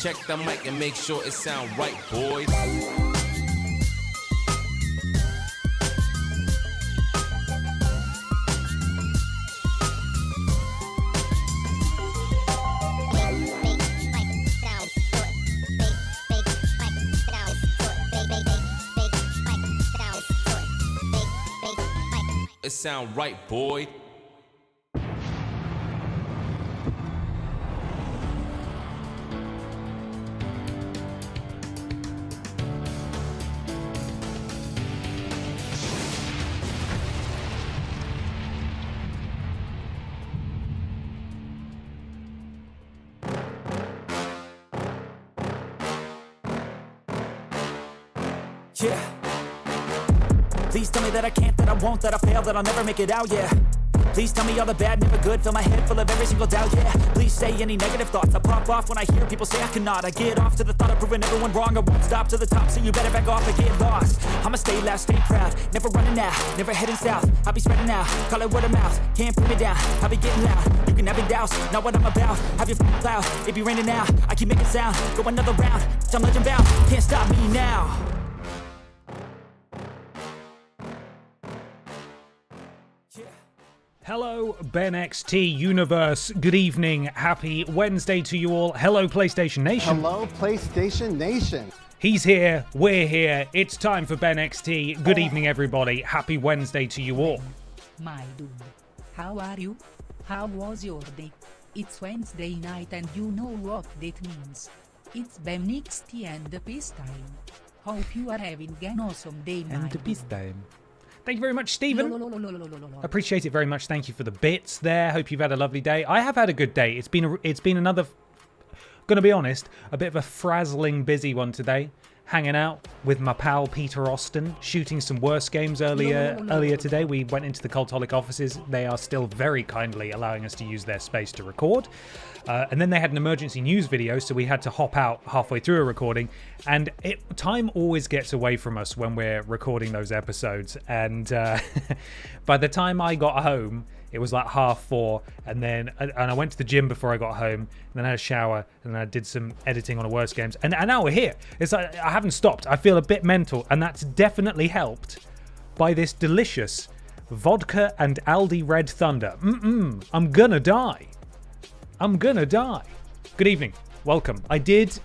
Check the mic and make sure it sound right, boys. It sound right, boy. Yeah. Please tell me that I can't, that I won't, that I fail, that I'll never make it out, yeah. Please tell me all the bad, never good, fill my head full of every single doubt, yeah. Please say any negative thoughts, I pop off when I hear people say I cannot. I get off to the thought of proving everyone wrong, I won't stop to the top, so you better back off and get lost. I'ma stay loud, stay proud, never running out, never heading south. I'll be spreading out, call it word of mouth, can't put me down, I'll be getting loud. You can have it douse, not what I'm about, have your f***ing cloud, it be raining now. I keep making sound, go another round, I'm legend bound, can't stop me now. Hello, BENXT universe. Good evening. Happy Wednesday to you all. Hello, PlayStation Nation. Hello, PlayStation Nation. He's here. We're here. It's time for BENXT. Good evening, everybody. Happy Wednesday to you all. My dude, how are you? How was your day? It's Wednesday night and you know what that means. It's BENXT and peace time. Hope you are having an awesome day, my dude. Time. Thank you very much, Stephen. Appreciate it very much. Thank you for the bits there. Hope you've had a lovely day. I have had a good day. It's been another, gonna be honest, a bit of a frazzling busy one today. Hanging out with my pal Peter Austin, shooting some worse games earlier today. We went into the Cultaholic offices. They are still very kindly allowing us to use their space to record. And then they had an emergency news video, so we had to hop out halfway through a recording. And time always gets away from us when we're recording those episodes. And by the time I got home, it was like 4:30, and I went to the gym before I got home, and then I had a shower, and then I did some editing on a worse games, and now we're here. It's like I haven't stopped. I feel a bit mental, and that's definitely helped by this delicious vodka and Aldi Red Thunder. I'm gonna die. Good evening. Welcome. I did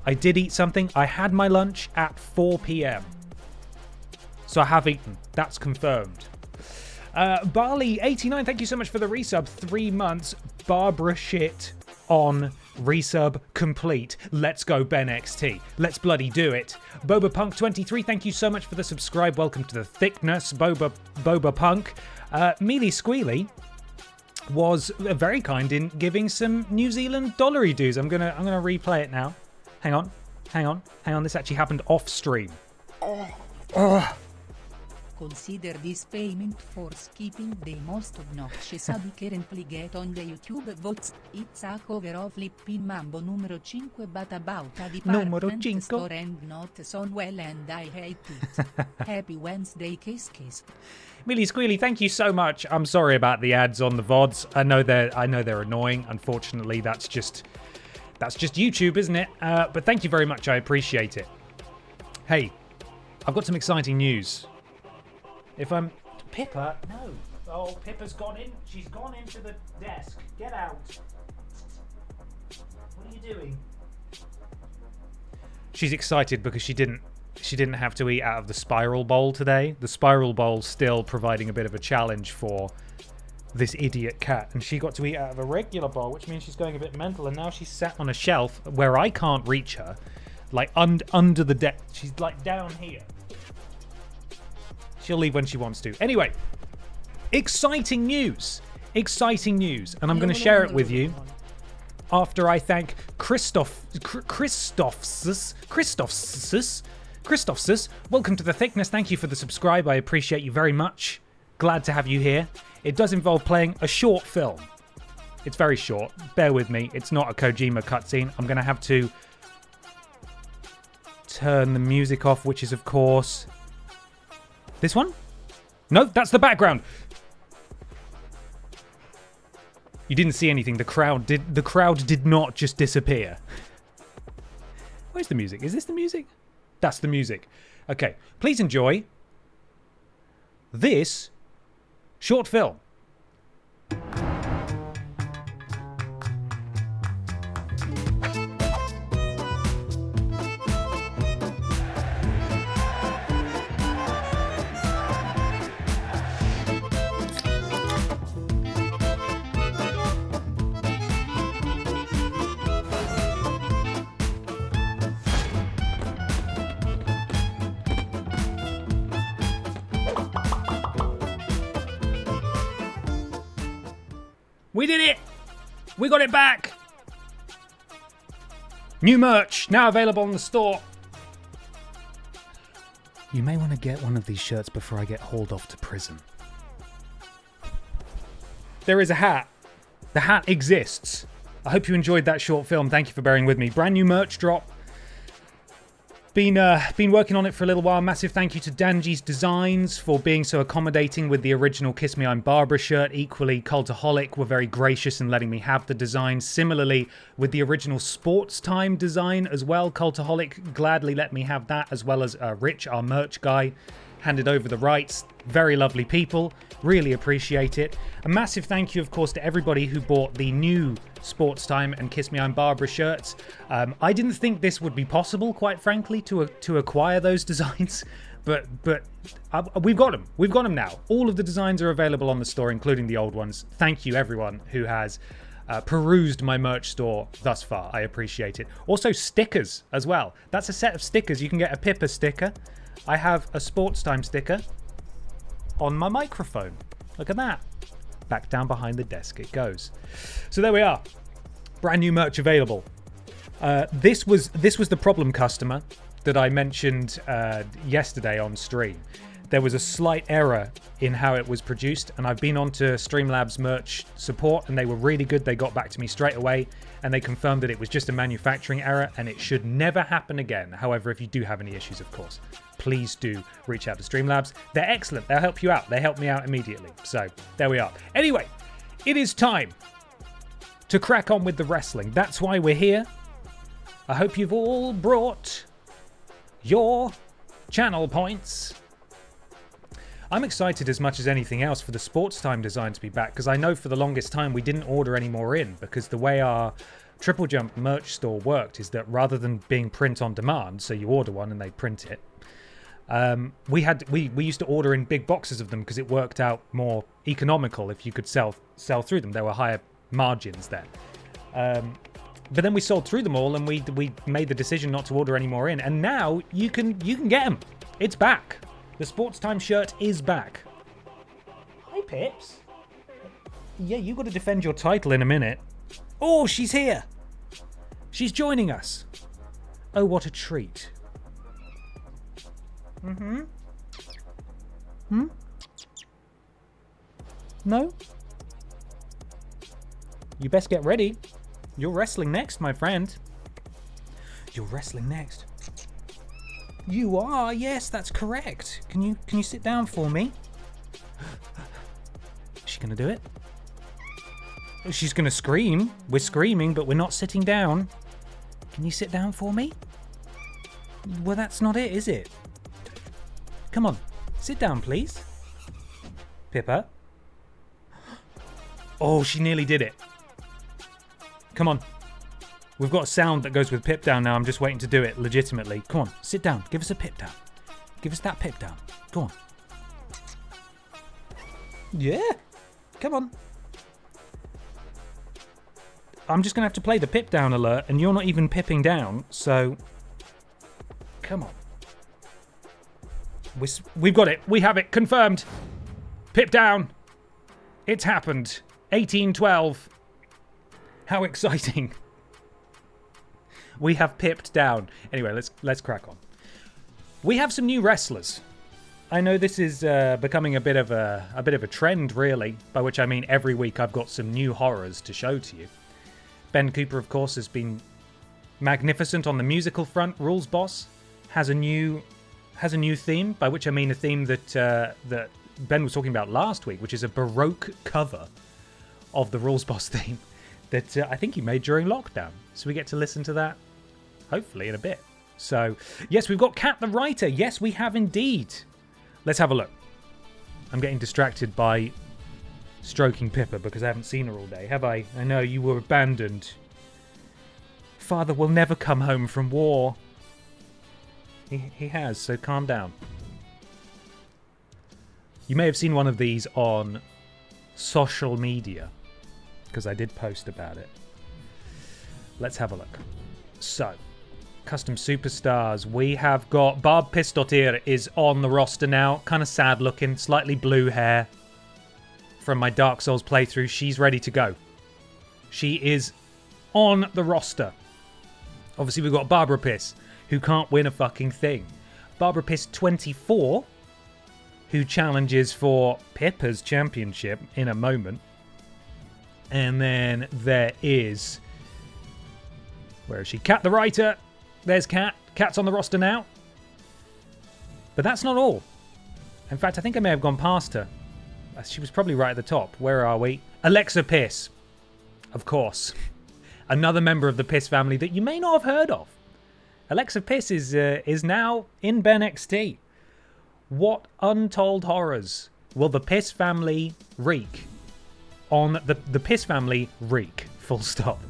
eat something. I had my lunch at 4 p.m. So I have eaten. That's confirmed. Barley89, thank you so much for the resub. 3 months. Barbara shit on resub complete. Let's go, BENXT. Let's bloody do it. Boba Punk 23, thank you so much for the subscribe. Welcome to the thickness, Boba Punk. Mealy Squealy was very kind in giving some New Zealand dollary dues. I'm gonna replay it now. Hang on. This actually happened off stream. Consider this payment for skipping the most obnoxious ad currently get on the YouTube votes. It's a cover of Flippin' Mambo numero 5 but about a department store and not so well and I hate it. Happy Wednesday, kiss. Millie Squealy, thank you so much. I'm sorry about the ads on the VODs. I know they're annoying. Unfortunately, that's just YouTube, isn't it? But thank you very much. I appreciate it. Hey, I've got some exciting news. Pippa, no. Oh, Pippa's gone in. She's gone into the desk. Get out. What are you doing? She's excited because she didn't have to eat out of the spiral bowl today. The spiral bowl still providing a bit of a challenge for this idiot cat, and she got to eat out of a regular bowl, which means she's going a bit mental, and now she's sat on a shelf where I can't reach her, like under the desk. She's like down here. She'll leave when she wants to. Anyway, exciting news, and I'm going to share it with you after I thank Christophs. Welcome to the thickness. Thank you for the subscribe. I appreciate you very much. Glad to have you here. It does involve playing a short film. It's very short. Bear with me. It's not a Kojima cutscene. I'm going to have to turn the music off, which is, of course, this one? No, that's the background. You didn't see anything. The crowd did not just disappear. Where's the music? Is this the music? That's the music. Okay, please enjoy this short film. We did it! We got it back! New merch, now available on the store. You may want to get one of these shirts before I get hauled off to prison. There is a hat. The hat exists. I hope you enjoyed that short film. Thank you for bearing with me. Brand new merch drop. Been working on it for a little while. Massive thank you to Danji's Designs for being so accommodating with the original Kiss Me I'm Barbara shirt. Equally, Cultaholic were very gracious in letting me have the design. Similarly, with the original Sports Time design as well, Cultaholic gladly let me have that, as well as Rich, our merch guy, handed over the rights. Very lovely people. Really appreciate it. A massive thank you, of course, to everybody who bought the new Sports Time and Kiss Me I'm Barbara shirts. I didn't think this would be possible, quite frankly, to acquire those designs, but we've got them. We've got them now. All of the designs are available on the store, including the old ones. Thank you, everyone who has perused my merch store thus far. I appreciate it. Also, stickers as well. That's a set of stickers. You can get a Pippa sticker. I have a Sports Time sticker on my microphone. Look at that. Back down behind the desk it goes. So there we are. Brand new merch available. This was the problem customer that I mentioned yesterday on stream. There was a slight error in how it was produced, and I've been on to Streamlabs merch support, and they were really good. They got back to me straight away, and they confirmed that it was just a manufacturing error, and it should never happen again. However, if you do have any issues, of course, please do reach out to Streamlabs. They're excellent. They'll help you out. They helped me out immediately. So there we are. Anyway, it is time to crack on with the wrestling. That's why we're here. I hope you've all brought your channel points. I'm excited as much as anything else for the Sports Time design to be back, because I know for the longest time we didn't order any more in, because the way our TripleJump merch store worked is that rather than being print on demand, so you order one and they print it, we used to order in big boxes of them because it worked out more economical if you could sell through them. There were higher margins there. But then we sold through them all, and we made the decision not to order any more in, and now you can get them. It's back. The Sports Time shirt is back. Hi, Pips. Yeah, you got to defend your title in a minute. Oh, she's here. She's joining us. Oh, what a treat. Mm-hmm. Hmm? No? You best get ready. You're wrestling next, my friend. You're wrestling next. You are, yes, that's correct. Can you sit down for me? Is she gonna do it? She's gonna scream. We're screaming, but we're not sitting down. Can you sit down for me? Well, that's not it, is it? Come on, sit down, please. Pippa. Oh, she nearly did it. Come on. We've got a sound that goes with pip down now. I'm just waiting to do it legitimately. Come on, sit down. Give us a pip down. Give us that pip down. Go on. Yeah. Come on. I'm just going to have to play the pip down alert, and you're not even pipping down, so... Come on. We've got it. We have it. Confirmed. Pip down. It's happened. 1812. How exciting. We have pipped down. Anyway, let's crack on. We have some new wrestlers. I know this is becoming a bit of a trend, really, by which I mean every week I've got some new horrors to show to you. Ben Cooper, of course, has been magnificent on the musical front. Rules Boss has a new theme, by which I mean a theme that Ben was talking about last week, which is a Baroque cover of the Rules Boss theme that I think he made during lockdown. So we get to listen to that hopefully in a bit. So, yes, we've got Kat the writer. Yes, we have indeed. Let's have a look. I'm getting distracted by stroking Pippa because I haven't seen her all day, have I? I know, you were abandoned. Father will never come home from war. He has, so calm down. You may have seen one of these on social media because I did post about it. Let's have a look. So, custom superstars. We have got Barb Pistotir is on the roster now. Kind of sad looking, slightly blue hair. From my Dark Souls playthrough, she's ready to go. She is on the roster. Obviously, we've got Barbara Piss, who can't win a fucking thing. Barbara Piss 24, who challenges for Pippa's championship in a moment. And then there is... where is she? Kat the writer. There's Kat. Kat's on the roster now. But that's not all. In fact, I think I may have gone past her. She was probably right at the top. Where are we? Alexa Piss. Of course. Another member of the Piss family that you may not have heard of. Alexa Piss is now in BENXT. What untold horrors will the Piss family wreak on the Piss family wreak? Full stop.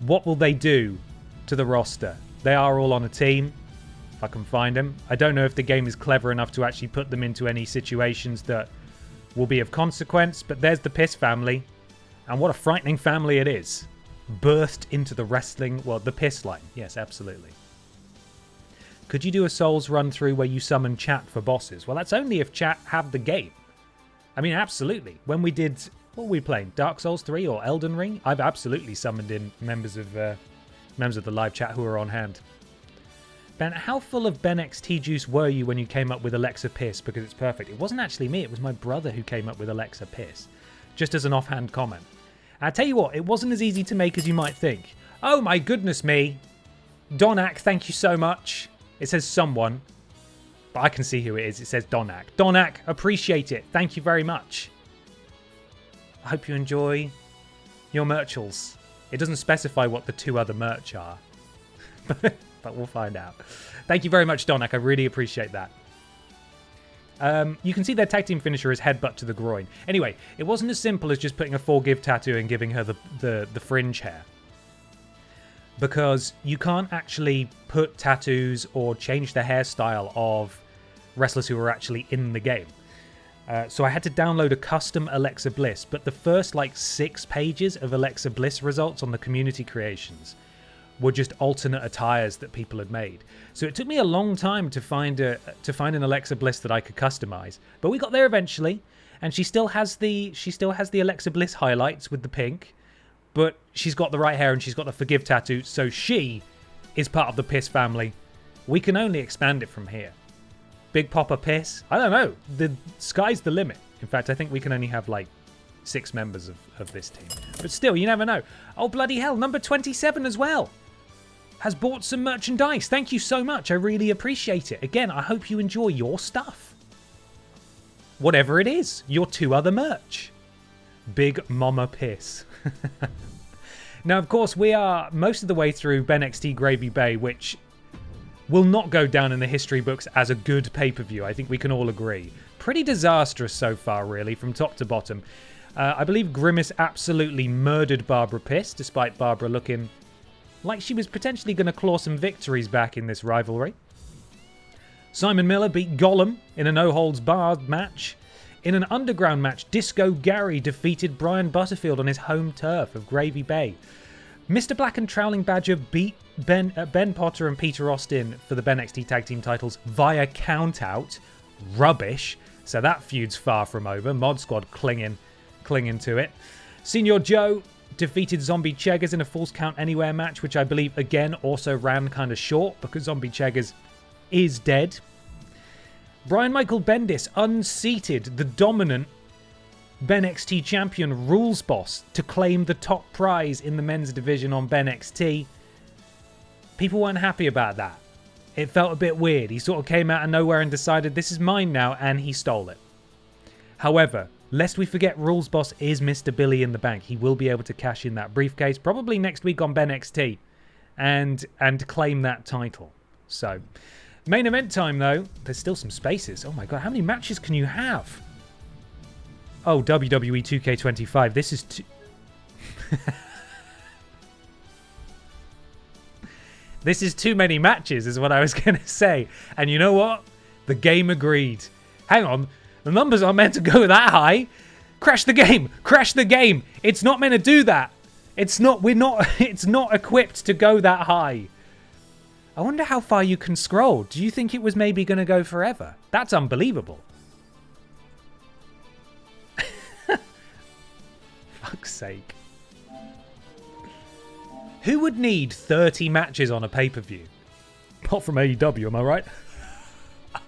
What will they do to the roster? They are all on a team, if I can find them. I don't know if the game is clever enough to actually put them into any situations that will be of consequence, but there's the Piss family, and what a frightening family it is. Burst into the wrestling, well, the Piss line. Yes, absolutely. Could you do a Souls run through where you summon chat for bosses? Well, that's only if chat have the game. I mean, absolutely. When we did, what were we playing? Dark Souls 3 or Elden Ring? I've absolutely summoned in members of the live chat who are on hand. Ben, how full of BENXT juice were you when you came up with Alexa Piss? Because it's perfect. It wasn't actually me. It was my brother who came up with Alexa Piss. Just as an offhand comment. I tell you what, it wasn't as easy to make as you might think. Oh my goodness me. Donak, thank you so much. It says someone, but I can see who it is. It says Donak. Donak, appreciate it. Thank you very much. I hope you enjoy your merchals. It doesn't specify what the two other merch are, but we'll find out. Thank you very much, Donak. I really appreciate that. You can see their tag team finisher is headbutt to the groin. Anyway, it wasn't as simple as just putting a forgive tattoo and giving her the fringe hair. Because you can't actually put tattoos or change the hairstyle of wrestlers who are actually in the game. So I had to download a custom Alexa Bliss, but the first 6 pages of Alexa Bliss results on the community creations were just alternate attires that people had made. So it took me a long time to find an Alexa Bliss that I could customize, but we got there eventually, and she still has the Alexa Bliss highlights with the pink, but she's got the right hair and she's got the forgive tattoo, so she is part of the Piss family. We can only expand it from here. Big Papa Piss? I don't know. The sky's the limit. In fact, I think we can only have 6 members of this team. But still, you never know. Oh, bloody hell. Number 27 as well has bought some merchandise. Thank you so much. I really appreciate it. Again, I hope you enjoy your stuff. Whatever it is. Your 2 other merch. Big Mama Piss. Now, of course, we are most of the way through BENXT Gravy Bay, which will not go down in the history books as a good pay-per-view. I think we can all agree. Pretty disastrous so far, really, from top to bottom. I believe Grimace absolutely murdered Barbara Piss, despite Barbara looking like she was potentially going to claw some victories back in this rivalry. Simon Miller beat Gollum in a no-holds-barred match. In an underground match, Disco Gary defeated Brian Butterfield on his home turf of Gravy Bay. Mr. Black and Trowling Badger beat Ben Potter and Peter Austin for the BENXT Tag Team titles via countout. Rubbish. So that feud's far from over. Mod Squad clinging to it. Senior Joe defeated Zombie Cheggers in a Falls Count Anywhere match, which I believe, again, also ran kind of short because Zombie Cheggers is dead. Brian Michael Bendis unseated the dominant BENXT champion Rules Boss to claim the top prize in the men's division on BENXT. People weren't happy about that. It felt a bit weird. He sort of came out of nowhere and decided this is mine now, and he stole it. However, lest we forget, Rules Boss is Mr. Billy in the Bank. He will be able to cash in that briefcase probably next week on BENXT. and claim that title. So, main event time though. There's still some spaces. Oh my god, how many matches can you have? Oh, WWE 2K25. This is This is too many matches, is what I was going to say. And you know what? The game agreed. Hang on. The numbers aren't meant to go that high. Crash the game. Crash the game. It's not meant to do that. It's not equipped to go that high. I wonder how far you can scroll. Do you think it was maybe going to go forever? That's unbelievable. Fuck's sake. Who would need 30 matches on a pay-per-view? Apart from AEW, am I right? I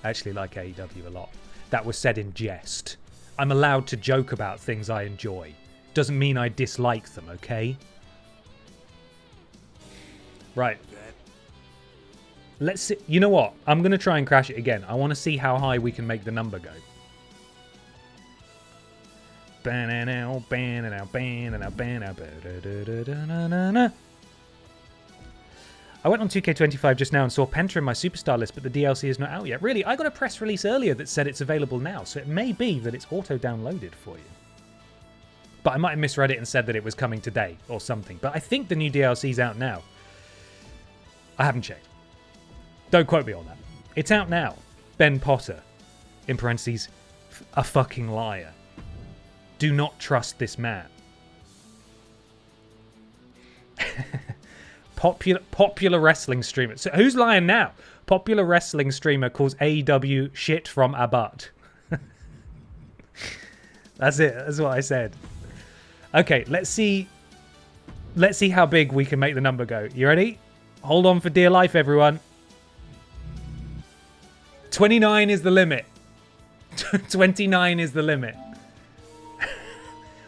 actually like AEW a lot. That was said in jest. I'm allowed to joke about things I enjoy. Doesn't mean I dislike them, okay? Right. Let's see. You know what? I'm going to try and crash it again. I want to see how high we can make the number go. I went on 2K25 just now and saw Penta in my superstar list, but the DLC is not out yet. Really? I got a press release earlier that said it's available now, so it may be that it's auto-downloaded for you. But I might have misread it and said that it was coming today or something. But I think the new DLC's out now. I haven't checked. Don't quote me on that. It's out now. Ben Potter, in parentheses, a fucking liar. Do not trust this man. Popular wrestling streamer. So who's lying now? Popular wrestling streamer calls AEW shit from a butt. That's it. That's what I said. Okay, let's see how big we can make the number go. You ready? Hold on for dear life, everyone. 29 is the limit. 29 is the limit.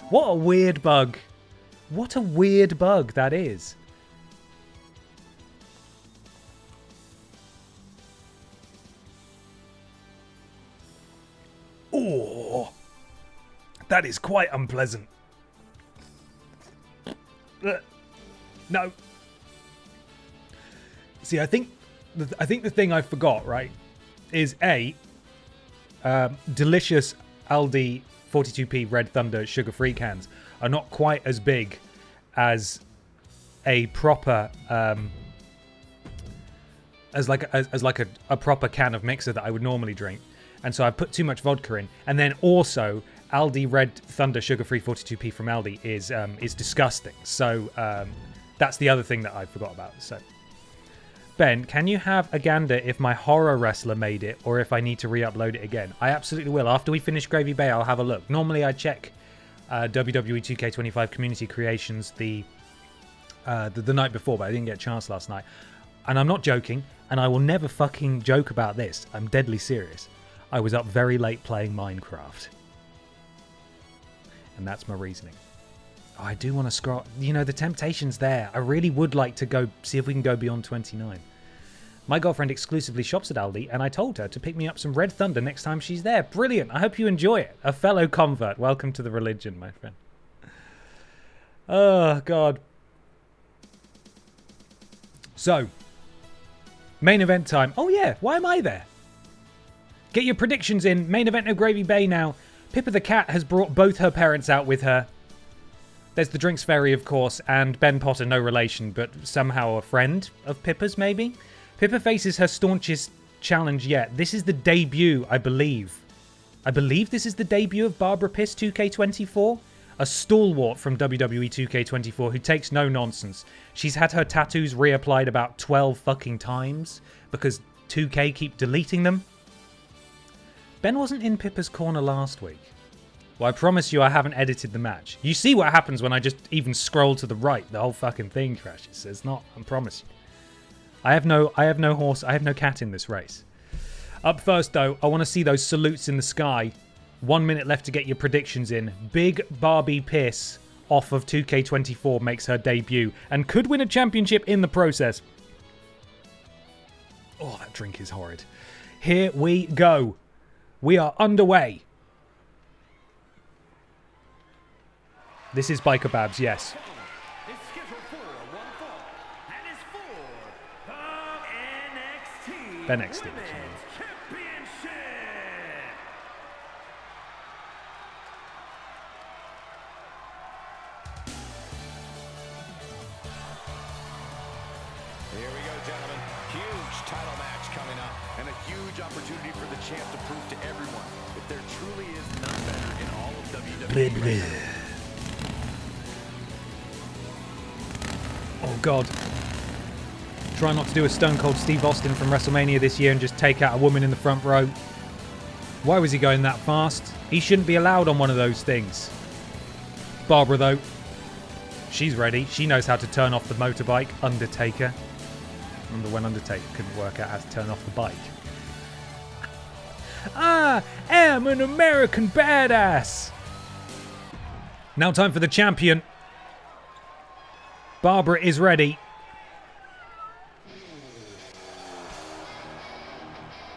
What a weird bug. What a weird bug that is. Oh, that is quite unpleasant. No. See, I think the thing I forgot, right, is delicious Aldi 42p Red Thunder sugar-free cans are not quite as big as a proper as a proper can of mixer that I would normally drink, and so I put too much vodka in. And then also Aldi Red Thunder sugar-free 42p from Aldi is disgusting. So that's the other thing that I forgot about. So Ben, can you have a gander if my horror wrestler made it, or if I need to re-upload it again? I absolutely will. After we finish Gravy Bay, I'll have a look. Normally I check WWE 2K25 Community Creations the night before, but I didn't get a chance last night. And I'm not joking, and I will never fucking joke about this. I'm deadly serious. I was up very late playing Minecraft. And that's my reasoning. Oh, I do want to scroll. You know, the temptation's there. I really would like to go see if we can go beyond 29. My girlfriend exclusively shops at Aldi, and I told her to pick me up some Red Thunder next time she's there. Brilliant. I hope you enjoy it. A fellow convert. Welcome to the religion, my friend. Oh, God. So, main event time. Oh, yeah. Why am I there? Get your predictions in. Main event of Gravy Bay now. Pippa the cat has brought both her parents out with her. There's the Drinks Fairy, of course, and Ben Potter, no relation, but somehow a friend of Pippa's, maybe? Pippa faces her staunchest challenge yet. This is the debut, I believe. I believe this is the debut of Barbara Piss 2K24? A stalwart from WWE 2K24 who takes no nonsense. She's had her tattoos reapplied about 12 fucking times because 2K keep deleting them. Ben wasn't in Pippa's corner last week. Well, I promise you I haven't edited the match. You see what happens when I just even scroll to the right. The whole fucking thing crashes. It's not, I promise you. I have no horse, I have no cat in this race. Up first, though, I want to see those salutes in the sky. 1 minute left to get your predictions in. Big Barbie Piss off of 2K24 makes her debut and could win a championship in the process. Oh, that drink is horrid. Here we go. We are underway. This is Biker Babs, yes. BENXT. Here we go, gentlemen. Huge title match coming up, and a huge opportunity for the champ to prove to everyone that there truly is none better in all of WWE. Oh, God. Try not to do a Stone Cold Steve Austin from WrestleMania this year and just take out a woman in the front row. Why was he going that fast? He shouldn't be allowed on one of those things. Barbara, though, she's ready. She knows how to turn off the motorbike. Undertaker. Remember when Undertaker couldn't work out how to turn off the bike? I am an American badass. Now time for the champion. Barbara is ready.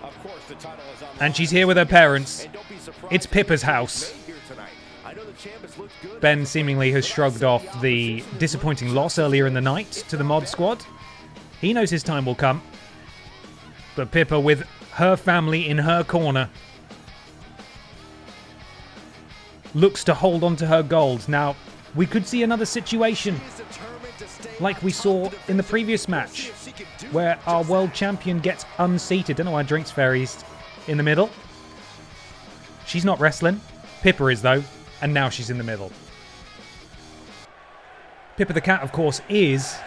Of course, the title is on the And she's line. here with her parents. And don't be surprised It's Pippa's house. here tonight. I know the champ has looked good. Ben seemingly has shrugged off the disappointing loss earlier in the night to the Mod Squad. He knows his time will come. But Pippa, with her family in her corner, looks to hold on to her gold. Now, we could see another situation like we saw in the previous match, where our world champion gets unseated. Don't know why Drinks Fairy's in the middle. She's not wrestling. Pippa is, though, and now she's in the middle. Pippa the Cat, of course, is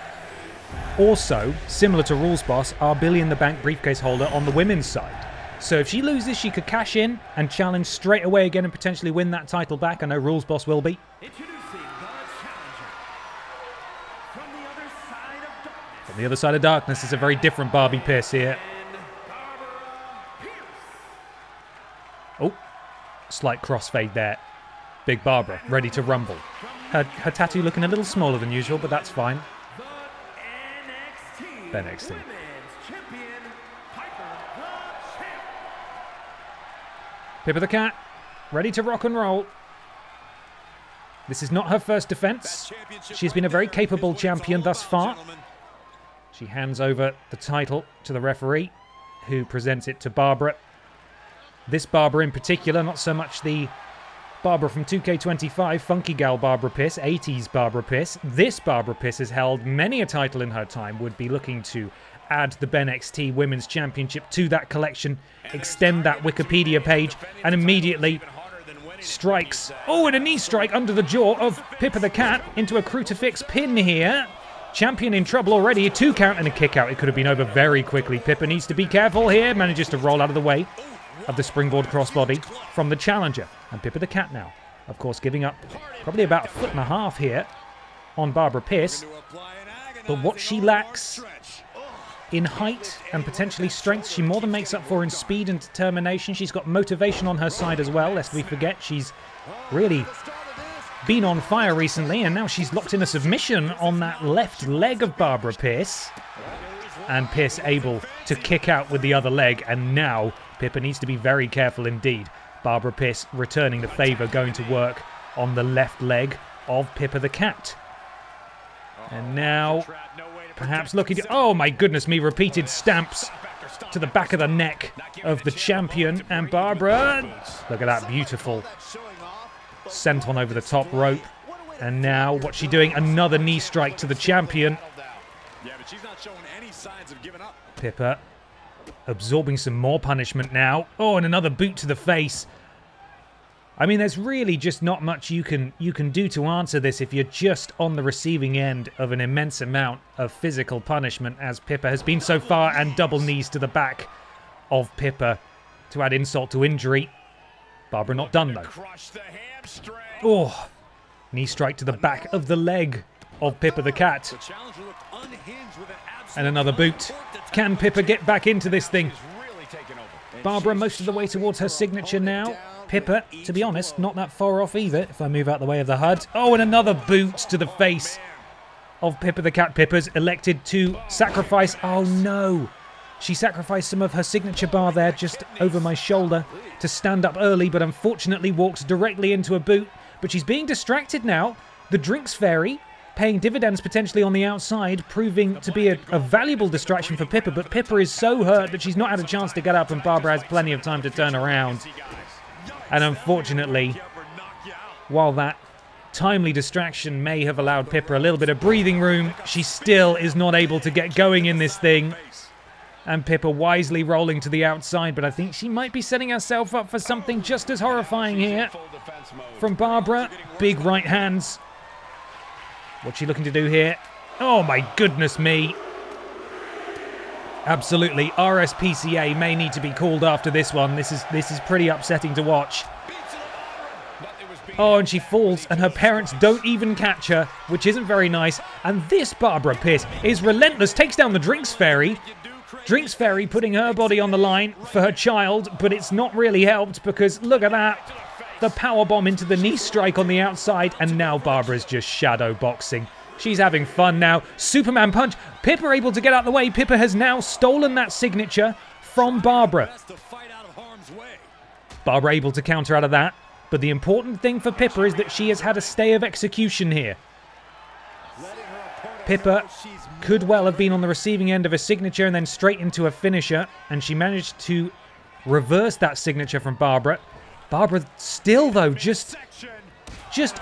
also, similar to Rules Boss, our Billy in the Bank briefcase holder on the women's side. So if she loses, she could cash in and challenge straight away again and potentially win that title back. I know Rules Boss will be. From the other side of darkness is a very different Barbie Pierce here. Oh, slight crossfade there. Big Barbara, ready to rumble. Her tattoo looking a little smaller than usual, but that's fine. BENXT. Pippa the Cat, ready to rock and roll. This is not her first defense. She's been a very capable champion thus far. She hands over the title to the referee, who presents it to Barbara. This Barbara in particular, not so much the Barbara from 2K25, Funky Gal Barbara Pierce, 80s Barbara Pierce. This Barbara Pierce has held many a title in her time, would be looking to add the BENXT Women's Championship to that collection, extend that Wikipedia page, and immediately strikes, oh, and a knee strike under the jaw of Pippa the Cat into a crucifix pin here. Champion in trouble already, a 2 count and a kick out. It could have been over very quickly. Pippa needs to be careful here, manages to roll out of the way of the springboard crossbody from the challenger. And Pippa the Cat now, of course, giving up probably about 1.5 feet here on Barbara Pierce. But what she lacks in height and potentially strength, she more than makes up for in speed and determination. She's got motivation on her side as well, lest we forget she's really been on fire recently, and now she's locked in a submission on that left leg of Barbara Pierce. And Pierce able to kick out with the other leg, and now Pippa needs to be very careful indeed. Barbara Pierce returning the favour, going to work on the left leg of Pippa the Cat. And now, perhaps looking to... Oh my goodness me, repeated stamps to the back of the neck of the champion. And Barbara, look at that beautiful senton over the top rope. And now, what's she doing? Another knee strike to the champion. Pippa absorbing some more punishment now. Oh, and another boot to the face. I mean, there's really just not much you can do to answer this if you're just on the receiving end of an immense amount of physical punishment, as Pippa has been so far, and double knees to the back of Pippa to add insult to injury. Barbara not done, though. Oh, knee strike to the back of the leg of Pippa the Cat. And another boot. Can Pippa get back into this thing? Barbara most of the way towards her signature now. Pippa, to be honest, not that far off either, if I move out the way of the HUD. Oh, and another boot to the face of Pippa the Cat. Pippa's elected to sacrifice... Oh, no. She sacrificed some of her signature bar there, just over my shoulder, to stand up early, but unfortunately walks directly into a boot. But she's being distracted now. The Drinks Fairy paying dividends potentially on the outside, proving to be a valuable distraction for Pippa, but Pippa is so hurt that she's not had a chance to get up, and Barbara has plenty of time to turn around. And unfortunately, while that timely distraction may have allowed Pippa a little bit of breathing room, she still is not able to get going in this thing. And Pippa wisely rolling to the outside, but I think she might be setting herself up for something just as horrifying here. From Barbara, big right hands. What's she looking to do here? Oh my goodness me. Absolutely, RSPCA may need to be called after this one. This is pretty upsetting to watch. Oh, and she falls, and her parents don't even catch her, which isn't very nice. And this Barbara Piss is relentless, takes down the Drinks Fairy. Drinks Fairy putting her body on the line for her child, but it's not really helped because look at that. The powerbomb into the knee strike on the outside, and now Barbara's just shadow boxing. She's having fun now. Superman punch. Pippa able to get out of the way. Pippa has now stolen that signature from Barbara. Barbara able to counter out of that. But the important thing for Pippa is that she has had a stay of execution here. Pippa could well have been on the receiving end of a signature and then straight into a finisher, and she managed to reverse that signature from Barbara. Barbara still, though, just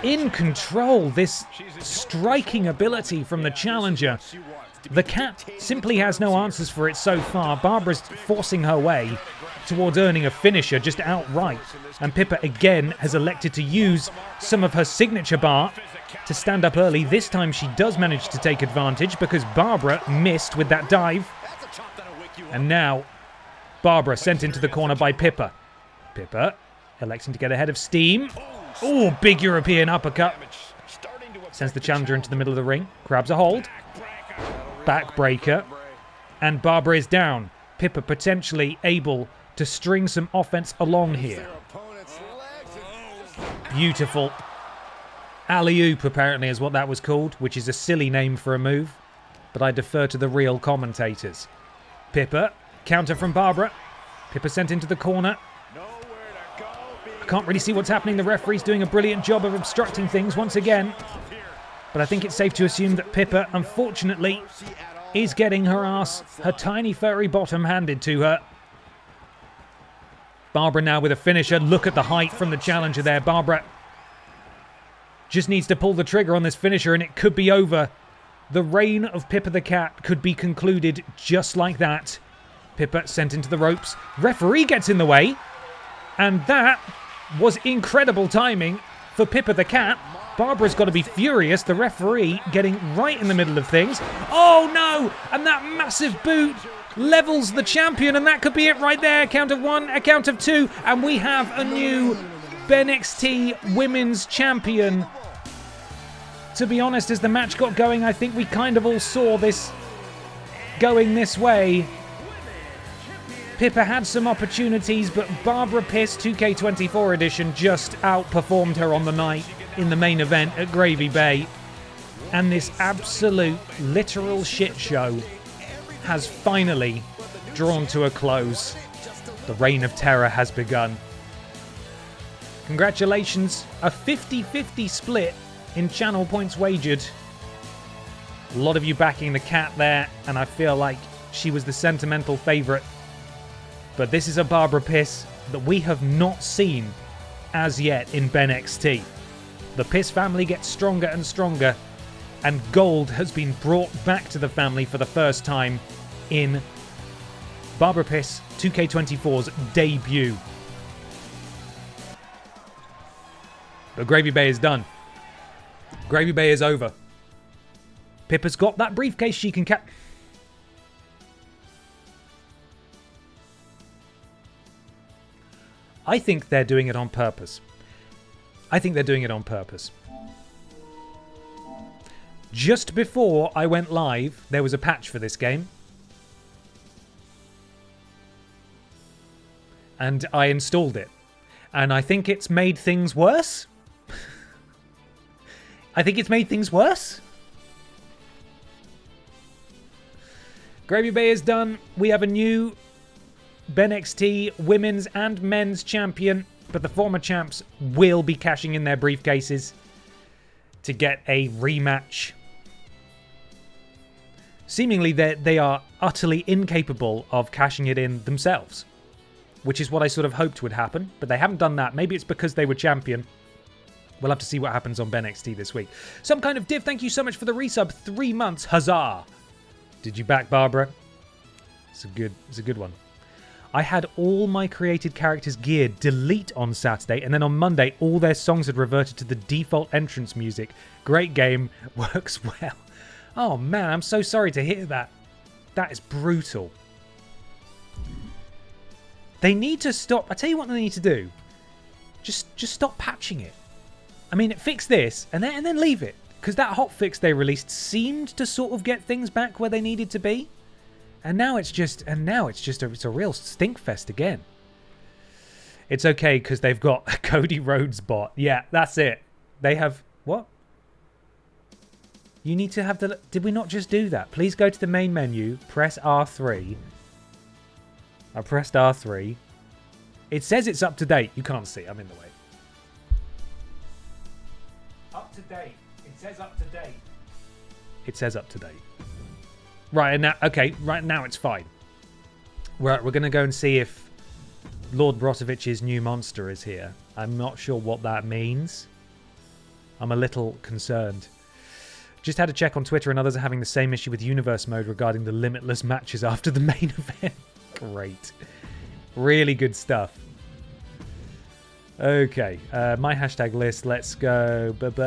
in control. This striking ability from the challenger. The cat simply has no answers for it so far. Barbara's forcing her way towards earning a finisher just outright. And Pippa again has elected to use some of her signature bar to stand up early. This time she does manage to take advantage because Barbara missed with that dive. And now Barbara sent into the corner by Pippa. Pippa electing to get ahead of steam. Oh, big European uppercut. Sends the challenger into the middle of the ring. Grabs a hold. Backbreaker. And Barbara is down. Pippa potentially able to string some offense along here. Beautiful. Alley-oop apparently is what that was called, which is a silly name for a move. But I defer to the real commentators. Pippa. Counter from Barbara. Pippa sent into the corner. I can't really see what's happening. The referee's doing a brilliant job of obstructing things once again. But I think it's safe to assume that Pippa, unfortunately, is getting her ass, her tiny furry bottom handed to her. Barbara now with a finisher. Look at the height from the challenger there. Barbara just needs to pull the trigger on this finisher and it could be over. The reign of Pippa the Cat could be concluded just like that. Pippa sent into the ropes. Referee gets in the way. And that was incredible timing for Pippa the Cat. Barbara's got to be furious. The referee getting right in the middle of things. Oh no! And that massive boot levels the champion, and that could be it right there. Count of one, a count of two, and we have a new BENXT Women's Champion. To be honest, as the match got going, I think we kind of all saw this going this way. Pippa had some opportunities, but Barbara Piss 2K24 edition just outperformed her on the night in the main event at Gravy Bay. And this absolute, literal shit show has finally drawn to a close. The reign of terror has begun. Congratulations, a 50-50 split in channel points wagered. A lot of you backing the cat there, and I feel like she was the sentimental favourite. But this is a Barbara Piss that we have not seen as yet in BENXT. The Piss family gets stronger and stronger, and gold has been brought back to the family for the first time in Barbara Piss 2K24's debut. But Gravy Bay is done. Gravy Bay is over. Pippa's got that briefcase she can I think they're doing it on purpose. Just before I went live, there was a patch for this game. And I installed it. And I think it's made things worse. Gravy Bay is done. We have a new BENXT women's and men's champion, but the former champs will be cashing in their briefcases to get a rematch seemingly they are utterly incapable of cashing it in themselves, which is what I sort of hoped would happen, but they haven't done that. Maybe it's because they were champion. We'll have to see what happens on BENXT this week. Some kind of div, thank you so much for the resub. 3 months, huzzah. Did you back Barbara? It's a good one. I had all my created characters' gear delete on Saturday, and then on Monday, all their songs had reverted to the default entrance music. Great game, works well. Oh man, I'm so sorry to hear that. That is brutal. They need to stop. I tell you what they need to do. Just stop patching it. I mean, fix this and then leave it, because that hotfix they released seemed to sort of get things back where they needed to be. And now it's just it's a real stinkfest again. It's okay because they've got a Cody Rhodes bot. Yeah, that's it. They have what? You need to have the. Did we not just do that? Please go to the main menu, press R3. I pressed R3. It says it's up to date. You can't see. I'm in the way. Up to date. It says up to date. It says up to date. Right, and now, okay, right now it's fine. We're going to go and see if Lord Brozovich's new monster is here. I'm not sure what that means. I'm a little concerned. Just had a check on Twitter and others are having the same issue with Universe Mode regarding the limitless matches after the main event. Great. Really good stuff. Okay, my hashtag list, let's go. BENXT,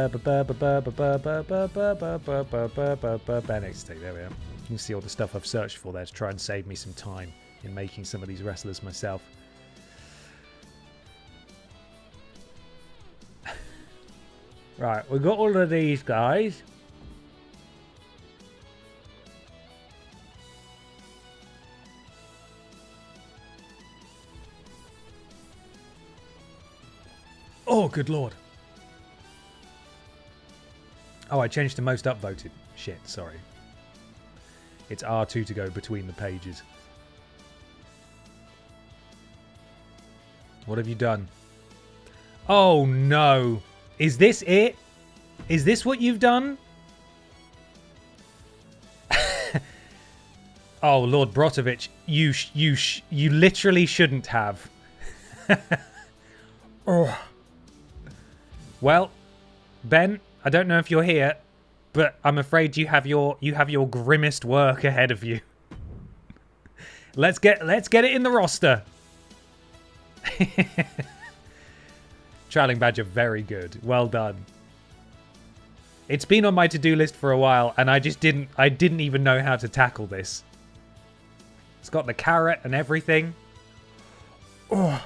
there we are. You can see all the stuff I've searched for there to try and save me some time in making some of these wrestlers myself. Right, we've got all of these guys. Oh, good lord. Oh, I changed to most upvoted. Shit, sorry. It's R2 to go between the pages. What have you done? Oh, no. Is this it? Is this what you've done? Oh, Lord Brotovich, you literally shouldn't have. Oh. Well, Ben, I don't know if you're here, but I'm afraid you have your grimmest work ahead of you. Let's get it in the roster. Trailing Badger, very good. Well done. It's been on my to-do list for a while, and I didn't even know how to tackle this. It's got the carrot and everything. Oh.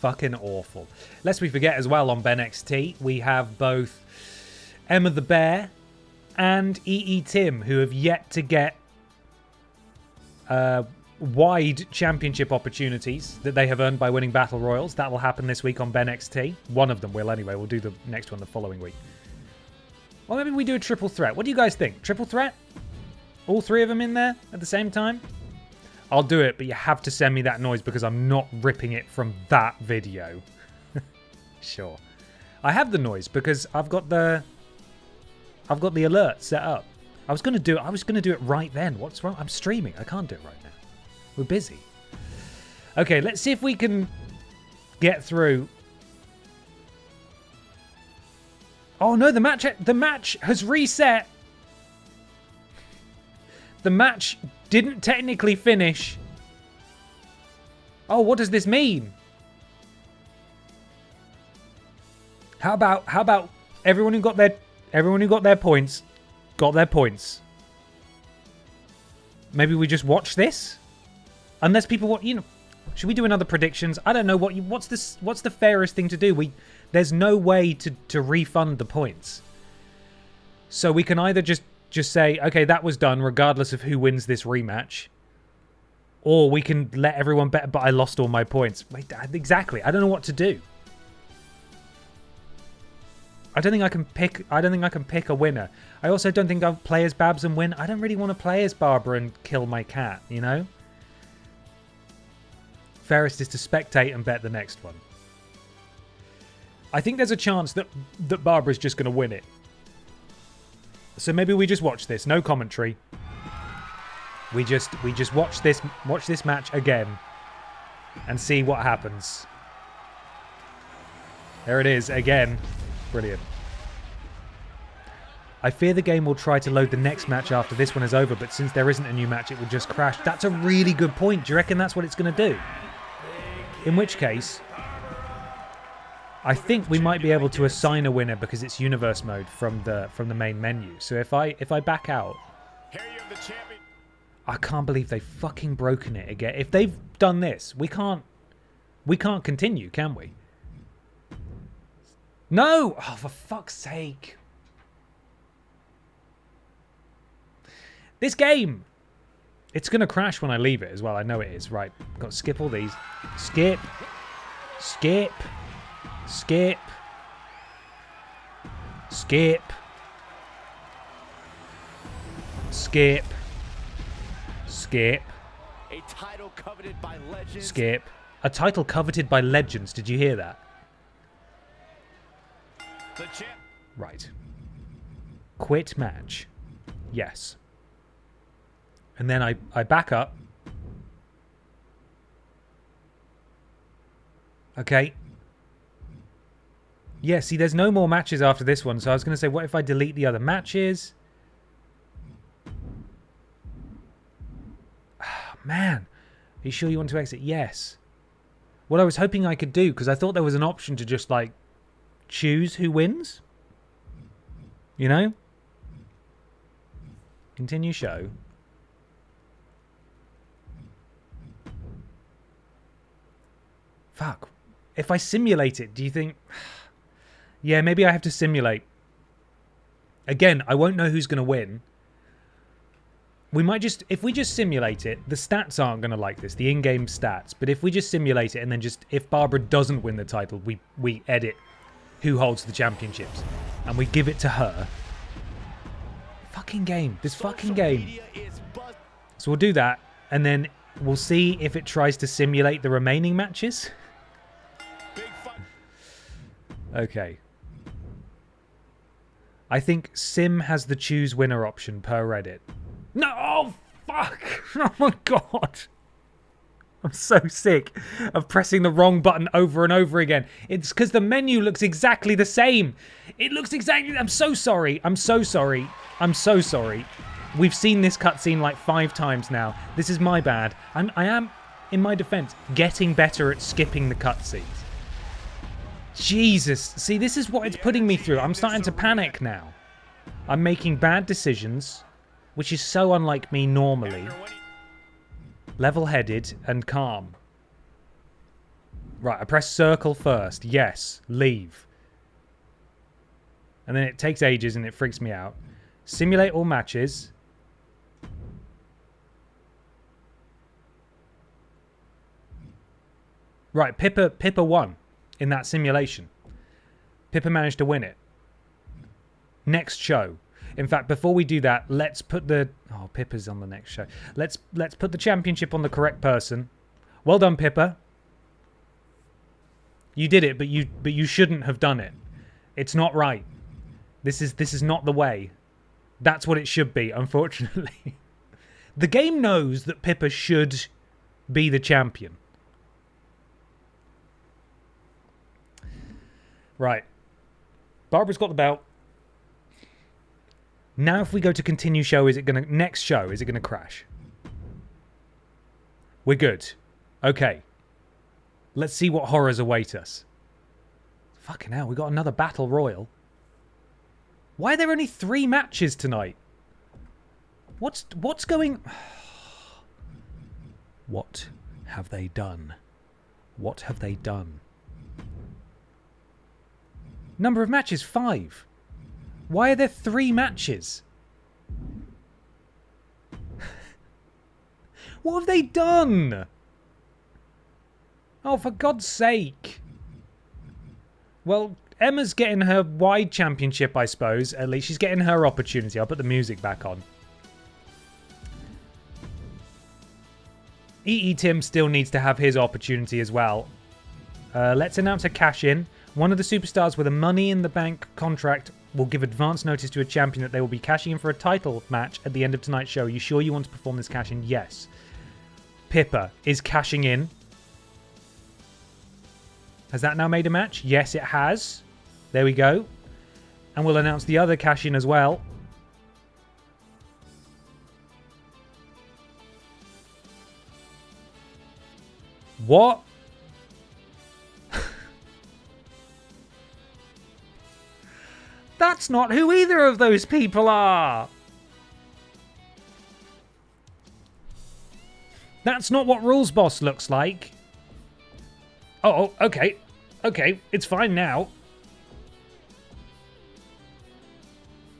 Fucking awful. Lest we forget as well, on BENXT, we have both Emma the Bear and EE Tim, who have yet to get wide championship opportunities that they have earned by winning Battle Royals. That will happen this week on BENXT. One of them will anyway. We'll do the next one the following week. Or maybe we do a triple threat. What do you guys think? Triple threat? All three of them in there at the same time? I'll do it, but you have to send me that noise because I'm not ripping it from that video. Sure. I have the noise because I've got the alert set up. I was gonna do it right then. What's wrong? I'm streaming. I can't do it right now. We're busy. Okay, let's see if we can get through. Oh no, the match has reset. The match didn't technically finish. Oh, what does this mean? How about everyone who got their points got their points? Maybe we just watch this? Unless people want, should we do another predictions? I don't know what's the fairest thing to do. There's no way to refund the points. So we can either just say, okay, that was done regardless of who wins this rematch. Or we can let everyone bet, but I lost all my points. Wait, exactly. I don't know what to do. I don't think I can pick a winner. I also don't think I'll play as Babs and win. I don't really want to play as Barbara and kill my cat, you know? Fairest is to spectate and bet the next one. I think there's a chance that Barbara's just going to win it. So maybe we just watch this. No commentary. We just watch this match again and see what happens. There it is again. Brilliant. I fear the game will try to load the next match after this one is over, but since there isn't a new match, it will just crash. That's a really good point. Do you reckon that's what it's going to do? In which case, I think we might be able to assign a winner because it's universe mode from the main menu. So if I back out, I can't believe they've fucking broken it again. If they've done this, we can't continue, can we? No! Oh, for fuck's sake. This game, it's going to crash when I leave it as well. I know it is. Right, got to skip all these. Skip. Skip. Skip. Skip. Skip. Skip. A title coveted by legends. Skip. A title coveted by legends. Did you hear that? Right. Quit match. Yes. And then I back up. Okay. Yeah, see, there's no more matches after this one. So I was going to say, what if I delete the other matches? Oh, man. Are you sure you want to exit? Yes. What I was hoping I could do, because I thought there was an option to just, like, choose who wins. You know? Continue show. Fuck. If I simulate it, do you think... Yeah, maybe I have to simulate. Again, I won't know who's going to win. We might just... If we just simulate it, the stats aren't going to like this, the in-game stats. But if we just simulate it and then just... If Barbara doesn't win the title, we edit who holds the championships. And we give it to her. Fucking game. This fucking game. So we'll do that. And then we'll see if it tries to simulate the remaining matches. Okay. I think Sim has the choose winner option per Reddit. No! Oh, fuck! Oh my god! I'm so sick of pressing the wrong button over and over again. It's because the menu looks exactly the same. It looks exactly... I'm so sorry. I'm so sorry. I'm so sorry. We've seen this cutscene like 5 times now. This is my bad. I am, in my defense, getting better at skipping the cutscenes. Jesus. See, this is what it's putting me through. I'm starting to panic now. I'm making bad decisions, which is so unlike me normally. Level-headed and calm. Right, I press circle first. Yes. Leave. And then it takes ages and it freaks me out. Simulate all matches. Right, Pippa won in that simulation. Pippa managed to win it. Next show. In fact, before we do that, let's put the... Oh, Pippa's on the next show. Let's put the championship on the correct person. Well done, Pippa. You did it, but you shouldn't have done it. It's not right. This is not the way. That's what it should be, unfortunately. The game knows that Pippa should be the champion. Right. Barbara's got the belt. Now if we go to continue show, is it going to... Next show, is it going to crash? We're good. Okay. Let's see what horrors await us. Fucking hell, we got another battle royal. Why are there only 3 matches tonight? What's going... What have they done? What have they done? Number of matches, 5. Why are there 3 matches? What have they done? Oh, for God's sake. Well, Emma's getting her wide championship, I suppose. At least she's getting her opportunity. I'll put the music back on. EE Tim still needs to have his opportunity as well. Let's announce a cash-in. One of the superstars with a Money in the Bank contract will give advance notice to a champion that they will be cashing in for a title match at the end of tonight's show. Are you sure you want to perform this cash in? Yes. Pippa is cashing in. Has that now made a match? Yes, it has. There we go. And we'll announce the other cash in as well. What? That's not who either of those people are. That's not what Rules Boss looks like. Oh, okay. Okay, it's fine now.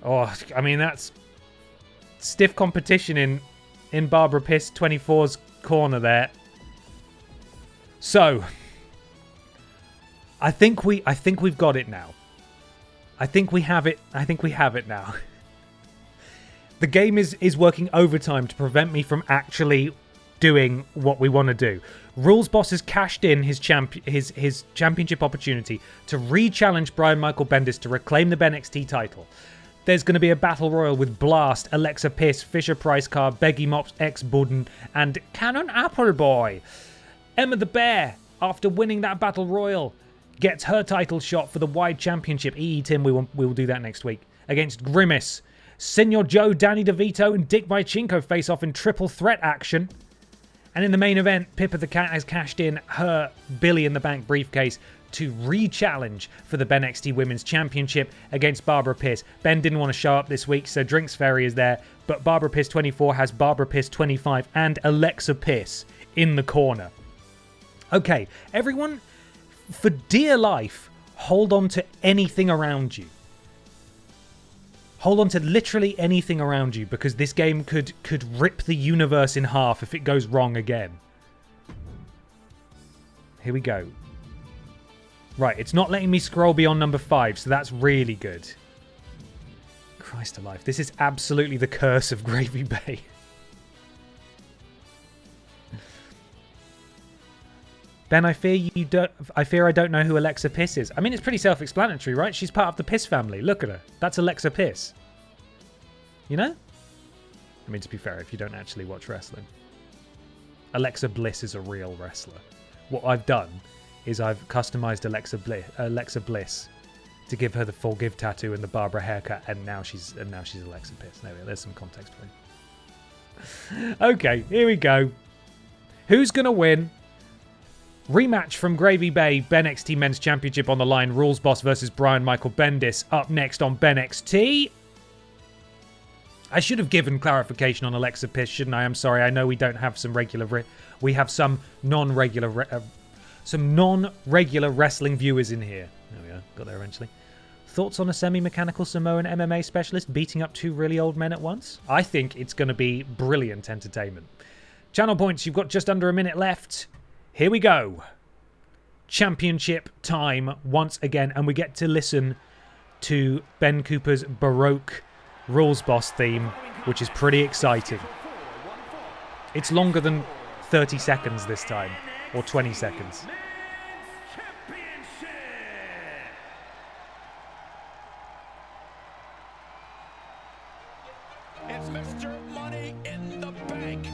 Oh, I mean, that's stiff competition in Barbara Piss 24's corner there. So, I think we've got it now. I think we have it. I think we have it now. The game is working overtime to prevent me from actually doing what we want to do. Rules Boss has cashed in his championship opportunity to re-challenge Brian Michael Bendis to reclaim the BENXT title. There's going to be a battle royal with Blast, Alexa Piss, Fisher Price Car, Beggy Mops, X Budden, and Cannon Appleboy. Emma the Bear, after winning that battle royal, gets her title shot for the wide championship. Tim, we will do that next week. Against Grimace. Senor Joe, Danny DeVito, and Dick Vichenko face off in triple threat action. And in the main event, Pippa the Cat has cashed in her Billy in the Bank briefcase to re-challenge for the BENXT Women's Championship against Barbara Piss. Ben didn't want to show up this week, so Drinks Fairy is there. But Barbara Piss 24 has Barbara Piss 25 and Alexa Piss in the corner. Okay, everyone, for dear life, hold on to anything around you. Hold on to literally anything around you, because this game could rip the universe in half if it goes wrong again. Here we go. Right, it's not letting me scroll beyond number 5, so that's really good. Christ alive, this is absolutely the curse of Gravy Bay. Ben, I fear I don't know who Alexa Piss is. I mean, it's pretty self-explanatory, right? She's part of the Piss family. Look at her. That's Alexa Piss. You know? I mean, to be fair, if you don't actually watch wrestling. Alexa Bliss is a real wrestler. What I've done is I've customized Alexa Bliss to give her the Forgive tattoo and the Barbara haircut, and now she's Alexa Piss. There's some context for you. Okay, here we go. Who's gonna win? Rematch from Gravy Bay, BENXT Men's Championship on the line. Rules Boss versus Brian Michael Bendis. Up next on BENXT. I should have given clarification on Alexa Piss, shouldn't I? I'm sorry. I know we don't have some regular... we have some non-regular wrestling viewers in here. There we are. Got there eventually. Thoughts on a semi-mechanical Samoan MMA specialist beating up two really old men at once? I think it's going to be brilliant entertainment. Channel points. You've got just under a minute left. Here we go. Championship time once again, and we get to listen to Ben Cooper's Baroque Rules Boss theme, which is pretty exciting. It's longer than 30 seconds this time, or 20 seconds. It's Mr. Money in the Bank.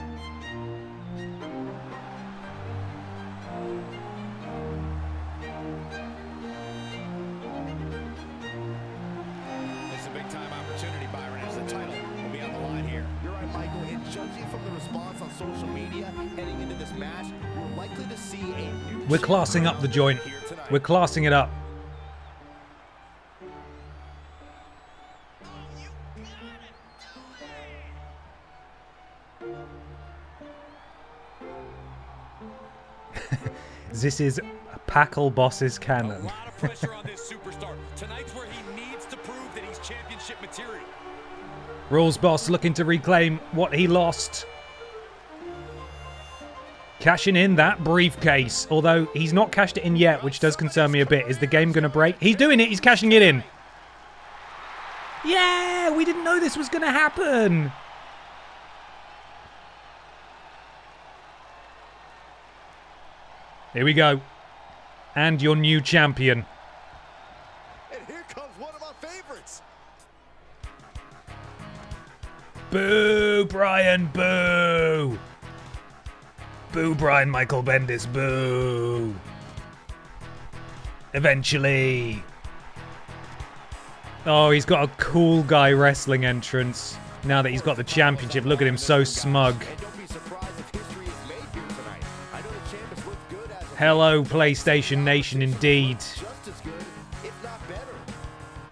It's a big time opportunity, Byron, as the title will be on the line here. You're right, Michael, and judging from the response on social media heading into this match, you're likely to see a new... We're classing up the joint. We're classing it up. This is Packle Boss's canon. A lot of pressure on this superstar. Tonight's where he needs to prove that he's championship material. Rules Boss looking to reclaim what he lost. Cashing in that briefcase. Although he's not cashed it in yet, which does concern me a bit. Is the game going to break? He's doing it. He's cashing it in. Yeah, we didn't know this was going to happen. Here we go. And your new champion. And here comes one of my favorites. Boo, Brian, boo. Boo, Brian Michael Bendis, boo. Eventually. Oh, he's got a cool guy wrestling entrance. Now that he's got the championship, look at him, so smug. And don't be surprised if history is made here tonight. I know the champ has looked good as of Hello, PlayStation Nation, indeed. just as good, if not better.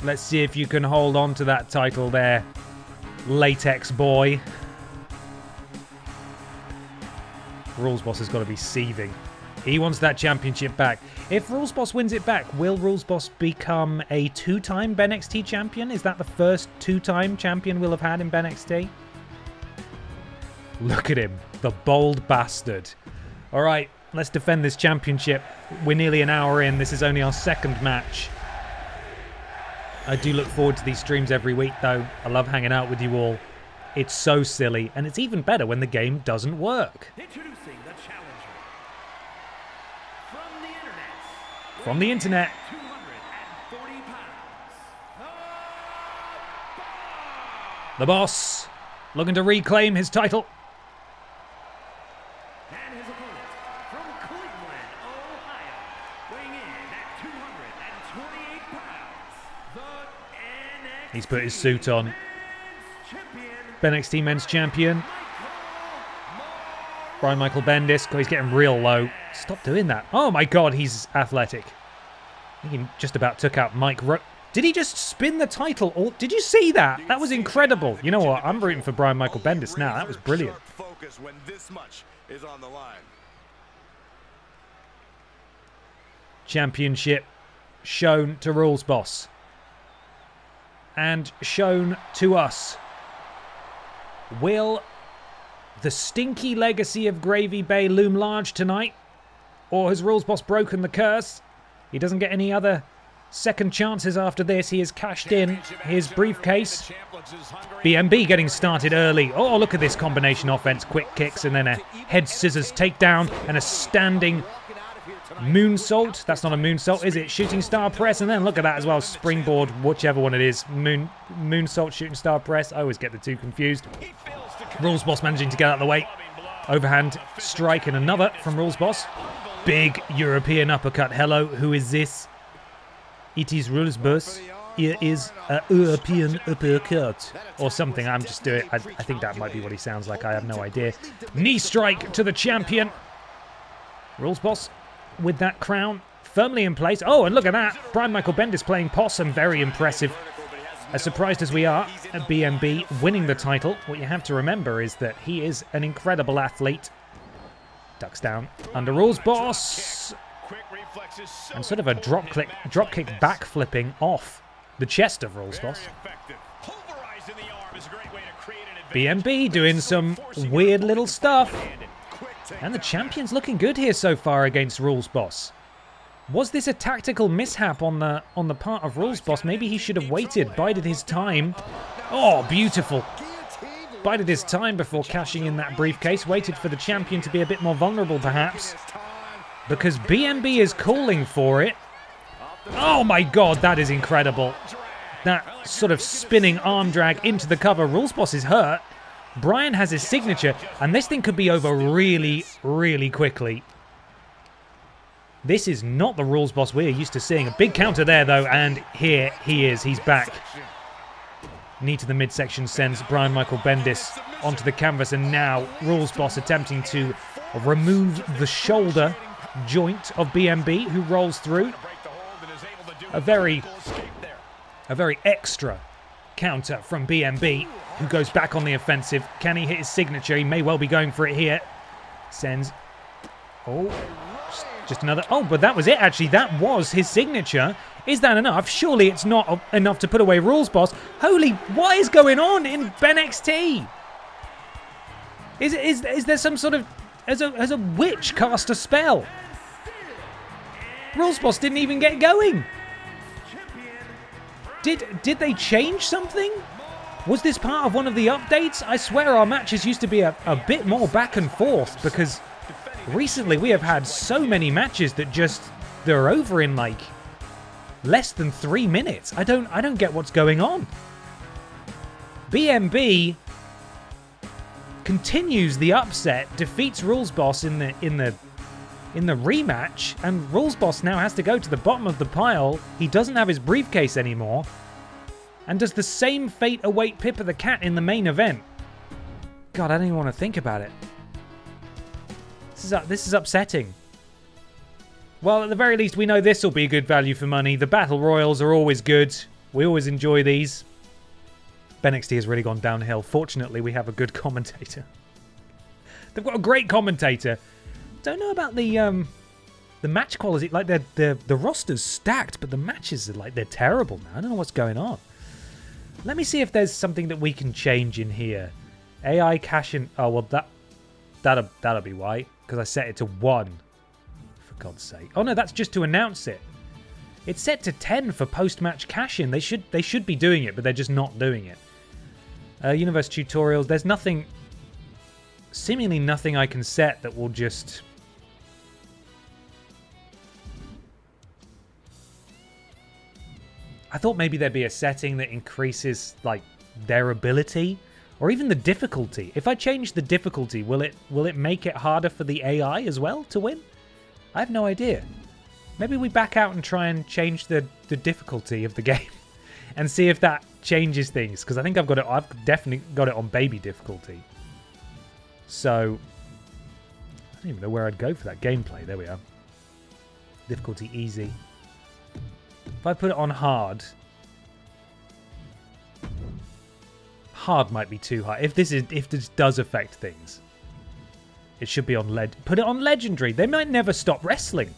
Let's see if you can hold on to that title there, Latex Boy. Rules Boss has got to be seething. He wants that championship back. If Rules Boss wins it back, will Rules Boss become a two-time BENXT champion? Is that the first two-time champion we'll have had in BENXT? Look at him, the bold bastard. All right, let's defend this championship. We're nearly an hour in. This is only our second match. I do look forward to these streams every week, though. I love hanging out with you all. It's so silly, and it's even better when the game doesn't work. Introducing the challenger. From the internet. From the internet. 240 pounds. The Boss, looking to reclaim his title. And his opponent from Cleveland, Ohio, weighing in at 228 pounds. The NXT He's put his suit on. Men's Champion, BENXT Men's Champion. Brian Michael Bendis. God, he's getting real low. Stop doing that. Oh my god, he's athletic. I think he just about took out Mike Did he just spin the title? Or did you see that? That was incredible. You know what? I'm rooting for Brian Michael Bendis now. That was brilliant. Focus when this much is on the line. Championship shown to Rules Boss. And shown to us. Will the stinky legacy of Gravy Bay loom large tonight? Or has Rules Boss broken the curse? He doesn't get any other second chances after this. He has cashed in his briefcase. BMB getting started early. Oh, look at this combination offense. Quick kicks and then a head scissors takedown and a standing moonsault. That's not a moonsault, is it? Shooting star press, and then look at that as well. Springboard, whichever one it is. Moonsault, shooting star press. I always get the two confused. Rules Boss managing to get out of the way. Overhand strike and another from Rules Boss. Big European uppercut. Hello, who is this? It is Rules Boss. Here is a European uppercut. Or something. I'm just doing it. I think that might be what he sounds like. I have no idea. Knee strike to the champion. Rules Boss with that crown firmly in place. Oh, and look at that. Brian Michael Bendis playing possum. Very impressive. As surprised as we are at BMB winning the title, what you have to remember is that he is an incredible athlete. Ducks down under Rules Boss. And sort of a drop kick back flipping off the chest of Rules Boss. BMB doing some weird little stuff. And the champion's looking good here so far against Rules Boss. Was this a tactical mishap on the part of Rules Boss? Maybe he should have waited, bided his time. Oh, beautiful. Bided his time before cashing in that briefcase. Waited for the champion to be a bit more vulnerable, perhaps. Because BMB is calling for it. Oh my god, that is incredible. That sort of spinning arm drag into the cover. Rules Boss is hurt. Brian has his signature, and this thing could be over really, really quickly. This is not the Rules Boss we're used to seeing. A big counter there, though, and here he is. He's back. Knee to the midsection sends Brian Michael Bendis onto the canvas, and now Rules Boss attempting to remove the shoulder joint of BMB, who rolls through. A very extra counter from BMB, who goes back on the offensive. Can he hit his signature? He may well be going for it here. Sends... Oh... Just another... Oh, but that was it, actually. That was his signature. Is that enough? Surely it's not enough to put away Rules Boss. Holy... What is going on in BENXT? Is there some sort of... Has a witch cast a spell? Rules Boss didn't even get going. Did they change something? Was this part of one of the updates? I swear our matches used to be a bit more back and forth, because... recently, we have had so many matches that they're over in like less than 3 minutes. I don't get what's going on. BMB continues the upset, defeats Rules Boss in the rematch, and Rules Boss now has to go to the bottom of the pile. He doesn't have his briefcase anymore, and does the same fate await Pippa the Cat in the main event. God, I don't even want to think about it. This is upsetting. Well, at the very least, we know this will be good value for money. The Battle Royals are always good. We always enjoy these. BENXT has really gone downhill. Fortunately, we have a good commentator. They've got a great commentator. Don't know about the match quality. Like, the roster's stacked, but the matches are like they're terrible now. I don't know what's going on. Let me see if there's something that we can change in here. AI cash in. Oh well, that'll be why, because I set it to 1. For God's sake. Oh no, that's just to announce it. It's set to 10 for post-match cash-in. They should be doing it, but they're just not doing it. Universe tutorials. There's nothing, seemingly nothing I can set that will just. I thought maybe there'd be a setting that increases like their ability or even the difficulty. If I change the difficulty, will it make it harder for the AI as well to win? I have no idea. Maybe we back out and try and change the difficulty of the game and see if that changes things. Because I think I've definitely got it on baby difficulty. So I don't even know where I'd go for that gameplay. There we are. Difficulty easy. If I put it on hard, hard might be too high. If this does affect things, it should be on put it on legendary. They might never stop wrestling.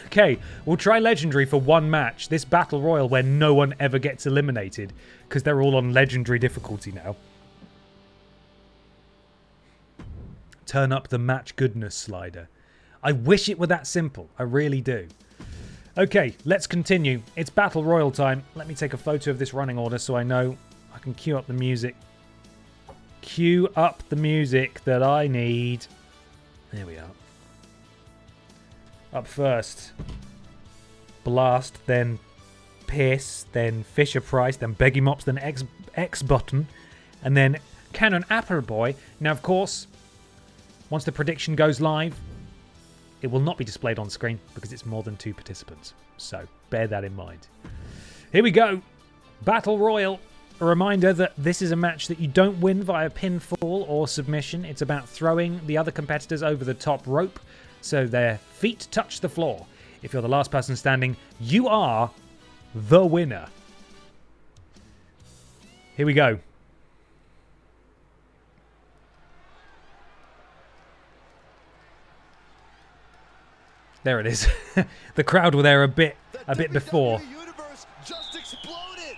Okay, we'll try legendary for 1 match. This battle royal where no one ever gets eliminated because they're all on legendary difficulty now. Turn up the match goodness slider. I wish it were that simple. I really do. Okay, let's continue. It's battle royal time. Let me take a photo of this running order so I know I can cue up the music. Cue up the music that I need. There we are. Up first, Blast, then Piss, then Fisher Price, then Beggy Mops, then X Button, and then Cannon Appleboy. Now, of course, once the prediction goes live, it will not be displayed on screen because it's more than 2 participants. So bear that in mind. Here we go. Battle Royal. A reminder that this is a match that you don't win via pinfall or submission. It's about throwing the other competitors over the top rope so their feet touch the floor. If you're the last person standing, you are the winner. Here we go. There it is. The crowd were there a bit before. Just exploded.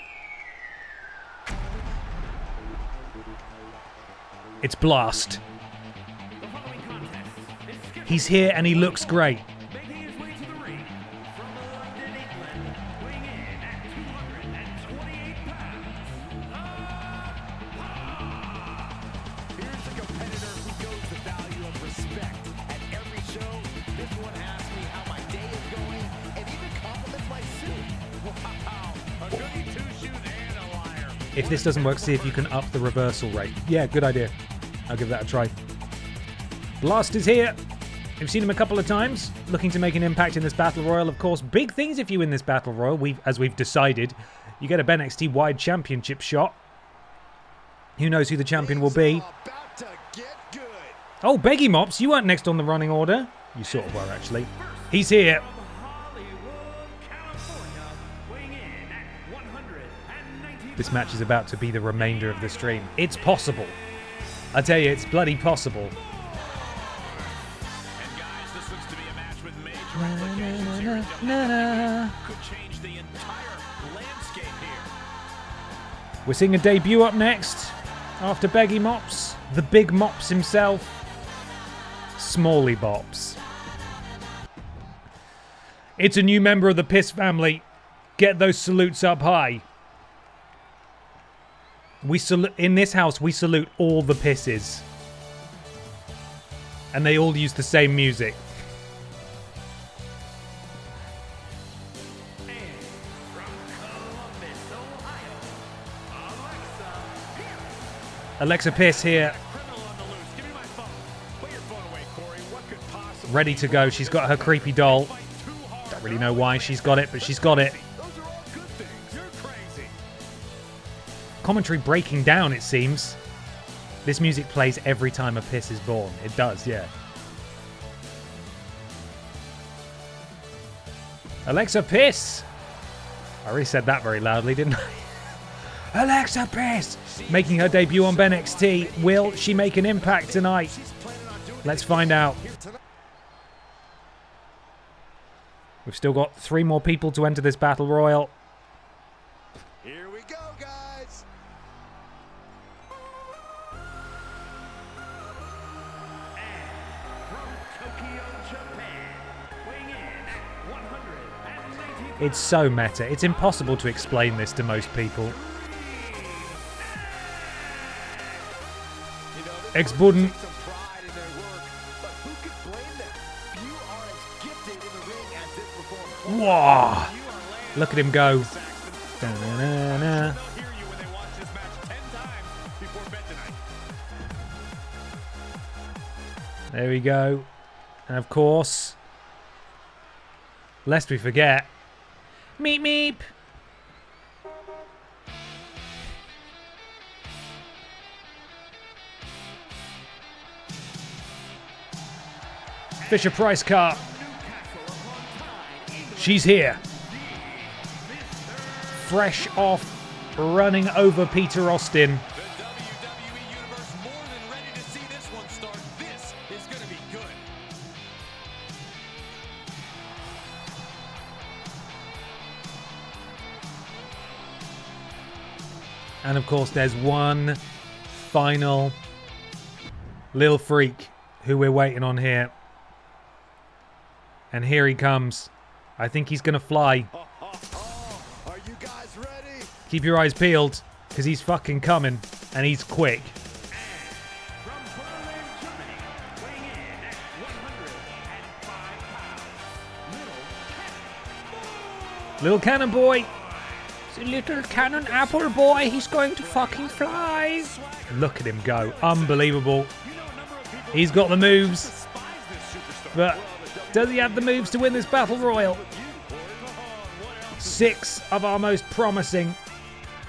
It's Blast. He's here and he looks great. Making his way to the ring from London, England, weighing in at 228 pounds. Here's a competitor who knows the value of respect. At every show, this one asks me how my day is going and even compliments my suit. Wow, a goody two-shoes and a liar. If this doesn't work, see if you can up the reversal rate. Yeah, good idea. I'll give that a try. Blast is here. We've seen him a couple of times, looking to make an impact in this Battle Royal. Of course, big things if you win this Battle Royal. As we've decided, you get a BENXT Wide Championship shot. Who knows who the champion will be? About to get good. Oh, Beggy Mops, you weren't next on the running order. You sort of were, actually. He's here. Hollywood, California, weighing in at 190 This match is about to be the remainder of the stream. It's possible. I tell you, it's bloody possible. And guys, this looks to be a match with major implications here in WWE. Could change the entire landscape here. We're seeing a debut up next. After Beggy Mops, the Big Mops himself, Smalley Bops. It's a new member of the Piss family. Get those salutes up high. In this house, we salute all the Pisses. And they all use the same music. And from Columbus, Ohio, Alexa Pierce. Alexa Piss here. Ready to go. She's got her creepy doll. Don't really know why she's got it, but she's got it. Commentary breaking down, it seems. This music plays every time a piss is born. It does, yeah. Alexa Piss! I already said that very loudly, didn't I? Alexa Piss! Making her debut on BENXT. Will she make an impact tonight? Let's find out. We've still got 3 more people to enter this battle royal. Here we go, guys. It's so meta. It's impossible to explain this to most people. Ex-Budden. Whoa! Look at him go. Da-na-na-na. There we go. And of course, lest we forget, meep meep. Fisher Price car. She's here. Fresh off running over Peter Austin. And of course, there's one final little freak who we're waiting on here. And here he comes. I think he's going to fly. Are you guys ready? Keep your eyes peeled, because he's fucking coming. And he's quick. Little cannon boy. It's a little cannon apple boy. He's going to fucking fly. Look at him go. Unbelievable. He's got the moves. But does he have the moves to win this battle royal? 6 of our most promising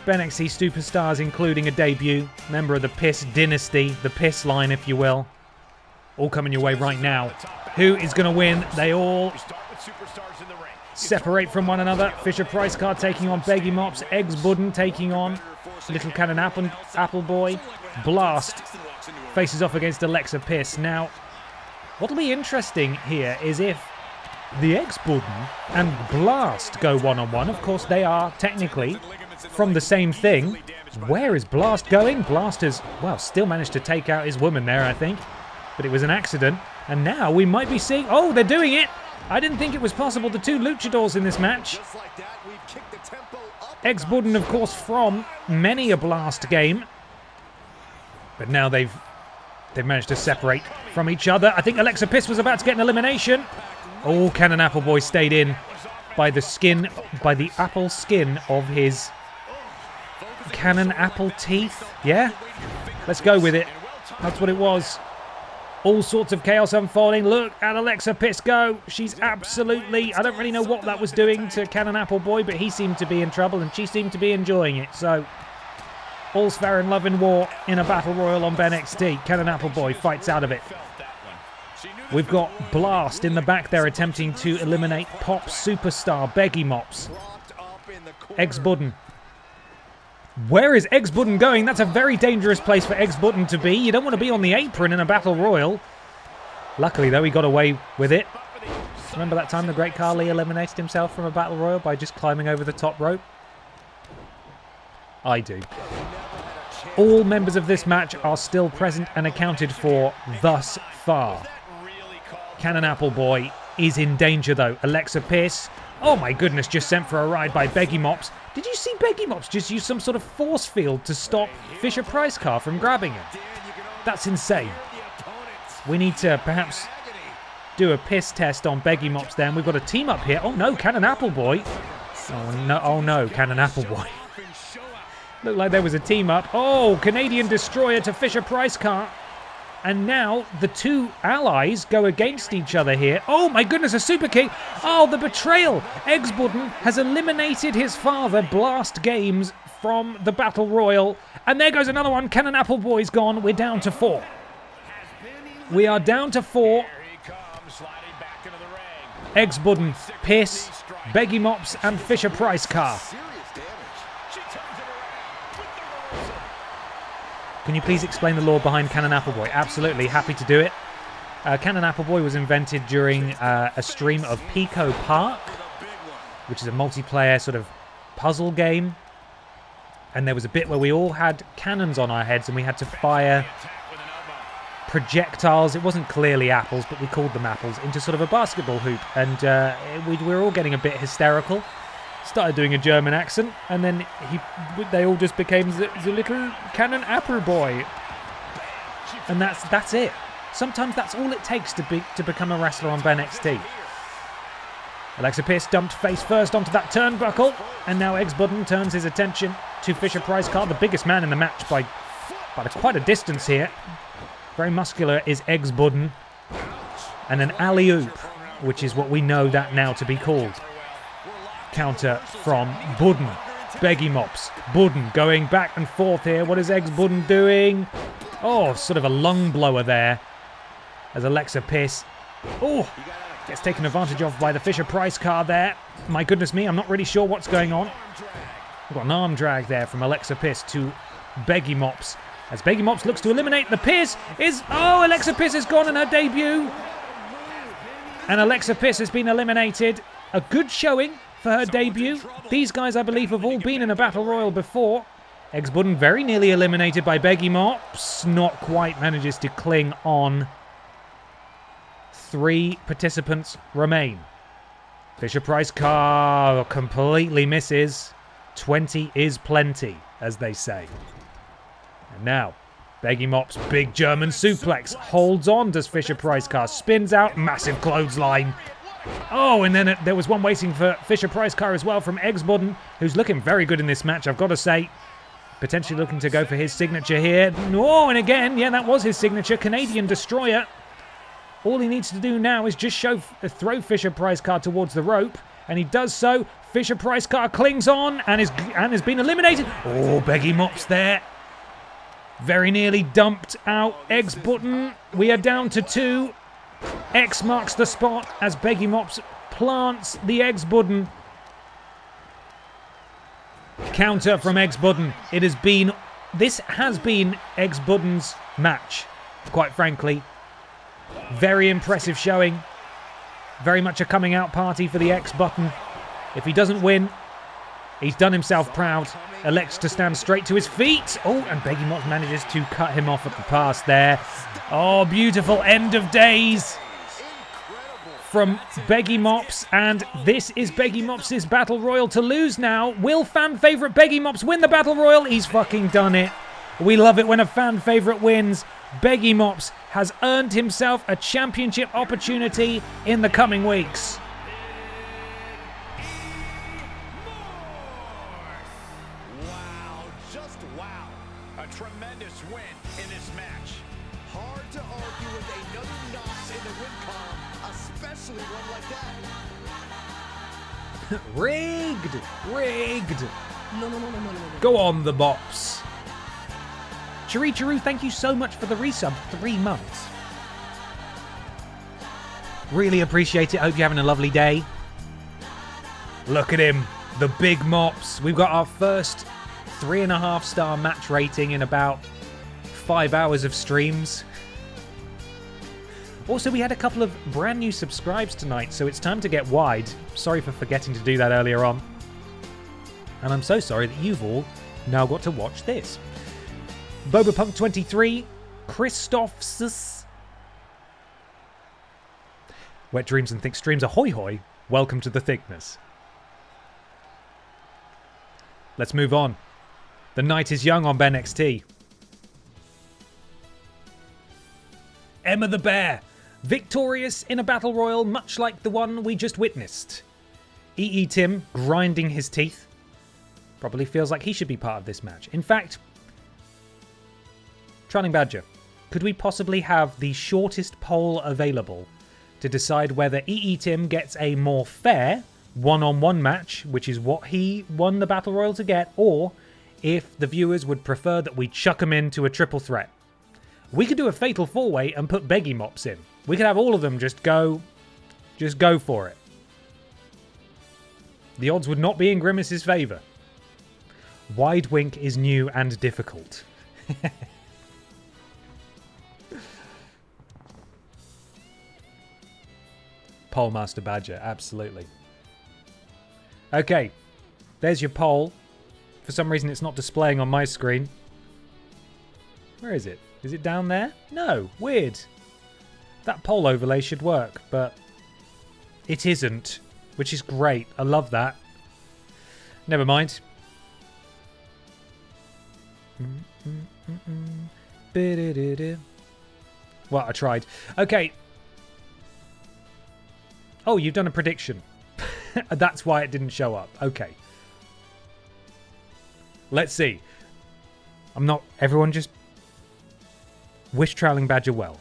BENXT superstars, including a debut member of the Piss dynasty, the Piss line, if you will, all coming your way right now. Who is going to win? They all separate from one another. Fisher Price card taking on Beggy Mops. Ex-Budden taking on Little Cannon Apple Boy. Blast faces off against Alexa Piss. Now, what'll be interesting here is if the Ex-Budden and Blast go one-on-one. Of course, they are technically from the same thing. Where is Blast going? Blast has, well, still managed to take out his woman there, I think. But it was an accident. And now we might be seeing... Oh, they're doing it! I didn't think it was possible. The 2 luchadors in this match. Ex-Budden, of course, from many a Blast game. But now they've managed to separate from each other. I think Alexa Piss was about to get an elimination. Oh, Cannon Apple Boy stayed in by the skin, by the apple skin of his Cannon Apple teeth. Yeah? Let's go with it. That's what it was. All sorts of chaos unfolding. Look at Alexa Piss go. She's absolutely... I don't really know what that was doing to Cannon Apple Boy, but he seemed to be in trouble and she seemed to be enjoying it. So, all's fair in love and war in a battle royal on BENXT. Cannon Apple Boy fights out of it. We've got Blast in the back there attempting to eliminate pop superstar Beggy Mops. Ex-Budden. Where is Ex-Budden going? That's a very dangerous place for Ex-Budden to be. You don't want to be on the apron in a battle royal. Luckily, though, he got away with it. Remember that time the Great Khali eliminated himself from a battle royal by just climbing over the top rope? I do. All members of this match are still present and accounted for thus far. Cannon Apple Boy is in danger, though. Alexa Piss, oh my goodness, just sent for a ride by Beggy Mops. Did you see Beggy Mops just use some sort of force field to stop Fisher Price car from grabbing him? That's insane. We need to perhaps do a piss test on Beggy Mops then. We've got a team up here. Oh no, Cannon Apple Boy. Oh no, Cannon Apple Boy. Looked like there was a team up. Oh, Canadian Destroyer to Fisher Price car. And now the two allies go against each other here. Oh my goodness, a super kick. Oh, the betrayal. Eggsbudden has eliminated his father, Blast Games, from the Battle Royal. And there goes another one. Cannon Apple Boy's gone. We're down to 4. We are down to 4. Eggsbudden, Piss, Beggy Mops, and Fisher Price car. Can you please explain the lore behind Cannon Appleboy? Absolutely, happy to do it. Cannon Appleboy was invented during a stream of Pico Park, which is a multiplayer sort of puzzle game. And there was a bit where we all had cannons on our heads and we had to fire projectiles. It wasn't clearly apples, but we called them apples, into sort of a basketball hoop. And we were all getting a bit hysterical. Started doing a German accent, and then they all just became the little Cannon Apple Boy. And that's it. Sometimes that's all it takes to become a wrestler on BENXT. Alexa Pierce dumped face first onto that turnbuckle, and now Eggsbudden turns his attention to Fisher Price car, the biggest man in the match by quite a distance here. Very muscular is Eggsbudden, and an alley-oop, which is what we know that now to be called. Counter from Budden. Beggy Mops. Budden going back and forth here. What is Eggsbudden doing? Oh, sort of a lung blower there. As Alexa Pierce. Oh, gets taken advantage of by the Fisher Price car there. My goodness me, I'm not really sure what's going on. We've got an arm drag there from Alexa Pierce to Beggy Mops. As Beggy Mops looks to eliminate the Pierce is... Oh, Alexa Pierce has gone in her debut. And Alexa Pierce has been eliminated. A good showing for her debut. These guys, I believe, have all been in a Battle Royal before. Eggsbudden very nearly eliminated by Beggy Mops. Not quite manages to cling on. 3 participants remain. Fisher Price car completely misses. 20 is plenty, as they say. And now, Beggy Mops' big German suplex holds on, does Fisher Price car. Spins out, massive clothesline. Oh, and then there was one waiting for Fisher Price car as well from Eggsbudden, who's looking very good in this match, I've got to say. Potentially looking to go for his signature here. Oh, and again, yeah, that was his signature. Canadian Destroyer. All he needs to do now is just throw Fisher Price car towards the rope, and he does so. Fisher Price car clings on and has been eliminated. Oh, Beggy Mops there. Very nearly dumped out Eggsbudden. We are down to 2. X marks the spot as Beggy Mops plants the Eggsbudden. Counter from Eggsbudden. This has been Eggsbudden's match, quite frankly. Very impressive showing. Very much a coming out party for the X-Button. If he doesn't win, he's done himself proud. Elects to stand straight to his feet. Oh, and Beggy Mops manages to cut him off at the pass there. Oh, beautiful end of days from Beggy Mops. And this is Beggy Mops' Battle Royal to lose now. Will fan favourite Beggy Mops win the Battle Royal? He's fucking done it. We love it when a fan favourite wins. Beggy Mops has earned himself a championship opportunity in the coming weeks. Wow, just wow. A tremendous win in this match. Hard to argue with another notch in the win column, especially one like that. Rigged. Go on, the Mops. Charicharu, thank you so much for the resub. 3 months. Really appreciate it. Hope you're having a lovely day. Look at him. The big Mops. We've got our first 3.5-star match rating in about 5 hours of streams. Also, we had a couple of brand new subscribes tonight, so it's time to get wide. Sorry for forgetting to do that earlier on. And I'm so sorry that you've all now got to watch this. Bobapunk23, Christophsis, Wet Dreams and Thick Streams, ahoy hoy, welcome to the thickness. Let's move on. The night is young on BENXT. Emma the Bear, victorious in a battle royal much like the one we just witnessed. EE Tim grinding his teeth. Probably feels like he should be part of this match. In fact, Trolling Badger, could we possibly have the shortest poll available to decide whether EE Tim gets a more fair one-on-one match, which is what he won the Battle Royal to get, or if the viewers would prefer that we chuck him into a triple threat? We could do a fatal four-way and put Beggy Mops in. We could have all of them just go for it. The odds would not be in Grimace's favour. Wide Wink is new and difficult. Poll Master Badger, absolutely. Okay, there's your poll. For some reason it's not displaying on my screen. Where is it? Is it down there? No, weird. That poll overlay should work, but it isn't, which is great. I love that. Never mind. Well, I tried. Okay. Oh, you've done a prediction. That's why it didn't show up. Okay. Let's see. Everyone just wish Trowling Badger well.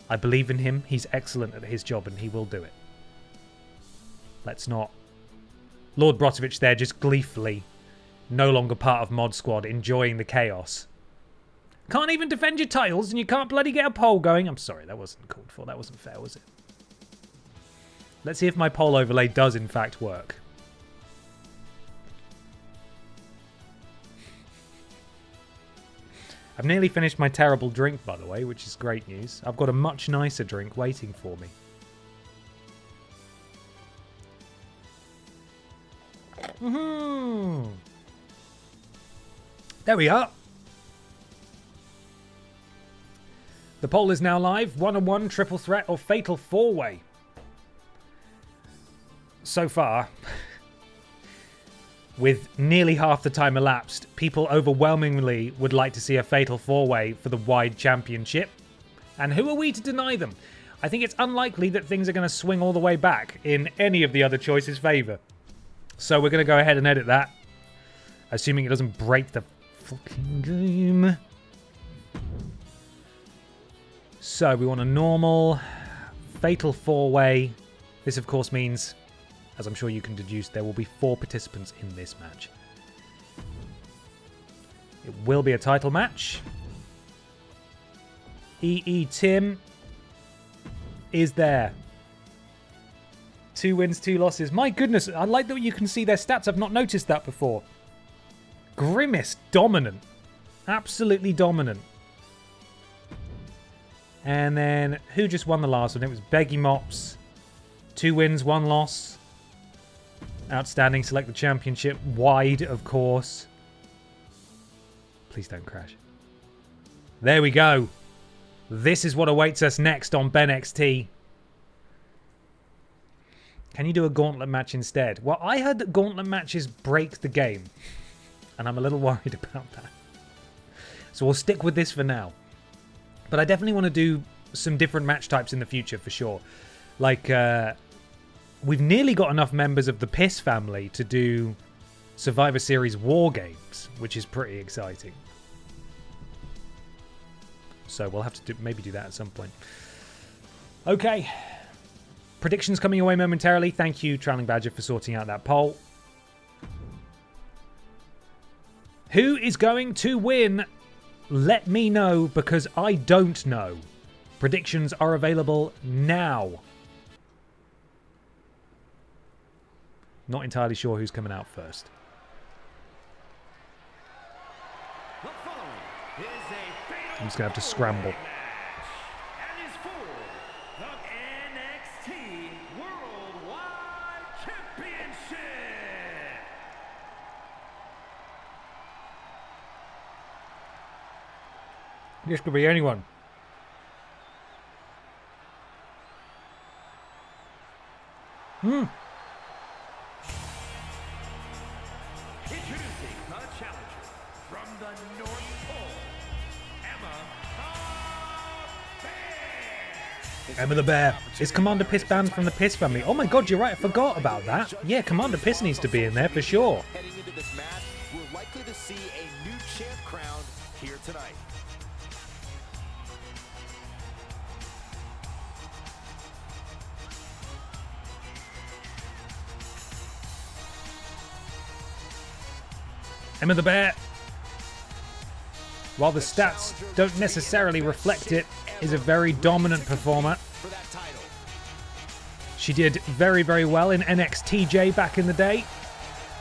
I believe in him. He's excellent at his job and he will do it. Let's not. Lord Brotovich there just gleefully, no longer part of Mod Squad, enjoying the chaos. Can't even defend your titles and you can't bloody get a poll going. I'm sorry, that wasn't called for. That wasn't fair, was it? Let's see if my poll overlay does in fact work. I've nearly finished my terrible drink, by the way, which is great news. I've got a much nicer drink waiting for me. There we are. The poll is now live. One-on-one, triple threat, or fatal four-way. So far, with nearly half the time elapsed, people overwhelmingly would like to see a fatal four-way for the wide championship. And who are we to deny them? I think it's unlikely that things are going to swing all the way back in any of the other choices' favour. So we're going to go ahead and edit that, assuming it doesn't break the fucking game. So we want a normal fatal four-way. This, of course, means, as I'm sure you can deduce, there will be 4 participants in this match. It will be a title match. EE Tim is there. 2 wins, 2 losses. My goodness, I like that you can see their stats. I've not noticed that before. Grimace, dominant. Absolutely dominant. And then, who just won the last one? It was Beggy Mops. 2 wins, 1 loss. Outstanding, select the championship. Wide, of course. Please don't crash. There we go. This is what awaits us next on BENXT. Can you do a gauntlet match instead? Well, I heard that gauntlet matches break the game. And I'm a little worried about that. So we'll stick with this for now. But I definitely want to do some different match types in the future for sure. Like, we've nearly got enough members of the Piss family to do Survivor Series War Games, which is pretty exciting. So we'll have to maybe do that at some point. Okay. Predictions coming away momentarily. Thank you, Trowling Badger, for sorting out that poll. Who is going to win? Let me know, because I don't know. Predictions are available now. Not entirely sure who's coming out first. I'm just going to have to scramble. And is for the NXT Worldwide Championship. This could be anyone. Introducing the challenger from the North Pole, Emma Bear. Emma the Bear. Is Commander Piss banned from the Piss family? Oh my god, you're right, I forgot about that. Yeah, Commander Piss needs to be in there for sure. Heading into this match, we're likely to see a new champ crowned here tonight. Emma the Bear, while the stats don't necessarily reflect it, is a very dominant performer. She did very, very well in NXTJ back in the day.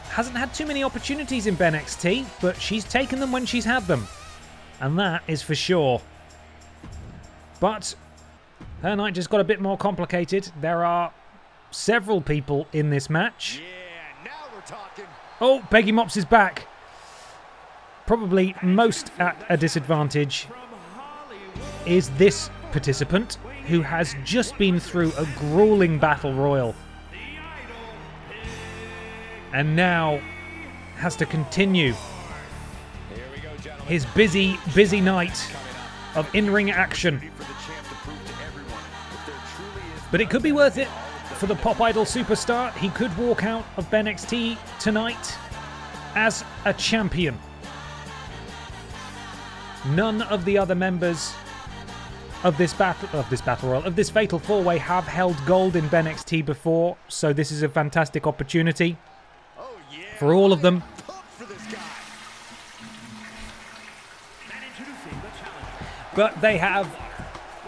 Hasn't had too many opportunities in BENXT, but she's taken them when she's had them. And that is for sure. But her night just got a bit more complicated. There are several people in this match. Yeah, now we're talking. Oh, Peggy Mops is back. Probably most at a disadvantage is this participant who has just been through a grueling battle royal and now has to continue his busy night of in-ring action. But it could be worth it for the Pop Idol superstar. He could walk out of BENXT tonight as a champion. None of the other members of this battle royal, of this fatal four-way, have held gold in BENXT before, so this is a fantastic opportunity for all of them. But they have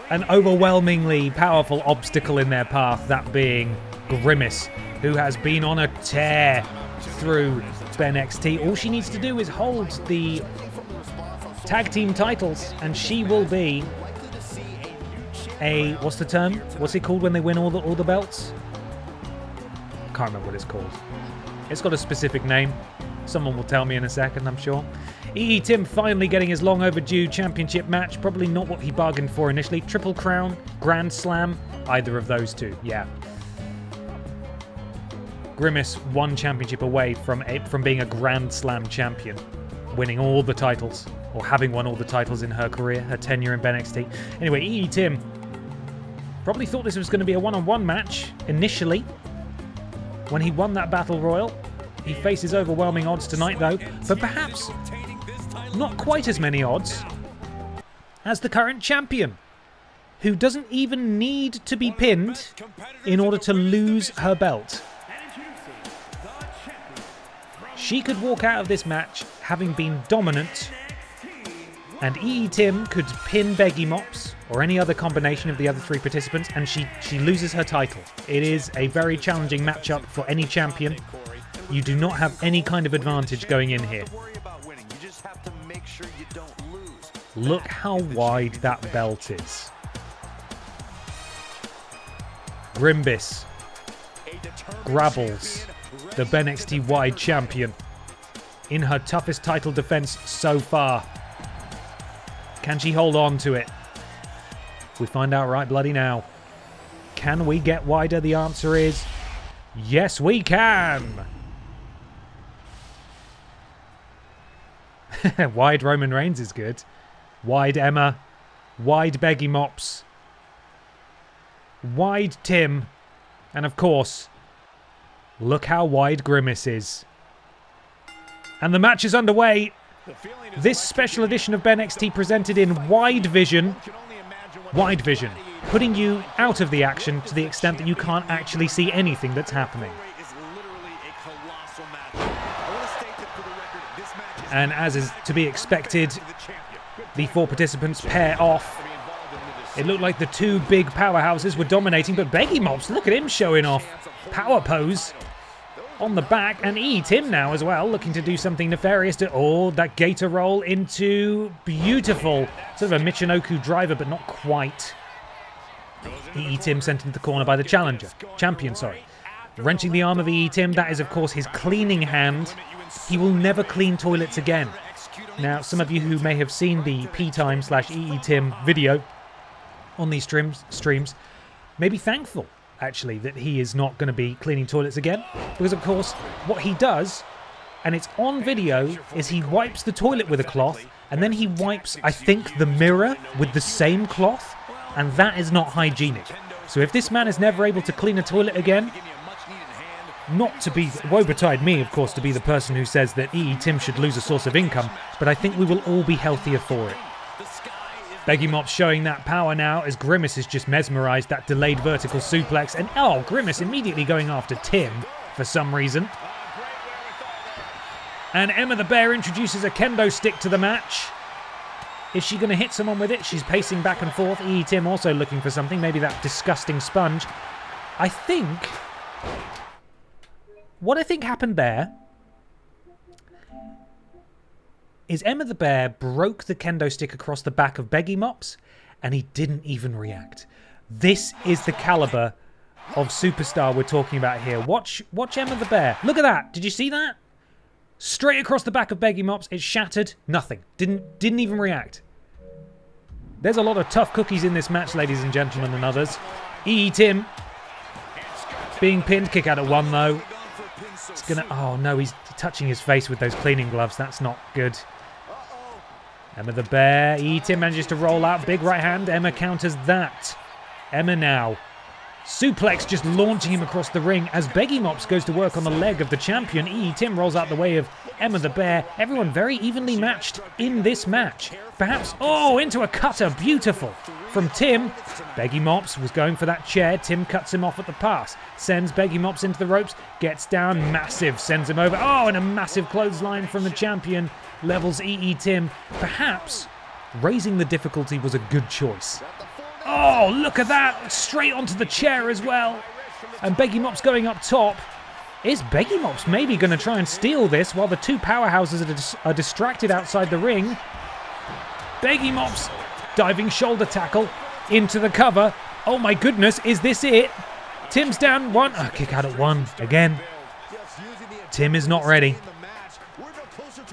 an overwhelmingly powerful obstacle in their path, that being Grimace, who has been on a tear through BENXT. All she needs to do is hold the tag team titles and she will be a, what's the term? What's it called when they win all the belts? Can't remember what it's called. It's got a specific name. Someone will tell me in a second, I'm sure. EE Tim finally getting his long overdue championship match. Probably not what he bargained for initially. Triple Crown, Grand Slam, either of those two, yeah. Grimace one championship away from being a Grand Slam champion, winning all the titles, or having won all the titles in her career, her tenure in BENXT. Anyway, EE Tim probably thought this was going to be a one-on-one match initially. When he won that Battle Royal, he faces overwhelming odds tonight though, but perhaps not quite as many odds as the current champion, who doesn't even need to be pinned in order to lose her belt. She could walk out of this match having been dominant, and EE Tim could pin Beggy Mops or any other combination of the other three participants, and she loses her title. It is a very challenging matchup for any champion. You do not have any kind of advantage going in here. Look how wide that belt is. Grimace grabbles the BENXT wide champion in her toughest title defense so far. Can she hold on to it? We find out right bloody now. Can we get wider? The answer is yes, we can. Wide Roman Reigns is good. Wide Emma. Wide Beggy Mops. Wide Tim. And of course, look how wide Grimace is. And the match is underway. This special edition of BENXT presented in wide vision. Wide vision. Putting you out of the action to the extent that you can't actually see anything that's happening. And as is to be expected, the four participants pair off. It looked like the two big powerhouses were dominating, but Beggy Mops, look at him showing off. Power pose on the back, and EE Tim now as well, looking to do something nefarious to, oh, that gator roll into beautiful, sort of a Michinoku driver, but not quite. EE Tim sent into the corner by the champion. Wrenching the arm of EE Tim, that is of course his cleaning hand. He will never clean toilets again. Now, some of you who may have seen the PTime/EE Tim video on these streams may be thankful, actually, that he is not going to be cleaning toilets again. Because, of course, what he does, and it's on video, is he wipes the toilet with a cloth, and then he wipes, I think, the mirror with the same cloth. And that is not hygienic. So if this man is never able to clean a toilet again, not to be, woe betide me, of course, to be the person who says that EE Tim should lose a source of income, but I think we will all be healthier for it. Beggy Mops showing that power now as Grimace is just mesmerised, that delayed vertical suplex, and oh, Grimace immediately going after Tim for some reason. And Emma the Bear introduces a kendo stick to the match. Is she going to hit someone with it? She's pacing back and forth. EE Tim also looking for something, maybe that disgusting sponge. What I think happened there is Emma the Bear broke the kendo stick across the back of Beggy Mops, and he didn't even react. This is the caliber of superstar we're talking about here. Watch Emma the Bear. Look at that. Did you see that? Straight across the back of Beggy Mops. It shattered. Nothing. Didn't even react. There's a lot of tough cookies in this match, ladies and gentlemen, and others. EE Tim being pinned. Kick out at 1, though. It's gonna... Oh, no, he's touching his face with those cleaning gloves. That's not good. Emma the Bear. EE Tim manages to roll out. Big right hand. Emma counters that. Emma now. Suplex just launching him across the ring as Beggy Mops goes to work on the leg of the champion. EE Tim rolls out the way of Emma the Bear. Everyone very evenly matched in this match. Perhaps... Oh, into a cutter. Beautiful. From Tim. Beggy Mops was going for that chair. Tim cuts him off at the pass. Sends Beggy Mops into the ropes. Gets down. Massive. Sends him over. Oh, and a massive clothesline from the champion. Levels EE Tim. Perhaps raising the difficulty was a good choice. Oh, look at that. Straight onto the chair as well. And Beggy Mops going up top. Is Beggy Mops maybe going to try and steal this while the two powerhouses are distracted outside the ring? Beggy Mops diving shoulder tackle into the cover. Oh my goodness, is this it? Tim's down 1. Oh, kick out at 1 again. Tim is not ready.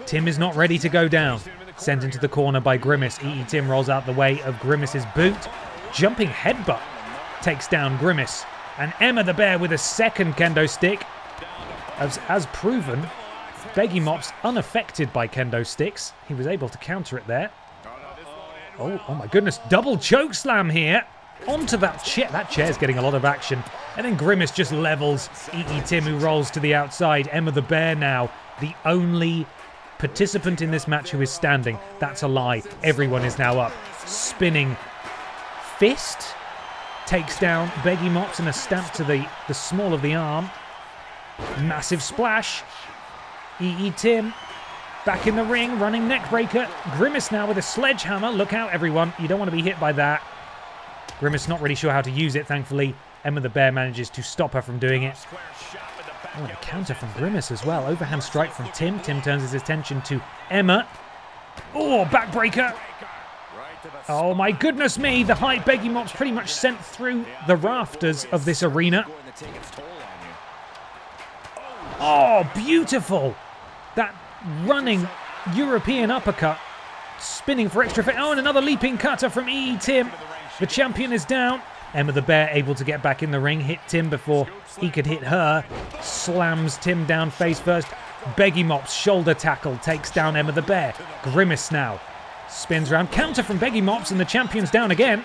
Tim is not ready to go down. Sent into the corner by Grimace. EE Tim rolls out the way of Grimace's boot. Jumping headbutt takes down Grimace. And Emma the Bear with a second kendo stick. As proven, Beggy Mops unaffected by kendo sticks. He was able to counter it there. Oh my goodness. Double choke slam here. Onto that chair. That chair's getting a lot of action. And then Grimace just levels EE Tim, who rolls to the outside. Emma the Bear now, the only participant in this match who is standing. That's a lie. Everyone is now up. Spinning fist takes down Beggy Mops and a stamp to the small of the arm. Massive splash. EE Tim back in the ring, running neck breaker. Grimace now with a sledgehammer. Look out, everyone. You don't want to be hit by that. Grimace not really sure how to use it, thankfully. Emma the Bear manages to stop her from doing it. Oh, and a counter from Grimace as well. Overhand strike from Tim. Tim turns his attention to Emma. Oh, backbreaker. Oh my goodness me. The high Beggy Mops pretty much sent through the rafters of this arena. Oh, beautiful. That running European uppercut. Spinning for extra effect. Oh, and another leaping cutter from EE Tim. The champion is down. Emma the Bear able to get back in the ring. Hit Tim before he could hit her. Slams Tim down face first. Beggy Mops shoulder tackle takes down Emma the Bear. Grimace now spins around. Counter from Beggy Mops and the champion's down again.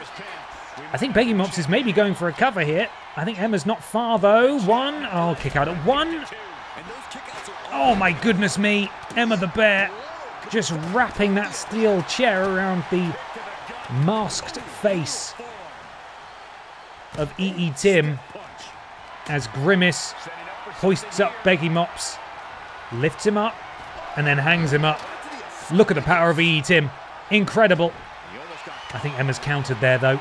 I think Beggy Mops is maybe going for a cover here. I think Emma's not far though. 1. Oh, kick out at 1. Oh my goodness me. Emma the Bear just wrapping that steel chair around the masked face of EE Tim as Grimace hoists up Beggy Mops, lifts him up, and then hangs him up. Look at the power of EE Tim. Incredible. I think Emma's countered there, though.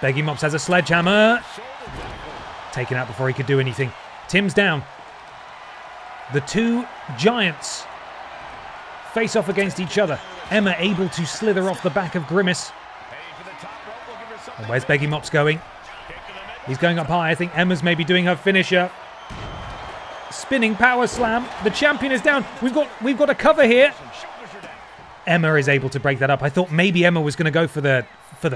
Beggy Mops has a sledgehammer. Taken out before he could do anything. Tim's down. The two giants face off against each other. Emma able to slither off the back of Grimace. And where's Beggy Mops going? He's going up high. I think Emma's maybe doing her finisher. Spinning power slam. The champion is down. We've got a cover here. Emma is able to break that up. I thought maybe Emma was going to go for the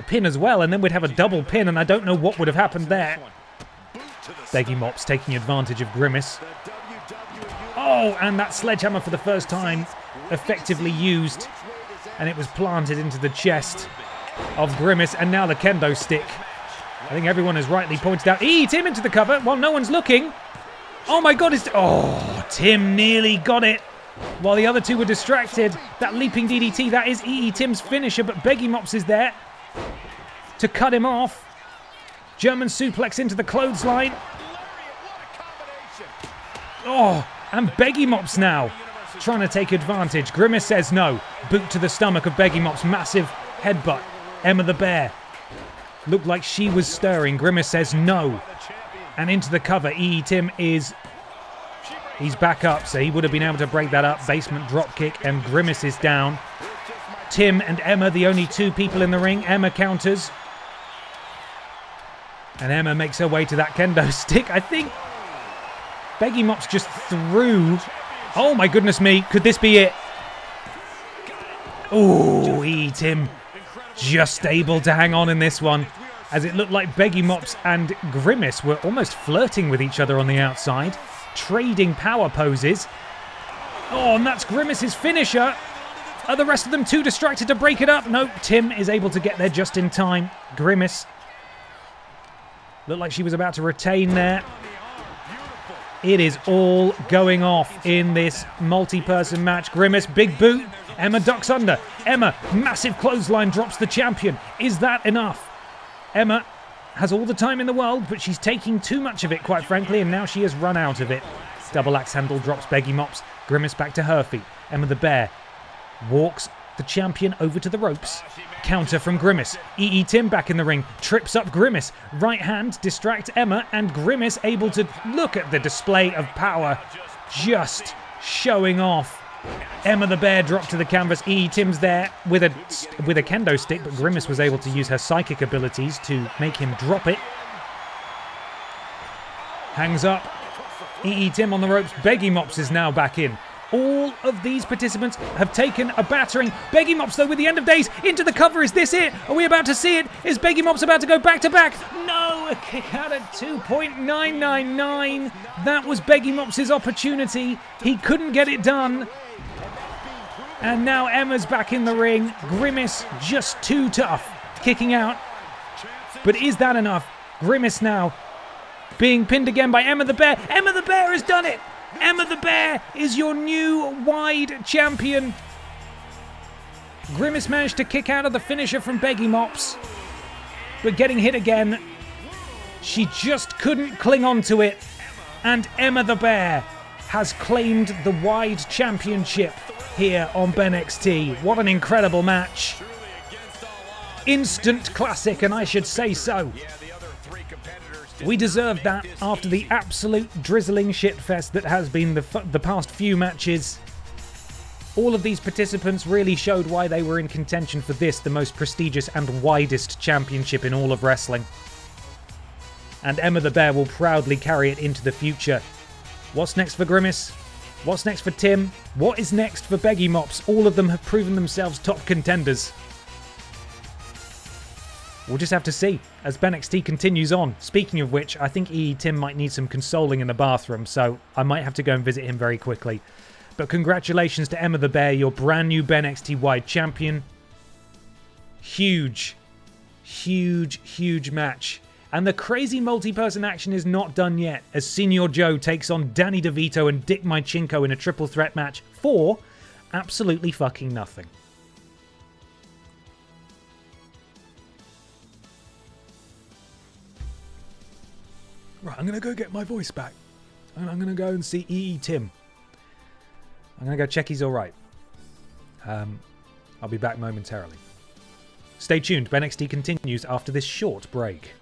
pin as well, and then we'd have a double pin, and I don't know what would have happened there. Beggy Mops taking advantage of Grimace. Oh, and that sledgehammer for the first time effectively used, and it was planted into the chest of Grimace, and now the kendo stick. I think everyone has rightly pointed out. Tim into the cover while no one's looking. Oh my God, Tim nearly got it while the other two were distracted. That leaping DDT, that is Tim's finisher, but Beggy Mops is there to cut him off. German suplex into the clothesline. And Beggy Mops now trying to take advantage. Grimace says no. Boot to the stomach of Beggy Mops. Massive headbutt. Emma the Bear looked like she was stirring. Grimace says no. And into the cover. Tim he's back up, so he would have been able to break that up. Basement drop kick, and Grimace is down. Tim and Emma, the only two people in the ring. Emma counters. And Emma makes her way to that kendo stick. I think Beggy Mops just threw. Oh my goodness me, could this be it? Tim just able to hang on in this one, as it looked like Beggy Mops and Grimace were almost flirting with each other on the outside, trading power poses. And that's Grimace's finisher. Are the rest of them too distracted to break it up? No, Tim is able to get there just in time. Grimace looked like she was about to retain there. It is all going off in this multi-person match. Grimace, big boot. Emma ducks under. Emma, massive clothesline, drops the champion. Is that enough? Emma has all the time in the world, but she's taking too much of it, quite frankly, and now she has run out of it. Double axe handle drops Beggy Mops. Grimace back to her feet. Emma the Bear walks the champion over to the ropes. Counter from Grimace. Tim back in the ring. Trips up Grimace. Right hand distracts Emma, and Grimace able to look at the display of power. Just showing off. Emma the Bear dropped to the canvas. Tim's there with a kendo stick, but Grimace was able to use her psychic abilities to make him drop it. Hangs up. Tim on the ropes. Beggy Mops is now back in. All of these participants have taken a battering. Beggy Mops, though, with the end of days, into the cover. Is this it? Are we about to see it? Is Beggy Mops about to go back to back? No, a kick out at 2.999. That was Beggy Mops' opportunity. He couldn't get it done. And now Emma's back in the ring. Grimace just too tough, kicking out. But is that enough? Grimace now being pinned again by Emma the Bear. Emma the Bear has done it. Emma the Bear is your new wide champion. Grimace managed to kick out of the finisher from Beggy Mops, but getting hit again, she just couldn't cling on to it. And Emma the Bear has claimed the wide championship here on BENXT. What an incredible match. Instant classic, and I should say so. We deserved that after the absolute drizzling shitfest that has been the past few matches. All of these participants really showed why they were in contention for this, the most prestigious and widest championship in all of wrestling. And Emma the Bear will proudly carry it into the future. What's next for Grimace? What's next for Tim? What is next for Beggy Mops? All of them have proven themselves top contenders. We'll just have to see as BENXT continues on. Speaking of which, I think Tim might need some consoling in the bathroom, so I might have to go and visit him very quickly. But congratulations to Emma the Bear, your brand new BENXT Wide Champion. Huge, huge, huge match. And the crazy multi-person action is not done yet, as Senior Joe takes on Danny DeVito and Dick Mychinko in a triple threat match for absolutely fucking nothing. Right, I'm going to go get my voice back. And I'm going to go and see Tim. I'm going to go check he's alright. I'll be back momentarily. Stay tuned, BENXT continues after this short break.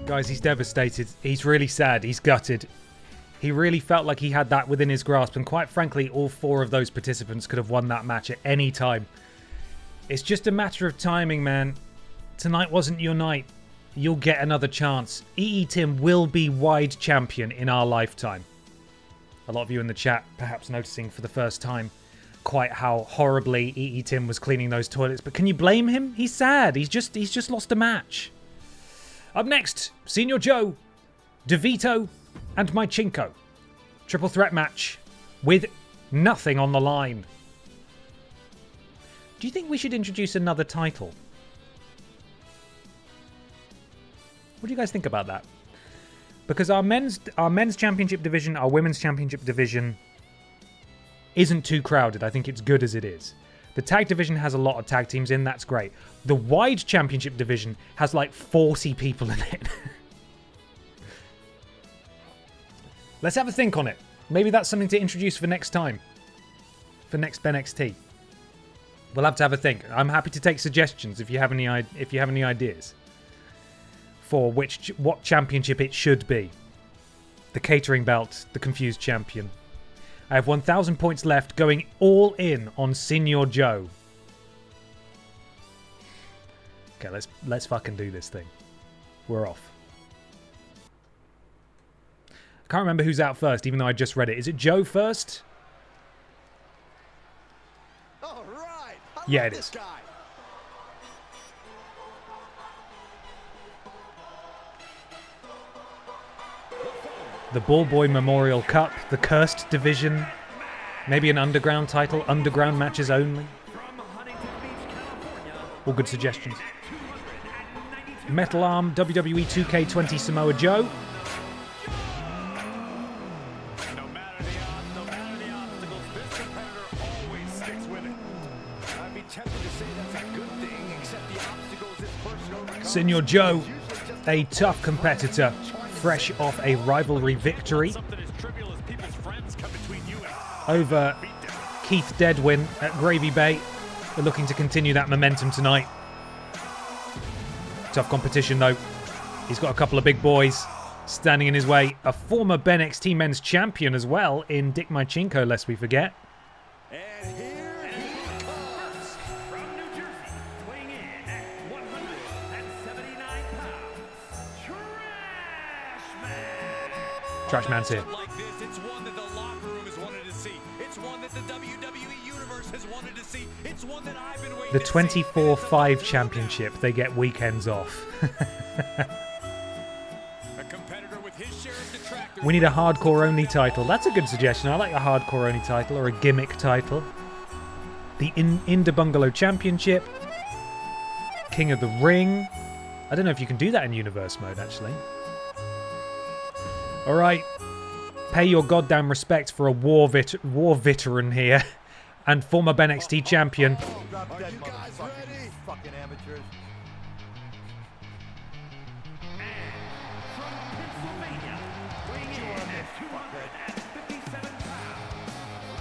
Guys, he's devastated. He's really sad. He's gutted. He really felt like he had that within his grasp. And quite frankly, all 4 of those participants could have won that match at any time. It's just a matter of timing, man. Tonight wasn't your night. You'll get another chance. EE Tim will be wide champion in our lifetime. A lot of you in the chat perhaps noticing for the first time quite how horribly EE Tim was cleaning those toilets. But can you blame him? He's sad. He's just lost a match. Up next, Senior Joe, DeVito, and Mychinko. Triple threat match with nothing on the line. Do you think we should introduce another title? What do you guys think about that? Because our men's championship division, our women's championship division isn't too crowded. I think it's good as it is. The tag division has a lot of tag teams in. That's great. The wide championship division has like 40 people in it. Let's have a think on it. Maybe that's something to introduce for next time. For next BENXT. We'll have to have a think. I'm happy to take suggestions if you have any ideas for what championship it should be. The catering belt, the confused champion. I have 1,000 points left, going all in on Senior Joe. Okay, let's fucking do this thing. We're off. I can't remember who's out first, even though I just read it. Is it Joe first? All right. Yeah, it is. The Ball Boy Memorial Cup, the Cursed Division, maybe an underground title, underground matches only. All good suggestions. Metal Arm, WWE 2K20 Samoa Joe. No matter the obstacles, this competitor always sticks with it. I'd be tempted to say that's a good thing, except the obstacles this person overcomes. Senior Joe, a tough competitor, fresh off a rivalry victory over Keith Deadwin at Gravy Bay. We're looking to continue that momentum tonight. Tough competition though. He's got a couple of big boys standing in his way. A former BENXT men's champion as well in Dick Mychinko, lest we forget. And here he comes From New Jersey, weighing in at 179 pounds, Trash Man's here. like this. It's one that the locker room has wanted to see. It's one that the WWE Universe has wanted to see. It's one that I've been waiting The to see. 24-5 championship. They get weekends off. A competitor with his share of detractors. We need a hardcore-only title. That's a good suggestion. I like a hardcore-only title or a gimmick title. The Inda Bungalow Championship. King of the Ring. I don't know if you can do that in Universe mode, actually. All right. Pay your goddamn respect for a war veteran here. And former BENXT champion. Are you guys ready? Fucking amateurs. from Pennsylvania, weighing in at 257 pounds,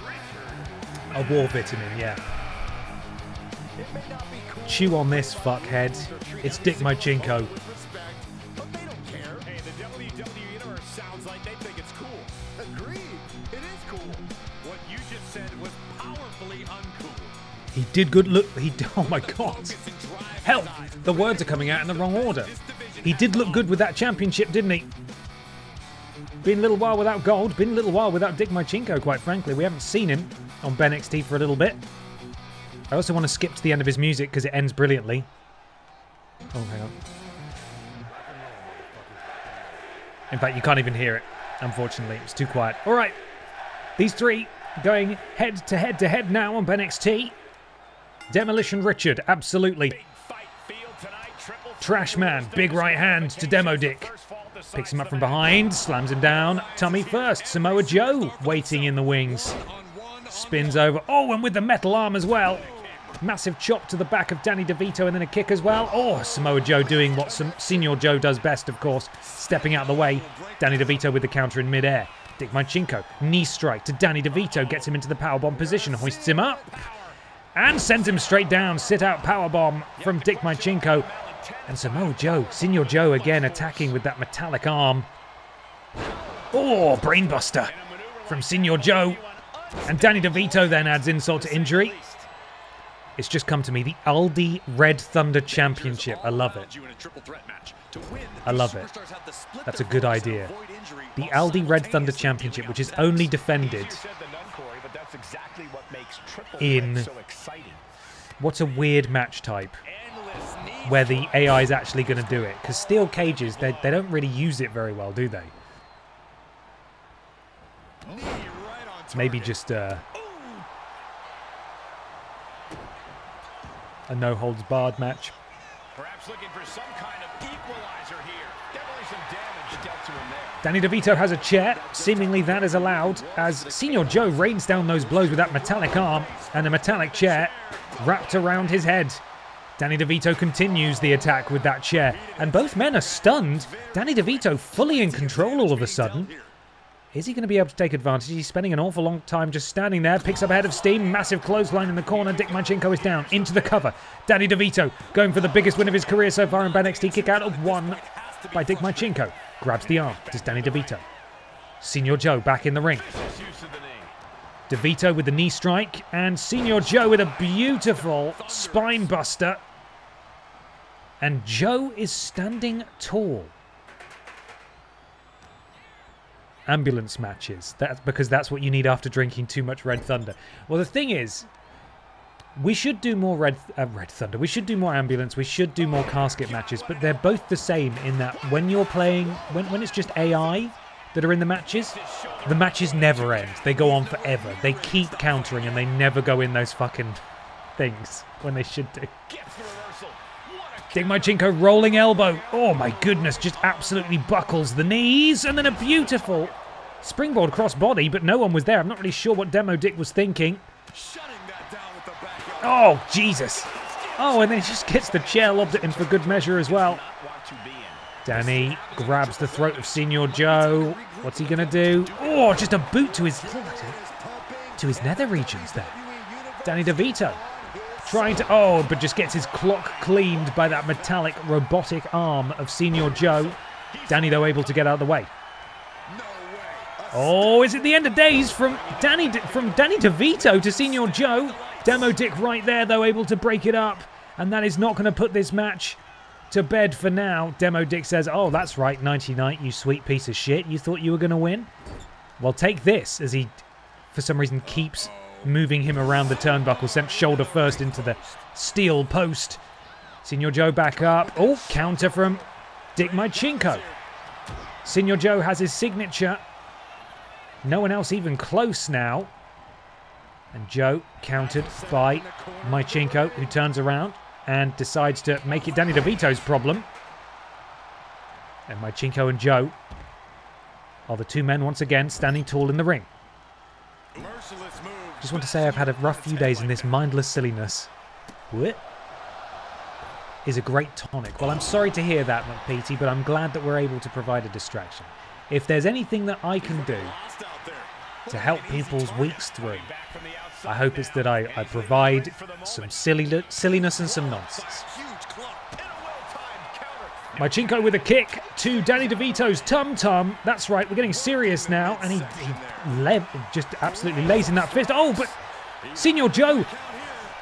Richard A war vitamin, yeah. It may not be cool. Chew on this, fuckhead. It's Dick Mychinko. With respect, but they don't care. Hey, the WWE Universe sounds like they think it's cool. Agreed. It is cool. What you just said was powerfully uncool. He did good look. Oh my god. Help! The words are coming out in the wrong order. He did look good with that championship, didn't he? Been a little while without gold. Been a little while without Dick Mychinko, quite frankly. We haven't seen him on BENXT for a little bit. I also want to skip to the end of his music because it ends brilliantly. Oh, hang on. In fact, you can't even hear it, unfortunately. It's too quiet. All right. These three going head to head now on BENXT. Demolition Richard, absolutely. Trash Man, big right hand to Demo Dick. Picks him up from behind, slams him down. Tummy first, Samoa Joe waiting in the wings. Spins over. Oh, and with the metal arm as well. Massive chop to the back of Danny DeVito and then a kick as well. Oh, Samoa Joe doing what Senior Joe does best, of course. Stepping out of the way. Danny DeVito with the counter in midair. Dick Mychinko, knee strike to Danny DeVito. Gets him into the powerbomb position. Hoists him up. And sends him straight down. Sit out powerbomb from Dick Mychinko. And Samoa Joe, Senior Joe again attacking with that metallic arm. Oh, brainbuster from Senior Joe. And Danny DeVito then adds insult to injury. It's just come to me, the Aldi Red Thunder Championship. I love it. I love it. That's a good idea. The Aldi Red Thunder Championship, which is only defended in... What's a weird match type where the AI is actually going to do it? Because steel cages, they don't really use it very well, do they? Maybe just a no-holds-barred match. Perhaps looking for some kind of equalizer here. Definitely some damage dealt to him there. Danny DeVito has a chair. Seemingly that is allowed as Senior Joe rains down those blows with that metallic arm and a metallic chair wrapped around his head. Danny DeVito continues the attack with that chair, and both men are stunned. Danny DeVito fully in control all of a sudden. Is he going to be able to take advantage? He's spending an awful long time just standing there. Picks up a head of steam. Massive clothesline in the corner. Dick Manchenko is down. Into the cover. Danny DeVito going for the biggest win of his career so far in BENXT. Kick out of one by Dick Manchenko. Grabs the arm. Does Danny DeVito. Senior Joe back in the ring. DeVito with the knee strike. And Senior Joe with a beautiful spine buster. And Joe is standing tall. Ambulance matches. That's because that's what you need after drinking too much Red Thunder. Well, the thing is, we should do more Red Thunder. We should do more ambulance. We should do more casket matches. But they're both the same in that when you're playing, when it's just AI that are in the matches never end. They go on forever. They keep countering and they never go in those fucking things when they should do. Dick Manchenko rolling elbow. Oh my goodness, just absolutely buckles the knees. And then a beautiful springboard crossbody, but no one was there. I'm not really sure what Demo Dick was thinking. Oh, Jesus. Oh, and then he just gets the chair lobbed at him for good measure as well. Danny grabs the throat of Senior Joe. What's he going to do? Oh, just a boot to his nether regions there. Danny DeVito. Trying to, but just gets his clock cleaned by that metallic robotic arm of Senior Joe. Danny, though, able to get out of the way. Oh, is it the end of days from Danny DeVito to Senior Joe? Demo Dick right there, though, able to break it up. And that is not going to put this match to bed for now. Demo Dick says, oh, that's right, 99, you sweet piece of shit. You thought you were going to win? Well, take this, as he, for some reason, keeps moving him around the turnbuckle, sent shoulder first into the steel post. Senior Joe back up. Oh, counter from Dick Manchenko. Senior Joe has his signature. No one else even close now. And Joe countered by Manchenko, who turns around and decides to make it Danny DeVito's problem. And Manchenko and Joe are the two men once again standing tall in the ring. Just want to say I've had a rough few days in this mindless silliness. What? Is a great tonic. Well, I'm sorry to hear that, McPeety, but I'm glad that we're able to provide a distraction. If there's anything that I can do to help people's weeks through, I hope it's that I provide some silliness and some nonsense. Manchenko with a kick to Danny DeVito's tum-tum. That's right, we're getting serious now. And he just absolutely lays in that fist. Oh, but Senior Joe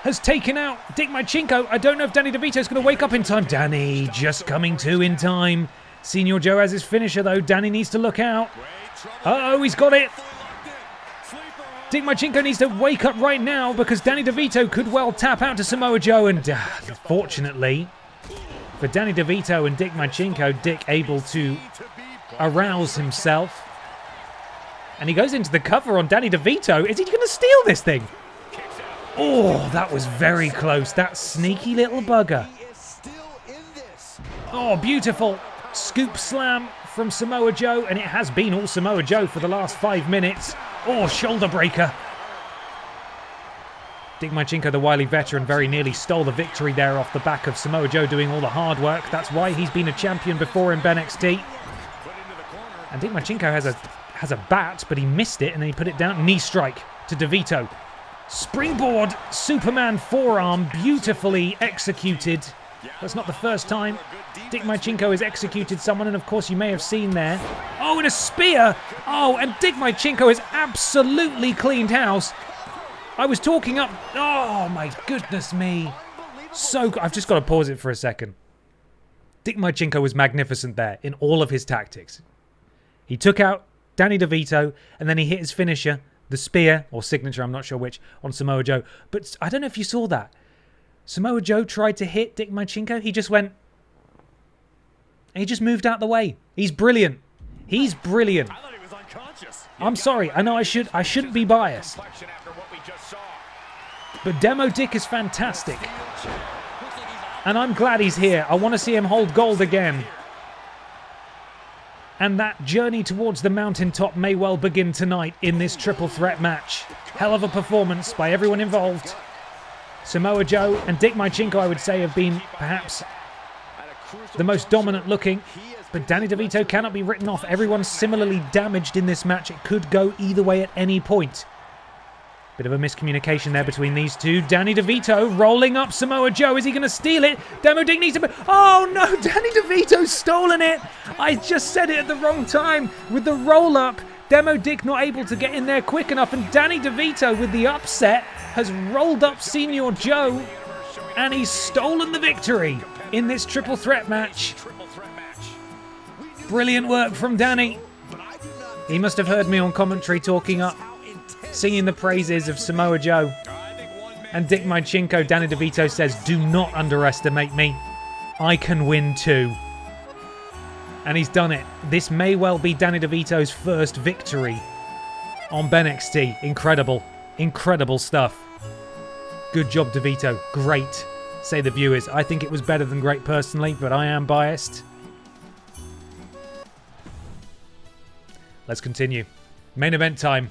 has taken out Dick Manchenko. I don't know if Danny DeVito's going to wake up in time. Danny just coming to in time. Senior Joe has his finisher, though. Danny needs to look out. Uh-oh, he's got it. Dick Manchenko needs to wake up right now because Danny DeVito could well tap out to Samoa Joe. And fortunately for Danny DeVito and Dick Manchenko, Dick able to arouse himself. And he goes into the cover on Danny DeVito. Is he going to steal this thing? Oh, that was very close. That sneaky little bugger. Oh, beautiful scoop slam from Samoa Joe. And it has been all Samoa Joe for the last 5 minutes. Oh, shoulder breaker. Dick Manchenko, the wily veteran, very nearly stole the victory there off the back of Samoa Joe doing all the hard work. That's why he's been a champion before in BENXT. And Dick Manchenko has a bat, but he missed it and then he put it down. Knee strike to DeVito. Springboard Superman forearm, beautifully executed That's not the first time Dick Mychinko has executed someone, and of course you may have seen there. Oh, and a spear! Oh, and Dick Mychinko has absolutely cleaned house. I was talking up... Oh, my goodness me. So good. I've just got to pause it for a second. Dick Mychinko was magnificent there in all of his tactics. He took out Danny DeVito, and then he hit his finisher, the spear, or signature, I'm not sure which, on Samoa Joe. But I don't know if you saw that. Samoa Joe tried to hit Dick Mychinko. He just went... He just moved out the way. He's brilliant. He's brilliant. I thought he was unconscious. I'm sorry. I know I shouldn't be biased. But Demo Dick is fantastic. And I'm glad he's here. I want to see him hold gold again. And that journey towards the mountaintop may well begin tonight in this triple threat match. Hell of a performance by everyone involved. Samoa Joe and Dick Mychinko, I would say, have been perhaps the most dominant looking. But Danny DeVito cannot be written off. Everyone's similarly damaged in this match. It could go either way at any point. Bit of a miscommunication there between these two. Danny DeVito rolling up Samoa Joe. Is he going to steal it? Demo Dick needs to... Oh no, Danny DeVito's stolen it. I just said it at the wrong time. With the roll up, Demo Dick not able to get in there quick enough. And Danny DeVito with the upset has rolled up Senior Joe. And he's stolen the victory in this triple threat match. Brilliant work from Danny. He must have heard me on commentary talking up, singing the praises of Samoa Joe. And Dick Mychinko, Danny DeVito says, do not underestimate me. I can win too. And he's done it. This may well be Danny DeVito's first victory on BENXT. Incredible. Incredible stuff. Good job, DeVito. Great, say the viewers. I think it was better than great personally, but I am biased. Let's continue. Main event time.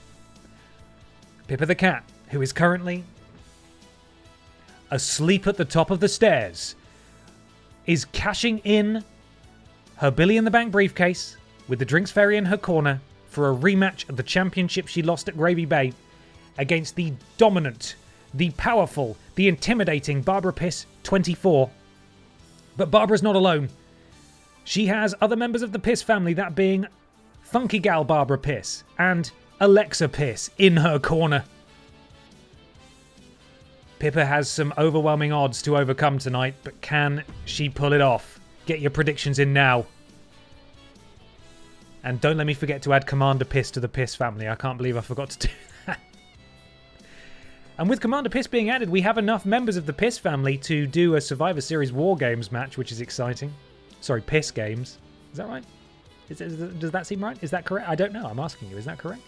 Pippa the cat, who is currently asleep at the top of the stairs, is cashing in her Billy in the Bank briefcase with the Drinks Fairy in her corner for a rematch of the championship she lost at Gravy Bay against the dominant, the powerful, the intimidating Barbara Piss 24. But Barbara's not alone. She has other members of the Piss family, that being Funky Gal Barbara Piss and Alexa Piss in her corner. Pippa has some overwhelming odds to overcome tonight, but can she pull it off? Get your predictions in now. And don't let me forget to add Commander Piss to the Piss family. I can't believe I forgot to do that. And with Commander Piss being added, we have enough members of the Piss family to do a Survivor Series War Games match, which is exciting. Sorry, Piss Games. Is that right? Does that seem right? Is that correct? I don't know. I'm asking you. Is that correct?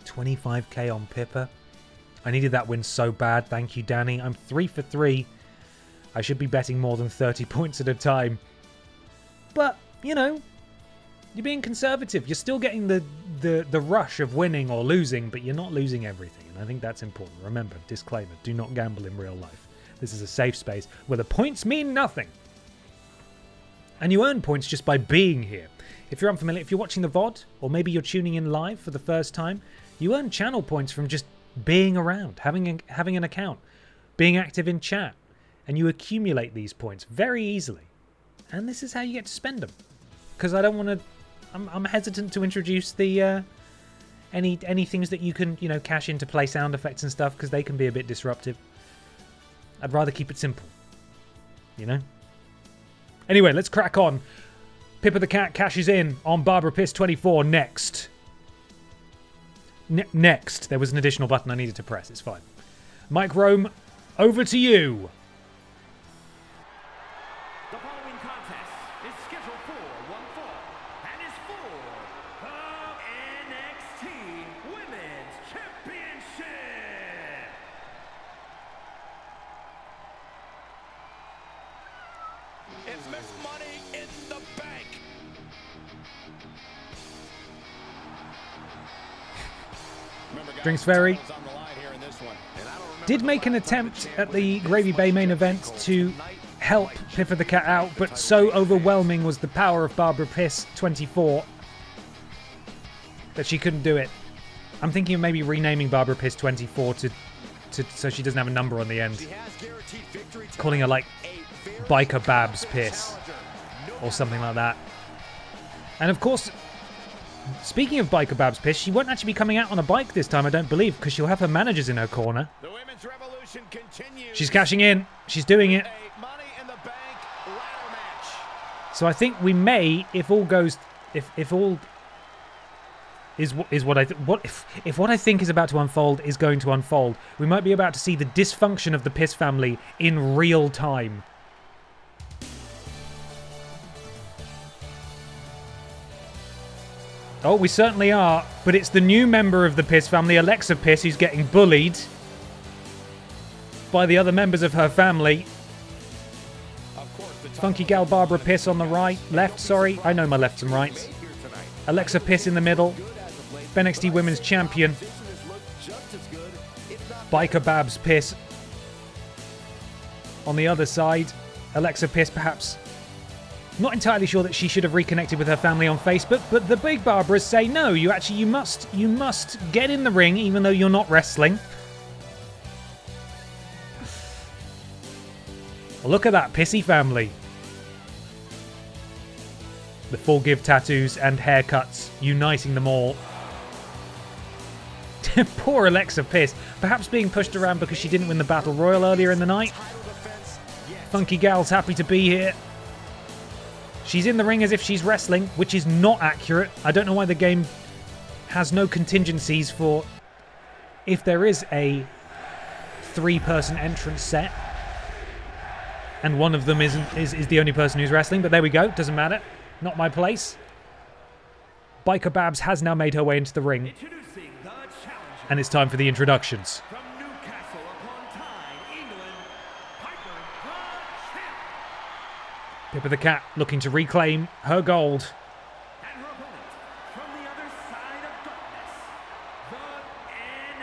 $25k on Pippa. I needed that win so bad. Thank you, Danny. I'm 3 for 3. I should be betting more than 30 points at a time. But, you know, you're being conservative. You're still getting the rush of winning or losing, but you're not losing everything. And I think that's important. Remember, disclaimer, do not gamble in real life. This is a safe space where the points mean nothing. And you earn points just by being here. If you're unfamiliar, if you're watching the VOD, or maybe you're tuning in live for the first time, you earn channel points from just being around, having an account, being active in chat, and you accumulate these points very easily. And this is how you get to spend them. Because I don't want to... I'm hesitant to introduce the any things that you can, you know, cash into, play sound effects and stuff, because they can be a bit disruptive. I'd rather keep it simple, you know? Anyway, let's crack on. Pippa the cat cashes in on Barbara Piss 24 next. Next. There was an additional button I needed to press. It's fine. Mike Rome, over to you. The following contest is scheduled for one fall and is for the NXT Women's Championship. It's Miss Money in the Bank. Drinks Fairy did make an attempt at the Gravy Bay main event to help Pippa the cat out, but so overwhelming was the power of Barbara Piss 24 that she couldn't do it. I'm thinking of maybe renaming Barbara Piss 24 to so she doesn't have a number on the end. Calling her like Biker Babs Piss or something like that. And of course, speaking of Biker Babs Piss, she won't actually be coming out on a bike this time, I don't believe, because she'll have her managers in her corner. The women's revolution continues. She's cashing in. She's doing it. A Money in the Bank ladder match. So I think we may, if all goes, if all is what I think is about to unfold is going to unfold, we might be about to see the dysfunction of the Piss family in real time. Oh, we certainly are, but it's the new member of the Piss family, Alexa Piss, who's getting bullied by the other members of her family. Funky gal Barbara Piss on the left, sorry. I know my lefts and rights. Alexa Piss in the middle. BENXT Women's Champion. Biker Babs Piss on the other side. Alexa Piss perhaps not entirely sure that she should have reconnected with her family on Facebook, but the big Barbaras say no, you must get in the ring even though you're not wrestling. Look at that pissy family. The forgive tattoos and haircuts uniting them all. Poor Alexa Piss, perhaps being pushed around because she didn't win the Battle Royal earlier in the night. Funky gal's happy to be here. She's in the ring as if she's wrestling, which is not accurate. I don't know why the game has no contingencies for if there is a 3-person entrance set and one of them is the only person who's wrestling, but there we go, doesn't matter. Not my place. Biker Babs has now made her way into the ring. And it's time for the introductions. From Newcastle upon Tyne, England, Pippa the Champ. Pippa the Cat looking to reclaim her gold. And her opponent, from the other side of darkness, the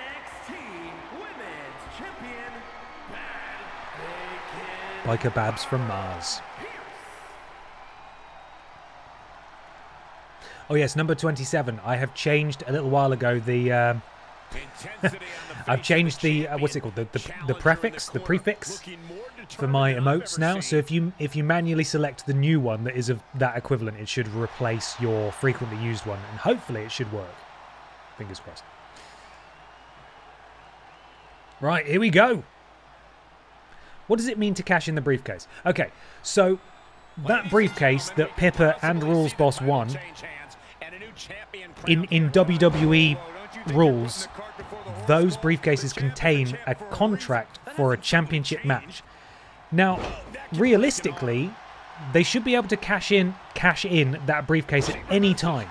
NXT Women's Champion, Bad Bacon. Biker Babs from Mars. Oh yes, number 27. I have changed a little while ago the... I've changed the what's it called, the prefix for my emotes now. So if you manually select the new one that is of that equivalent, it should replace your frequently used one, and hopefully it should work. Fingers crossed. Right, here we go. What does it mean to cash in the briefcase? Okay, so that briefcase that Pippa and Rules Boss won in WWE rules, those briefcases contain a contract for a championship match. Now, realistically, they should be able to cash in that briefcase at any time.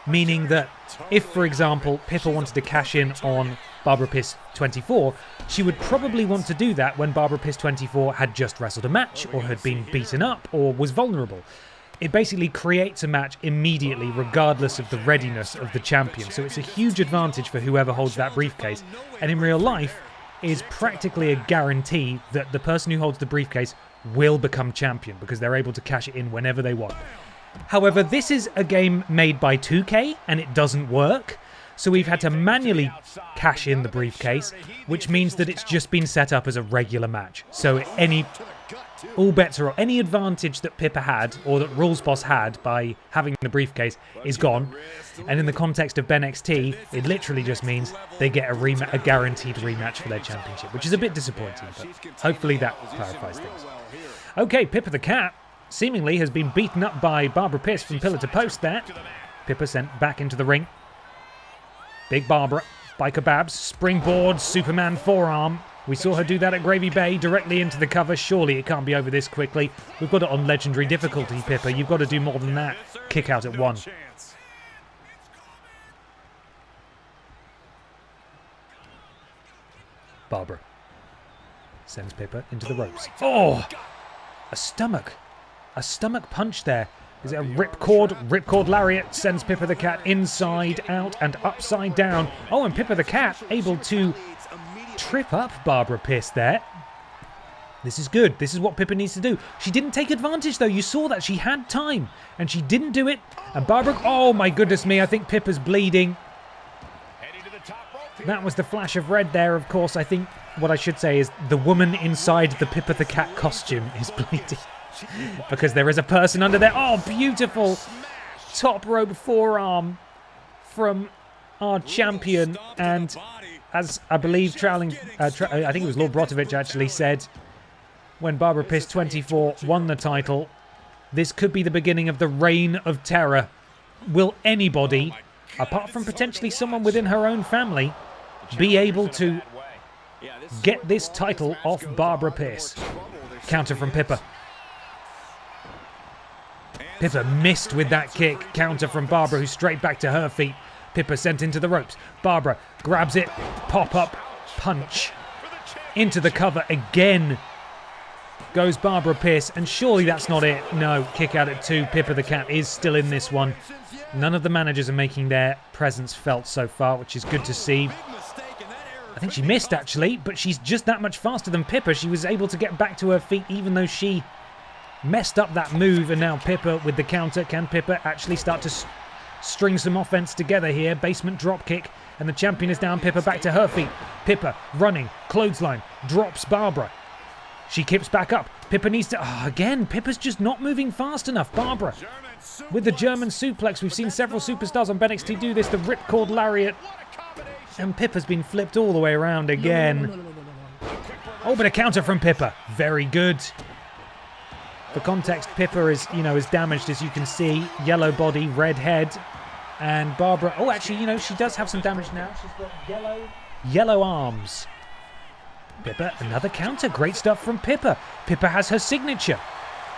Meaning that if, for example, Pippa wanted to cash in on Barbara Piss 24, she would probably want to do that when Barbara Piss 24 had just wrestled a match or had been beaten up or was vulnerable. It basically creates a match immediately, regardless of the readiness of the champion. So it's a huge advantage for whoever holds that briefcase. And in real life, is practically a guarantee that the person who holds the briefcase will become champion because they're able to cash it in whenever they want. However, this is a game made by 2K, and it doesn't work. So we've had to manually cash in the briefcase, which means that it's just been set up as a regular match. So all bets are off. Any advantage that Pippa had, or that Rules Boss had by having the briefcase, is gone. And in the context of BENXT, it literally just means they get a guaranteed rematch for their championship, which is a bit disappointing, but hopefully that clarifies things. Okay, Pippa the Cat seemingly has been beaten up by Barbara Piss from pillar to post there. Pippa sent back into the ring. Big Barbara, Biker Babs, springboard, Superman forearm. We saw her do that at Gravy Bay, directly into the cover. Surely it can't be over this quickly. We've got it on legendary difficulty, Pippa. You've got to do more than that. Kick out at 1. Barbara sends Pippa into the ropes. Oh! A stomach punch there. Is it a ripcord? Ripcord lariat sends Pippa the Cat inside, out, and upside down. Oh, and Pippa the Cat able to trip up Barbara Piss there. This is good. This is what Pippa needs to do. She didn't take advantage, though. You saw that. She had time, and she didn't do it. And Barbara... Oh, my goodness me. I think Pippa's bleeding. That was the flash of red there. Of course, I think what I should say is the woman inside the Pippa the Cat costume is bleeding. Because there is a person under there. Oh, beautiful top rope forearm from our champion. And as I believe I think it was Lord Brotovich actually said, when Barbara Piss 24 won the title, this could be the beginning of the reign of terror. Will anybody, apart from potentially someone within her own family, be able to get this title off Barbara Pierce? Counter from Pippa. Pippa missed with that kick. Counter from Barbara, who's straight back to her feet. Pippa sent into the ropes. Barbara grabs it. Pop-up punch. Into the cover again. Goes Barbara Pierce, and surely that's not it. No, kick out at 2. Pippa the Cat is still in this one. None of the managers are making their presence felt so far, which is good to see. I think she missed, actually, but she's just that much faster than Pippa. She was able to get back to her feet, even though she messed up that move, and now Pippa with the counter. Can Pippa actually start to string some offense together here? Basement drop kick, and the champion is down. Pippa back to her feet. Pippa running, clothesline, drops Barbara. She kips back up. Pippa needs to... Oh, again, Pippa's just not moving fast enough. Barbara with the German suplex. We've seen several superstars on BENXT do this. The ripcord lariat. And Pippa's been flipped all the way around again. Oh, but a counter from Pippa. Very good. For context, Pippa is, as damaged as you can see. Yellow body, red head. And Barbara... Oh, actually, she does have some damage now. She's got yellow arms. Pippa, another counter. Great stuff from Pippa. Pippa has her signature.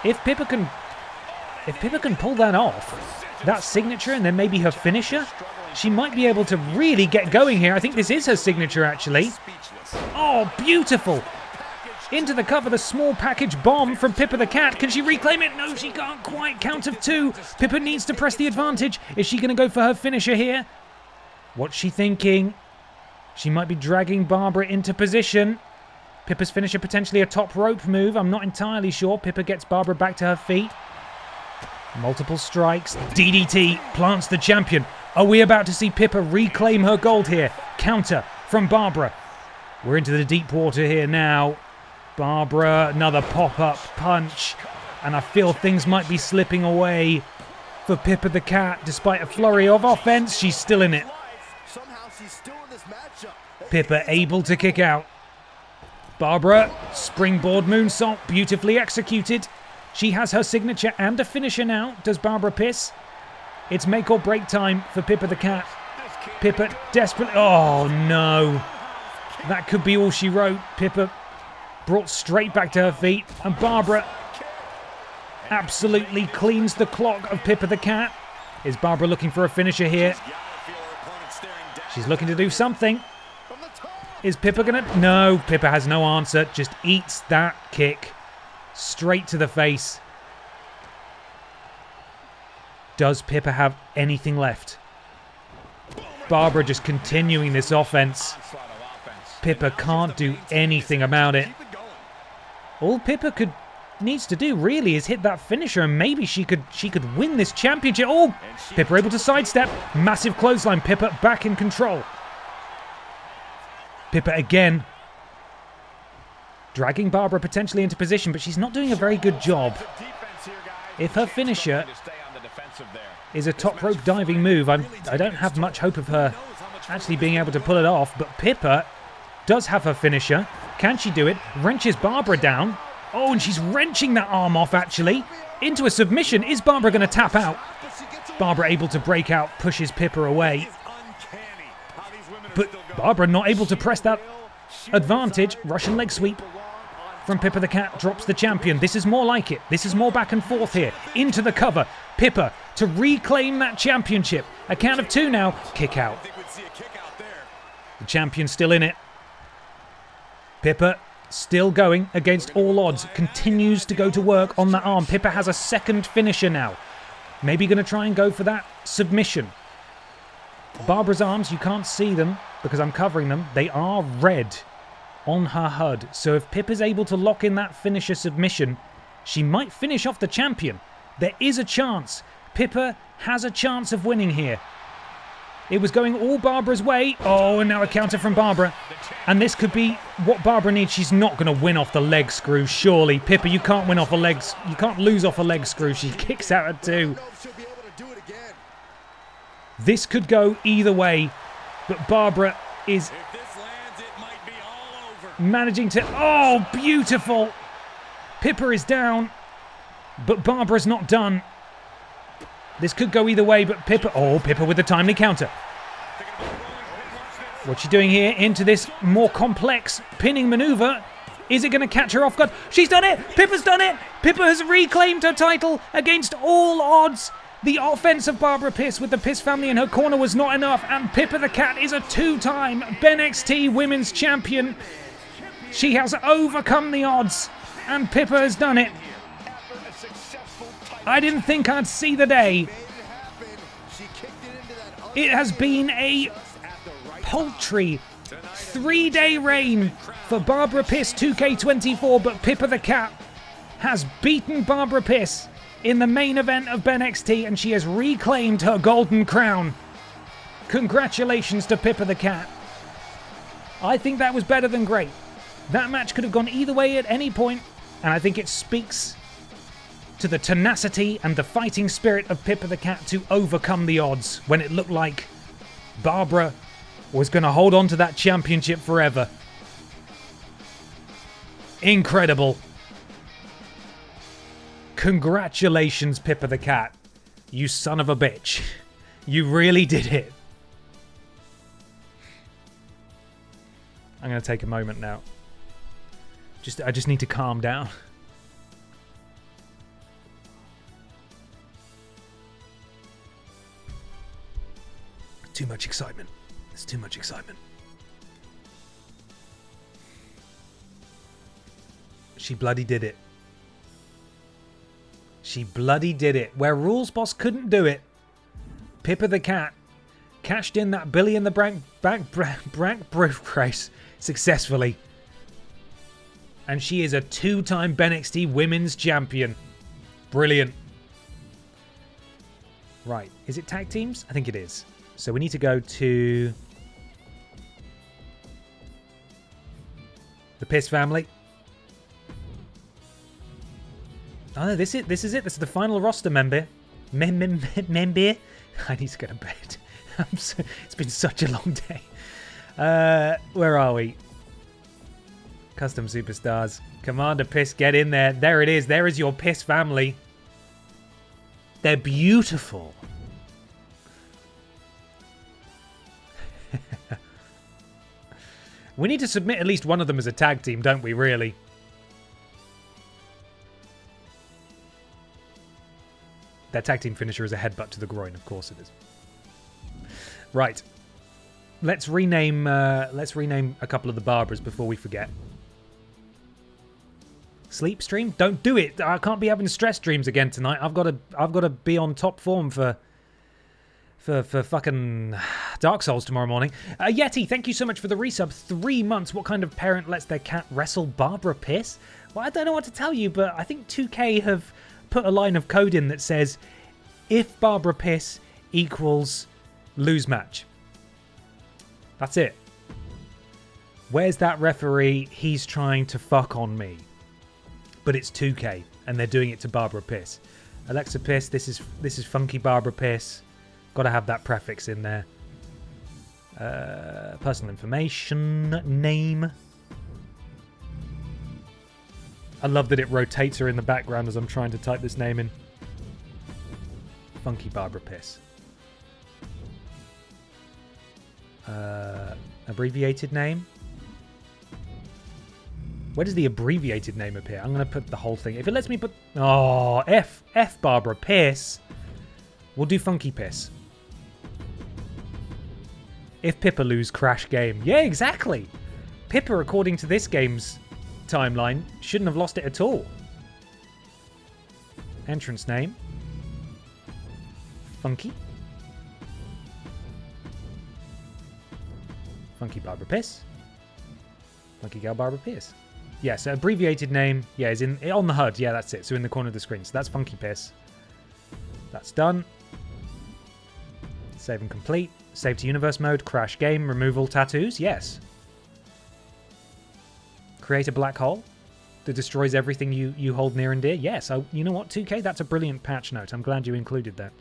If Pippa can pull that off, that signature, and then maybe her finisher, she might be able to really get going here. I think this is her signature, actually. Oh, beautiful. Into the cover, the small package bomb from Pippa the Cat. Can she reclaim it? No, she can't quite. Count of 2. Pippa needs to press the advantage. Is she going to go for her finisher here? What's she thinking? She might be dragging Barbara into position. Pippa's finisher potentially a top rope move. I'm not entirely sure. Pippa gets Barbara back to her feet. Multiple strikes. DDT plants the champion. Are we about to see Pippa reclaim her gold here? Counter from Barbara. We're into the deep water here now. Barbara, another pop-up punch. And I feel things might be slipping away for Pippa the Cat. Despite a flurry of offense, she's still in it. Pippa able to kick out. Barbara, springboard moonsault, beautifully executed. She has her signature and a finisher now. Does Barbara Piss? It's make or break time for Pippa the Cat. Pippa desperately... Oh, no. That could be all she wrote. Pippa brought straight back to her feet. And Barbara absolutely cleans the clock of Pippa the Cat. Is Barbara looking for a finisher here? She's looking to do something. Is Pippa going to... No, Pippa has no answer. Just eats that kick straight to the face. Does Pippa have anything left? Barbara just continuing this offense. Pippa can't do anything about it. All Pippa needs to do really is hit that finisher, and maybe she could win this championship. Oh, Pippa able to sidestep. Massive clothesline. Pippa back in control. Pippa again. Dragging Barbara potentially into position, but she's not doing a very good job. If her finisher is a top rope diving move, I don't have much hope of her actually being able to pull it off, but Pippa does have her finisher. Can she do it? Wrenches Barbara down. Oh, and she's wrenching that arm off, actually. Into a submission. Is Barbara going to tap out? Barbara able to break out, pushes Pippa away. But Barbara not able to press that advantage. Russian leg sweep from Pippa the Cat drops the champion. This is more like it. This is more back and forth here. Into the cover. Pippa to reclaim that championship. A count of 2 now. Kick out. The champion's still in it. Pippa still going against all odds. Continues to go to work on that arm. Pippa has a second finisher now. Maybe going to try and go for that submission. Barbara's arms, you can't see them because I'm covering them. They are red on her HUD. So if Pippa's able to lock in that finisher submission, she might finish off the champion. There is a chance. Pippa has a chance of winning here. It was going all Barbara's way. Oh, and now a counter from Barbara. And this could be what Barbara needs. She's not going to win off the leg screw, surely. Pippa, you can't win off a leg. You can't lose off a leg screw. She kicks out at 2. This could go either way, but Barbara is managing to... Oh, beautiful! Pippa is down, but Barbara's not done. This could go either way, but Pippa... Oh, Pippa with the timely counter. What's she doing here into this more complex pinning maneuver? Is it going to catch her off guard? She's done it! Pippa's done it! Pippa has reclaimed her title against all odds. The offense of Barbara Piss with the Piss family in her corner was not enough, and Pippa the Cat is a 2-time BENXT Women's Champion. She has overcome the odds, and Pippa has done it. I didn't think I'd see the day. It has been a paltry 3-day reign for Barbara Piss 2K25, but Pippa the Cat has beaten Barbara Piss in the main event of BENXT, and she has reclaimed her golden crown. Congratulations to Pippa the Cat. I think that was better than great. That match could have gone either way at any point, and I think it speaks to the tenacity and the fighting spirit of Pippa the Cat to overcome the odds when it looked like Barbara was going to hold on to that championship forever. Incredible. Congratulations, Pippa the Cat. You son of a bitch. You really did it. I'm going to take a moment now. I just need to calm down. Too much excitement. There's too much excitement. She bloody did it. She bloody did it. Where Rules Boss couldn't do it, Pippa the Cat cashed in that Billy in the Brank race successfully. And she is a 2-time BENXT Women's Champion. Brilliant. Right. Is it tag teams? I think it is. So we need to go to the Piss family. Oh, no, this is it. This is the final roster member. Member. I need to go to bed. It's been such a long day. Where are we? Custom Superstars. Commander Piss, get in there. There it is. There is your Piss family. They're beautiful. We need to submit at least one of them as a tag team, don't we, really? Their tag team finisher is a headbutt to the groin, of course it is. Right. Let's rename a couple of the Barbaras before we forget. Sleep stream? Don't do it. I can't be having stress dreams again tonight. I've got to be on top form for fucking Dark Souls tomorrow morning. Yeti, thank you so much for the resub. 3 months. What kind of parent lets their cat wrestle Barbara Piss? Well, I don't know what to tell you, but I think 2K have put a line of code in that says if Barbara Piss equals lose match. That's it. Where's that referee? He's trying to fuck on me. But it's 2K, and they're doing it to Barbara Piss. Alexa Piss, this is Funky Barbara Piss. Got to have that prefix in there. Personal information, name. I love that it rotates her in the background as I'm trying to type this name in. Funky Barbara Piss. Abbreviated name. Where does the abbreviated name appear? I'm going to put the whole thing. If it lets me put... Oh, F Barbara Piss. We'll do Funky Piss. If Pippa lose crash game. Yeah, exactly. Pippa, according to this game's timeline, shouldn't have lost it at all. Entrance name. Funky. Funky Barbara Piss. Funky Gal Barbara Piss. Yeah, so abbreviated name, yeah, is on the HUD. Yeah, that's it. So in the corner of the screen. So that's Funky Piss. That's done. Save and complete. Save to universe mode. Crash game. Remove all tattoos. Yes. Create a black hole that destroys everything you hold near and dear. Yes. You know what, 2K? That's a brilliant patch note. I'm glad you included that.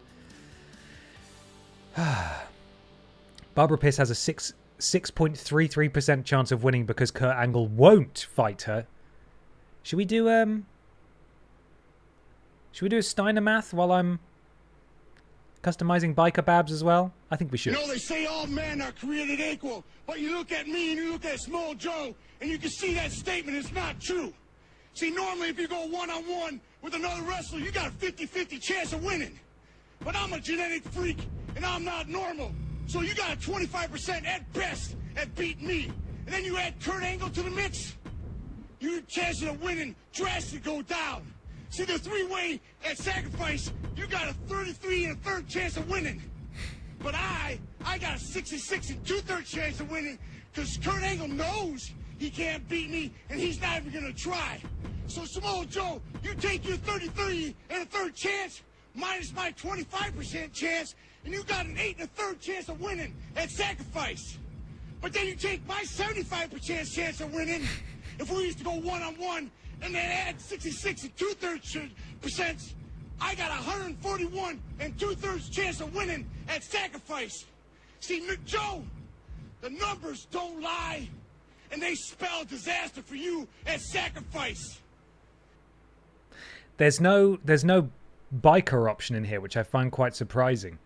Barbara Pierce has a 6.33% chance of winning because Kurt Angle won't fight her. Should we do a Steiner math while I'm customizing biker babs as well? I think we should. You know, they say all men are created equal, but you look at me and you look at Small Joe, and you can see that statement is not true. See, normally if you go one-on-one with another wrestler, you got a 50-50 chance of winning. But I'm a genetic freak, and I'm not normal. So you got a 25% at best at beating me. And then you add Kurt Angle to the mix, your chances of winning drastically go down. See, the three-way at sacrifice, you got a 33 and a third chance of winning. But I got a 66 and 2/3 chance of winning because Kurt Angle knows he can't beat me and he's not even going to try. So, Samoa Joe, you take your 33 and a third chance minus my 25% chance, and you got an 8 and a third chance of winning at sacrifice. But then you take my 75% chance of winning if we used to go one-on-one and then add 66 and 2/3%. I got 141 and 2/3 chance of winning at sacrifice. See, Joe, the numbers don't lie, and they spell disaster for you at sacrifice. There's no biker option in here, which I find quite surprising.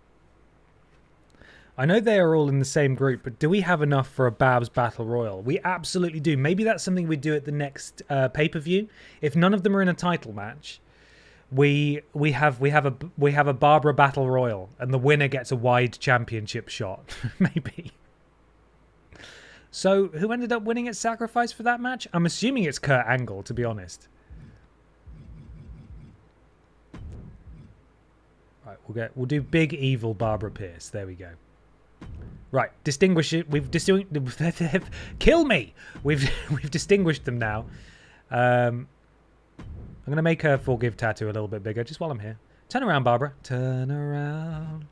I know they are all in the same group, but do we have enough for a Babs Battle Royal? We absolutely do. Maybe that's something we do at the next pay-per-view. If none of them are in a title match, we have a Barbara Battle Royal, and the winner gets a wide championship shot. Maybe. So, who ended up winning at Sacrifice for that match? I'm assuming it's Kurt Angle, to be honest. Right, we'll do Big Evil Barbara Pierce. There we go. Right, distinguish it. We've distinguished. Kill me. We've distinguished them now. I'm gonna make her Forgive tattoo a little bit bigger, just while I'm here. Turn around, Barbara. Turn around.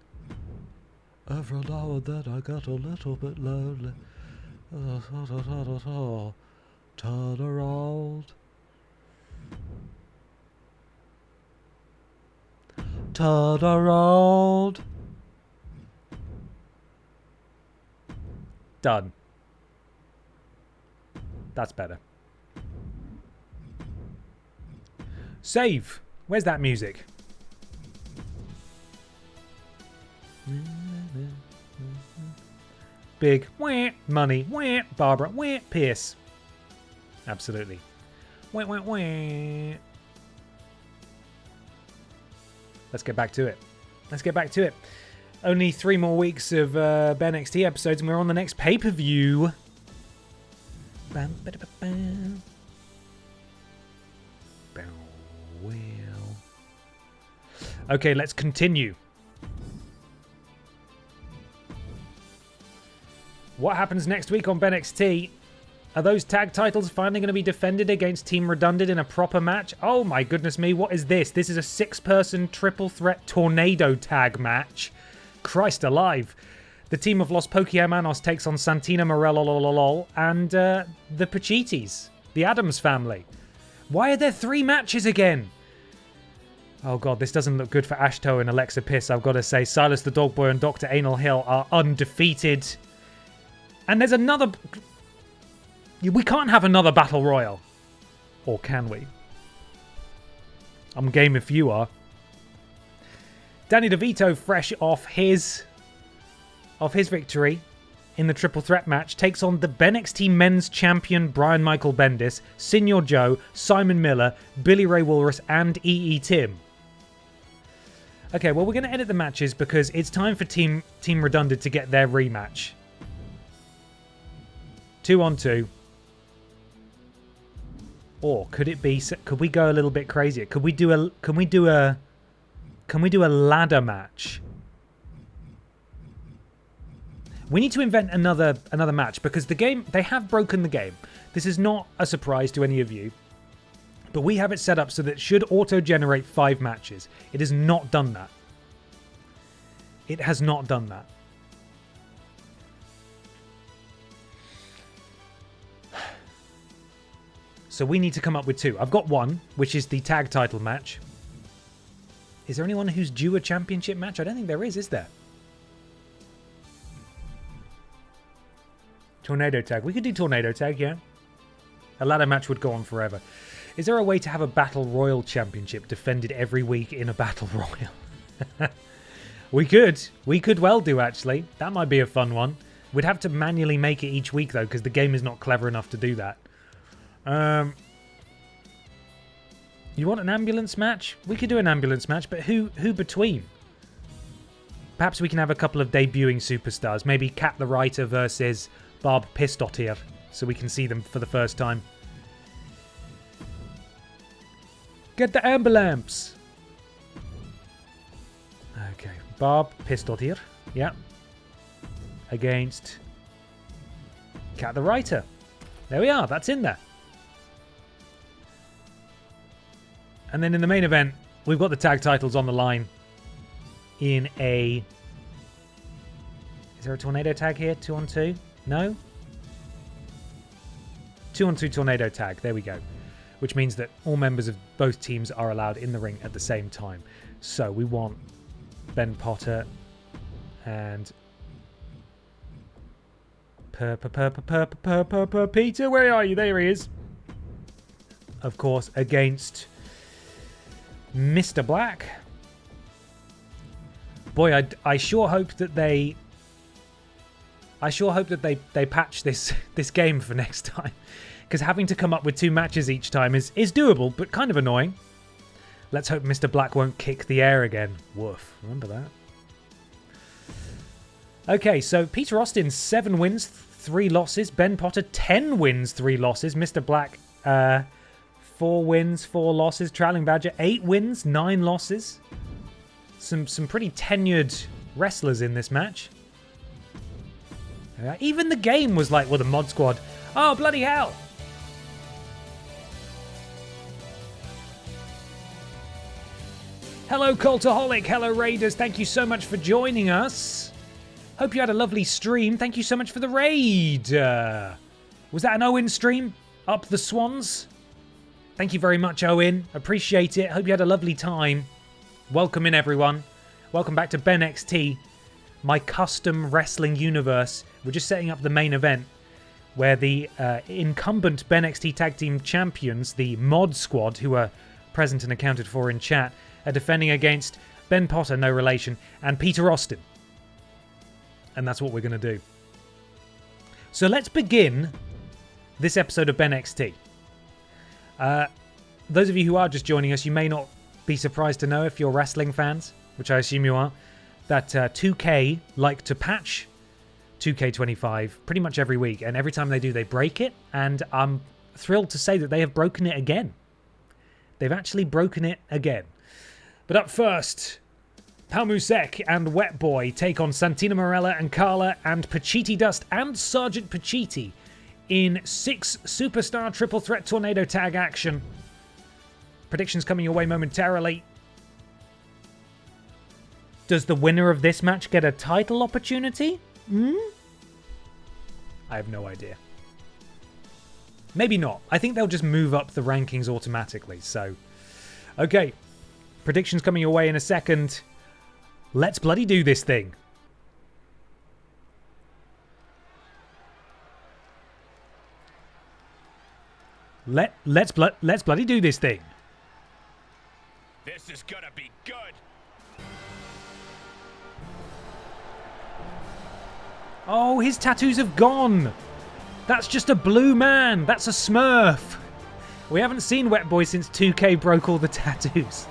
Every now and then I get a little bit lonely. Turn around. Turn around. Done. That's better. Save. Where's that music? Big wah, money, wah, Barbara, wah, Pierce. Absolutely. Wah, wah, wah. Let's get back to it. Let's get back to it. Only 3 more weeks of BENXT episodes, and we're on the next pay-per-view. Bam, ba, da, ba, bam. Bow, wow. Okay, let's continue. What happens next week on BENXT? Are those tag titles finally going to be defended against Team Redundant in a proper match? Oh my goodness me, what is this? This is a 6-person triple threat tornado tag match. Christ alive. The team of Los Pokemanos takes on Santina Morello and the Pachitis, the Addams family. Why are there 3 matches again? Oh god, this doesn't look good for Ashto and Alexa Piss, I've got to say. Silas the Dog Boy and Dr. Anal Hill are undefeated. And there's another... We can't have another Battle Royal. Or can we? I'm game if you are. Danny DeVito, fresh off his victory in the triple threat match, takes on the BENXT men's champion Brian Michael Bendis, Senior Joe, Simon Miller, Billy Ray Walrus, and EE Tim. Okay, well, we're going to edit the matches because it's time for Team Redundant to get their rematch. 2-on-2. Or could it be? Could we go a little bit crazier? Can we do a ladder match? We need to invent another match because the game, they have broken the game. This is not a surprise to any of you, but we have it set up so that it should auto-generate 5 matches. It has not done that. It has not done that. So we need to come up with 2. I've got 1, which is the tag title match. Is there anyone who's due a championship match? I don't think there is there? Tornado tag. We could do tornado tag, yeah. A ladder match would go on forever. Is there a way to have a Battle Royal championship defended every week in a Battle Royal? We could well do, actually. That might be a fun one. We'd have to manually make it each week, though, because the game is not clever enough to do that. You want an ambulance match? We could do an ambulance match, but who between? Perhaps we can have a couple of debuting superstars. Maybe Kat the Writer versus Barb Pistottier, so we can see them for the first time. Get the ambulance! Okay, Barb Pistottier, yeah. Against Kat the Writer. There we are, that's in there. And then in the main event, we've got the tag titles on the line in a... Is there a tornado tag here? 2-on-2? No? 2-on-2 tornado tag. There we go. Which means that all members of both teams are allowed in the ring at the same time. So we want Ben Potter and... Peter, where are you? There he is. Of course, against... Mr. Black. Boy, I sure hope that they patch this game for next time, because having to come up with 2 matches each time is doable, but kind of annoying. Let's hope Mr. Black won't kick the air again. Woof. Remember that. Okay, so Peter Austin 7 wins, 3 losses. Ben Potter 10 wins, 3 losses. Mr. Black 4 wins, 4 losses. Trailing Badger, 8 wins, 9 losses. Some pretty tenured wrestlers in this match. Even the game was like, well, the mod squad. Oh, bloody hell. Hello, Cultaholic. Hello, Raiders. Thank you so much for joining us. Hope you had a lovely stream. Thank you so much for the raid. Was that an Owen stream? Up the Swans? Thank you very much, Owen. Appreciate it. Hope you had a lovely time. Welcome in, everyone. Welcome back to BENXT, my custom wrestling universe. We're just setting up the main event where the incumbent BENXT Tag Team Champions, the Mod Squad, who are present and accounted for in chat, are defending against Ben Potter, no relation, and Peter Austin. And that's what we're going to do. So let's begin this episode of BENXT. Those of you who are just joining us, you may not be surprised to know, if you're wrestling fans, which I assume you are, that 2K like to patch 2K25 pretty much every week, and every time they do, they break it, and I'm thrilled to say that they have broken it again. They've actually broken it again. But up first, Palmusek and Wet Boy take on Santina Morella and Carla and Pachiti Dust and Sergeant Pachiti in 6 Superstar Triple Threat Tornado Tag action. Predictions coming your way momentarily. Does the winner of this match get a title opportunity? I have no idea. Maybe not. I think they'll just move up the rankings automatically. So, okay. Predictions coming your way in a second. Let's bloody do this thing. Let's bloody do this thing. This is gonna be good. Oh, his tattoos have gone. That's just a blue man. That's a Smurf. We haven't seen Wet Boy since 2K broke all the tattoos.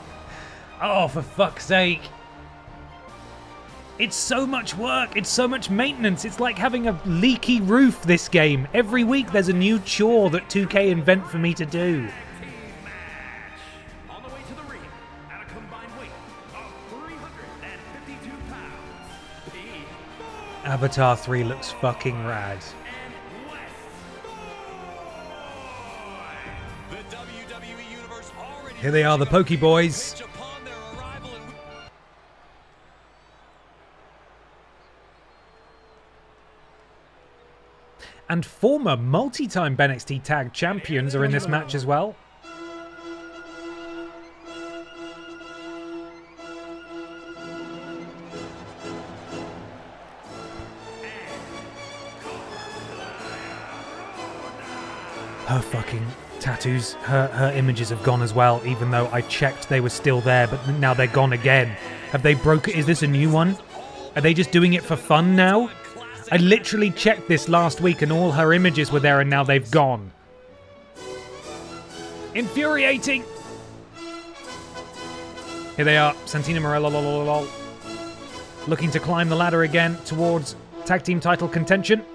Oh, for fuck's sake. It's so much work. It's so much maintenance. It's like having a leaky roof, this game. Every week there's a new chore that 2K invent for me to do. On the way to the ring, at a combined weight of 352 pounds, Avatar 3 looks fucking rad. The WWE Universe already Here they are, the Poke Boys. and former multi-time BENXT Tag Champions are in this match as well. Her fucking tattoos, her images have gone as well, even though I checked they were still there, but now they're gone again. Have they broken? Is this a new one? Are they just doing it for fun now? I literally checked this last week and all her images were there and now they've gone. Infuriating! Here they are, Santina Morella, looking to climb the ladder again towards tag team title contention.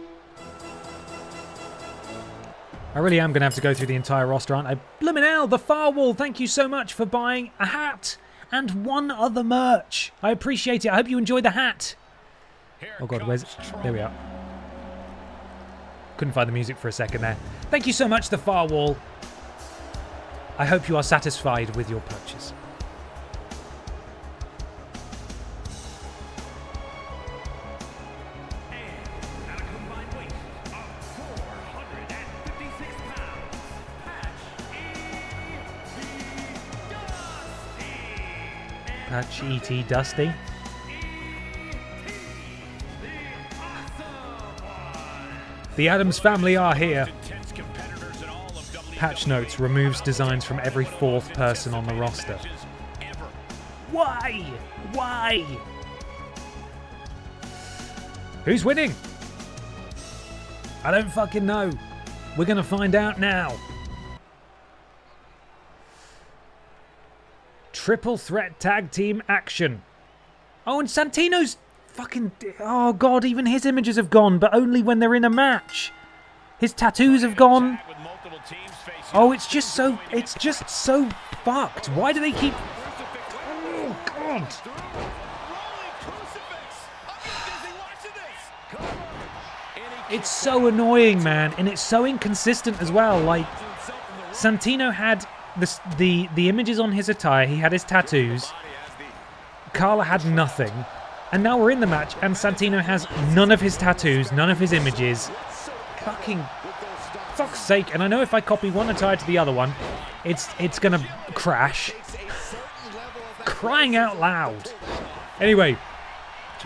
I really am going to have to go through the entire roster, aren't I? Blumenau, the Far Wall, thank you so much for buying a hat and one other merch. I appreciate it. I hope you enjoy the hat. Oh god, where's... There we are. Couldn't find the music for a second there. Thank you so much, the Far Wall. I hope you are satisfied with your purchase. Patch E.T. Dusty. The Addams family are here. Patch notes removes designs from every fourth person on the roster. Why? Why? Who's winning? I don't fucking know. We're gonna find out now. Triple threat tag team action. Oh, and Santino's fucking... Oh, God, even his images have gone, but only when they're in a match. His tattoos have gone. Oh, it's just so fucked. Why do they keep... Oh, God. It's so annoying, man, and it's so inconsistent as well. Like, Santino had... The images on his attire, he had his tattoos. Carla had nothing. And now we're in the match and Santino has none of his tattoos, none of his images. Fucking fuck's sake. And I know if I copy one attire to the other one, it's gonna crash. Crying out loud. Anyway,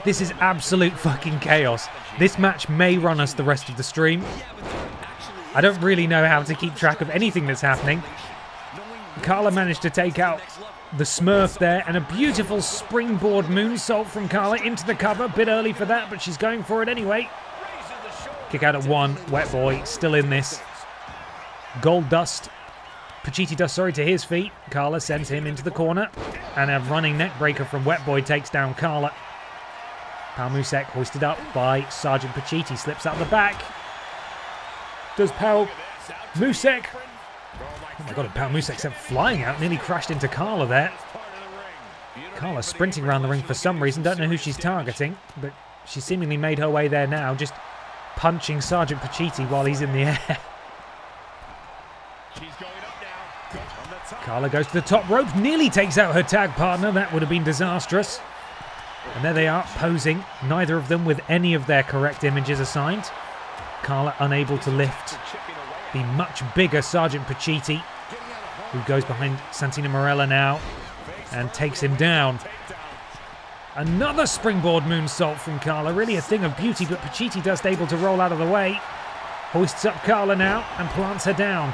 this is absolute fucking chaos. This match may run us the rest of the stream. I don't really know how to keep track of anything that's happening. Carla managed to take out the Smurf there, and a beautiful springboard moonsault from Carla into the cover. A bit early for that, but she's going for it anyway. Kick out at one. Wet Boy still in this. Gold Dust. Pacitti Dust, sorry, to his feet. Carla sends him into the corner. And a running neck breaker from Wet Boy takes down Carla. Pal Musek hoisted up by Sergeant Pacitti. Slips out the back. Does Pal Musek... Oh my god, Pal Musek sent flying out, nearly crashed into Carla there. Carla sprinting around the ring for some reason, don't know who she's targeting, but she seemingly made her way there now, just punching Sergeant Pacitti while he's in the air. Carla goes to the top rope, nearly takes out her tag partner, that would have been disastrous. And there they are, posing, neither of them with any of their correct images assigned. Carla unable to lift the much bigger Sergeant Pacitti, who goes behind Santina Morella now and takes him down. Another springboard moonsault from Carla, really a thing of beauty, but Pacitti Dust able to roll out of the way. Hoists up Carla now and plants her down.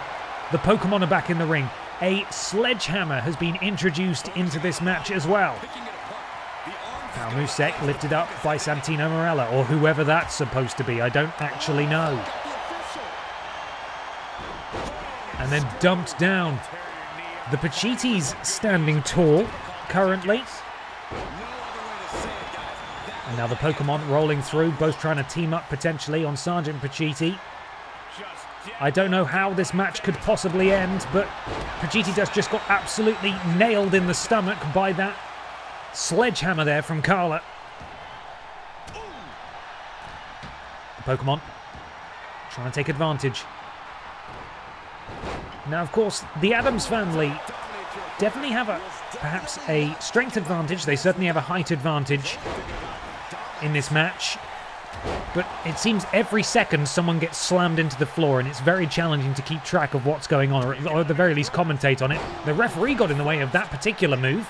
The Pokémon are back in the ring. A sledgehammer has been introduced into this match as well. Pal Musek lifted up by Santina Morella, or whoever that's supposed to be, I don't actually know. And then dumped down. The Pacittis standing tall currently. And now the Pokémon rolling through, both trying to team up potentially on Sergeant Pacitti. I don't know how this match could possibly end, but Pacitti just got absolutely nailed in the stomach by that sledgehammer there from Carla. The Pokémon trying to take advantage. Now, of course, the Addams family definitely have perhaps a strength advantage. They certainly have a height advantage in this match. But it seems every second someone gets slammed into the floor, and it's very challenging to keep track of what's going on, or at the very least commentate on it. The referee got in the way of that particular move.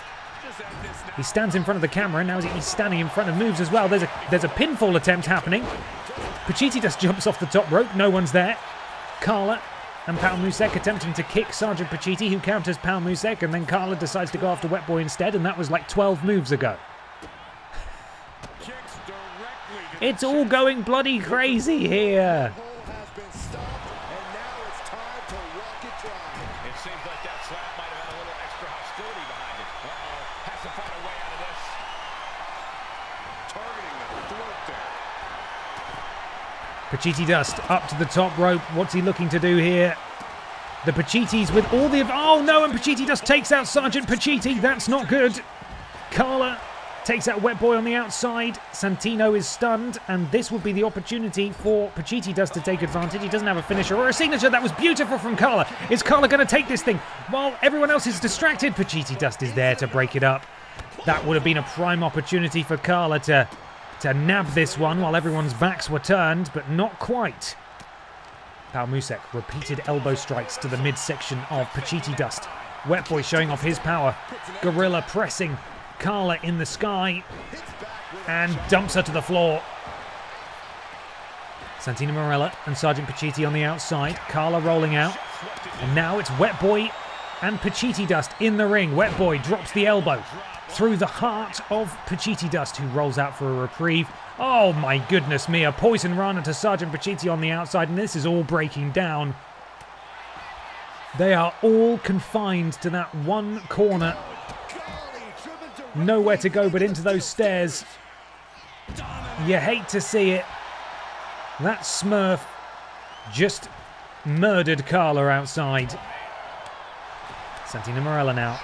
He stands in front of the camera, and now he's standing in front of moves as well. There's a pinfall attempt happening. Pacitti just jumps off the top rope. No one's there. Carla and Pal Musek attempting to kick Sergeant Pacitti, who counters Pal Musek, and then Carla decides to go after Wet Boy instead, and that was like 12 moves ago. It's all going bloody crazy here. Pacitti Dust up to the top rope. What's he looking to do here? The Pacittis with all the... Oh no, and Pacitti Dust takes out Sergeant Pacitti. That's not good. Carla takes out Wet Boy on the outside. Santino is stunned, and this would be the opportunity for Pacitti Dust to take advantage. He doesn't have a finisher or a signature. That was beautiful from Carla. Is Carla going to take this thing? While everyone else is distracted, Pacitti Dust is there to break it up. That would have been a prime opportunity for Carla to nab this one while everyone's backs were turned, but not quite. Pal Musek, repeated elbow strikes to the midsection of Pacitti Dust. Wet Boy showing off his power. Gorilla pressing Carla in the sky and dumps her to the floor. Santino Marella and Sergeant Pacitti on the outside. Carla rolling out. And now it's Wet Boy and Pacitti Dust in the ring. Wet Boy drops the elbow through the heart of Pacitti Dust, who rolls out for a reprieve. Oh my goodness me, a poison rana to Sergeant Pacitti on the outside, and this is all breaking down. They are all confined to that one corner. Nowhere to go but into those stairs. You hate to see it. That Smurf just murdered Carla outside. Santino Marella now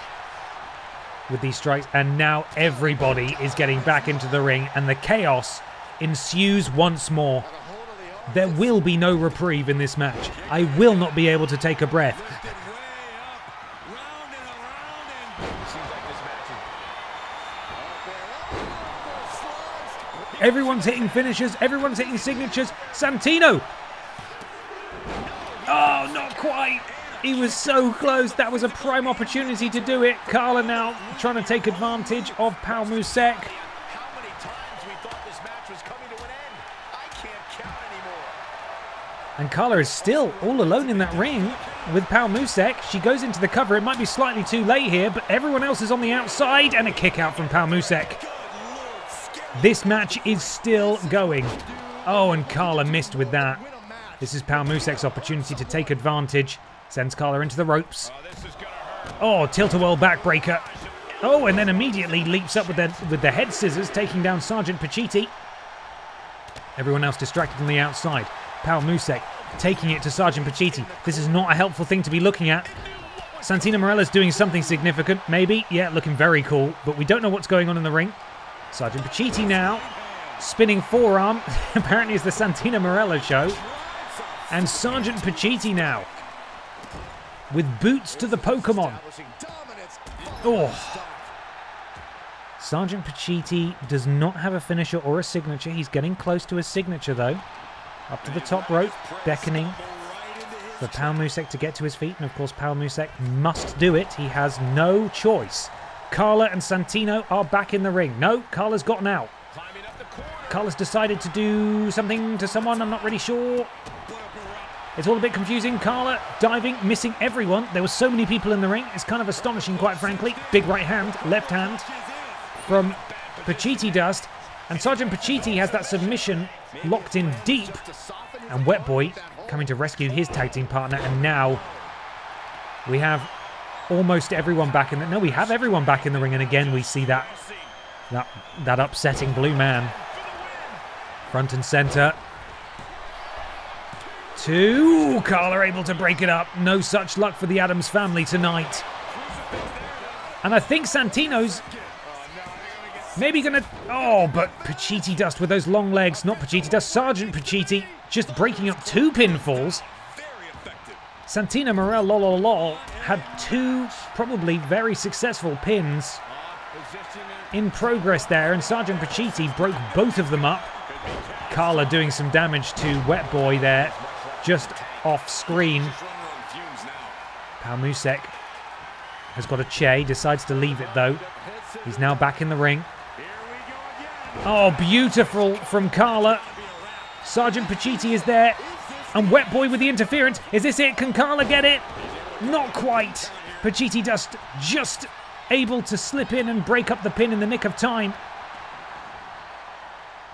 with these strikes, and now everybody is getting back into the ring, and the chaos ensues once more. There will be no reprieve in this match. I will not be able to take a breath. Everyone's hitting finishers, everyone's hitting signatures. Santino! Oh, not quite! He was so close. That was a prime opportunity to do it. Carla now trying to take advantage of Pal Musek. How many times we thought this match was coming to an end? I can't count anymore. And Carla is still all alone in that ring with Pal Musek. She goes into the cover. It might be slightly too late here, but everyone else is on the outside, and a kick out from Pal Musek. This match is still going. Oh, and Carla missed with that. This is Pal Musek's opportunity to take advantage. Sends Carla into the ropes. Oh, tilt-a-whirl backbreaker. Oh, and then immediately leaps up with the head scissors, taking down Sergeant Pacitti. Everyone else distracted on the outside. Pal Musek taking it to Sergeant Pacitti. This is not a helpful thing to be looking at. Santino Marella's doing something significant, maybe. Yeah, looking very cool, but we don't know what's going on in the ring. Sergeant Pacitti now, spinning forearm. Apparently it's the Santino Marella show. And Sergeant Pacitti now, with boots to the Pokémon. Oh. Sergeant Pacitti does not have a finisher or a signature. He's getting close to a signature, though. Up to the top rope, beckoning for Pal Musek to get to his feet. And, of course, Pal Musek must do it. He has no choice. Carla and Santino are back in the ring. No, Carla's gotten out. Carla's decided to do something to someone. I'm not really sure. It's all a bit confusing. Carla diving, missing everyone. There were so many people in the ring. It's kind of astonishing, quite frankly. Big right hand, left hand from Pacitti Dust. And Sergeant Pacitti has that submission locked in deep. And Wet Boy coming to rescue his tag team partner. And now we have almost everyone back in the... No, we have everyone back in the ring. And again, we see that upsetting blue man. Front and center. Two. Carla able to break it up. No such luck for the Addams family tonight. And I think Santino's maybe going to... Oh, but Pacitti Dust with those long legs. Not Pacitti Dust. Sergeant Pacitti just breaking up two pinfalls. Santino Marella had two probably very successful pins in progress there, and Sergeant Pacitti broke both of them up. Carla doing some damage to Wet Boy there, just off screen. Palmusek has got a Che, decides to leave it though. He's now back in the ring. Oh, beautiful from Carla. Sergeant Pacitti is there, and Wet Boy with the interference. Is this it? Can Carla get it? Not quite. Pacitti just able to slip in and break up the pin in the nick of time.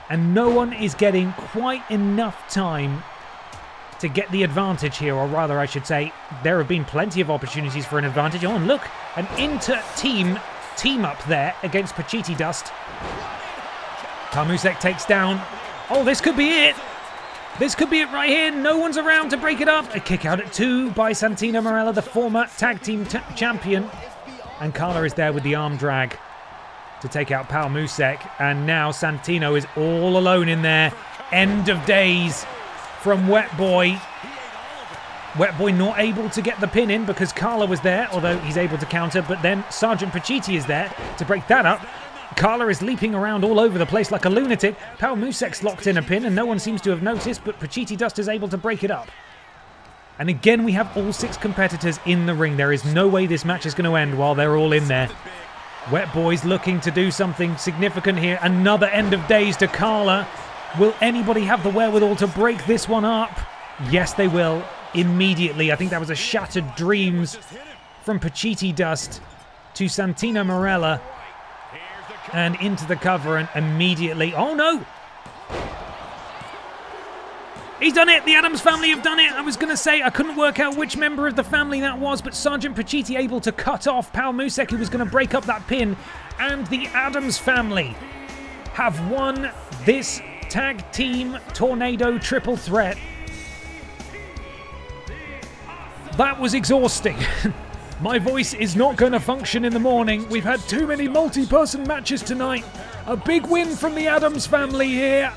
And no one is getting quite enough time to get the advantage here, or rather I should say there have been plenty of opportunities for an advantage. Oh, and look, an inter-team team-up there against Pacitti Dust. Palmusek takes down. Oh, this could be it. This could be it right here. No one's around to break it up. A kick out at 2 by Santino Marella, the former tag team champion. And Carla is there with the arm drag to take out Palmusek. And now Santino is all alone in there. End of days from Wet Boy. Wet Boy not able to get the pin in because Carla was there, although he's able to counter. But then Sergeant Pacitti is there to break that up. Carla is leaping around all over the place like a lunatic. Palmusek's locked in a pin and no one seems to have noticed, but Pacitti Dust is able to break it up. And again, we have all 6 competitors in the ring. There is no way this match is going to end while they're all in there. Wet Boy's looking to do something significant here. Another end of days to Carla. Will anybody have the wherewithal to break this one up? Yes, they will. Immediately. I think that was a shattered dreams from Pacitti Dust to Santino Marella. And into the cover and immediately... Oh, no! He's done it! The Addams family have done it! I was going to say, I couldn't work out which member of the family that was, but Sergeant Pacitti able to cut off Palmusek, who was going to break up that pin. And the Addams family have won this tag team tornado triple threat. That was exhausting. My voice is not going to function in the morning. We've had too many multi-person matches tonight. A big win from the Addams family here.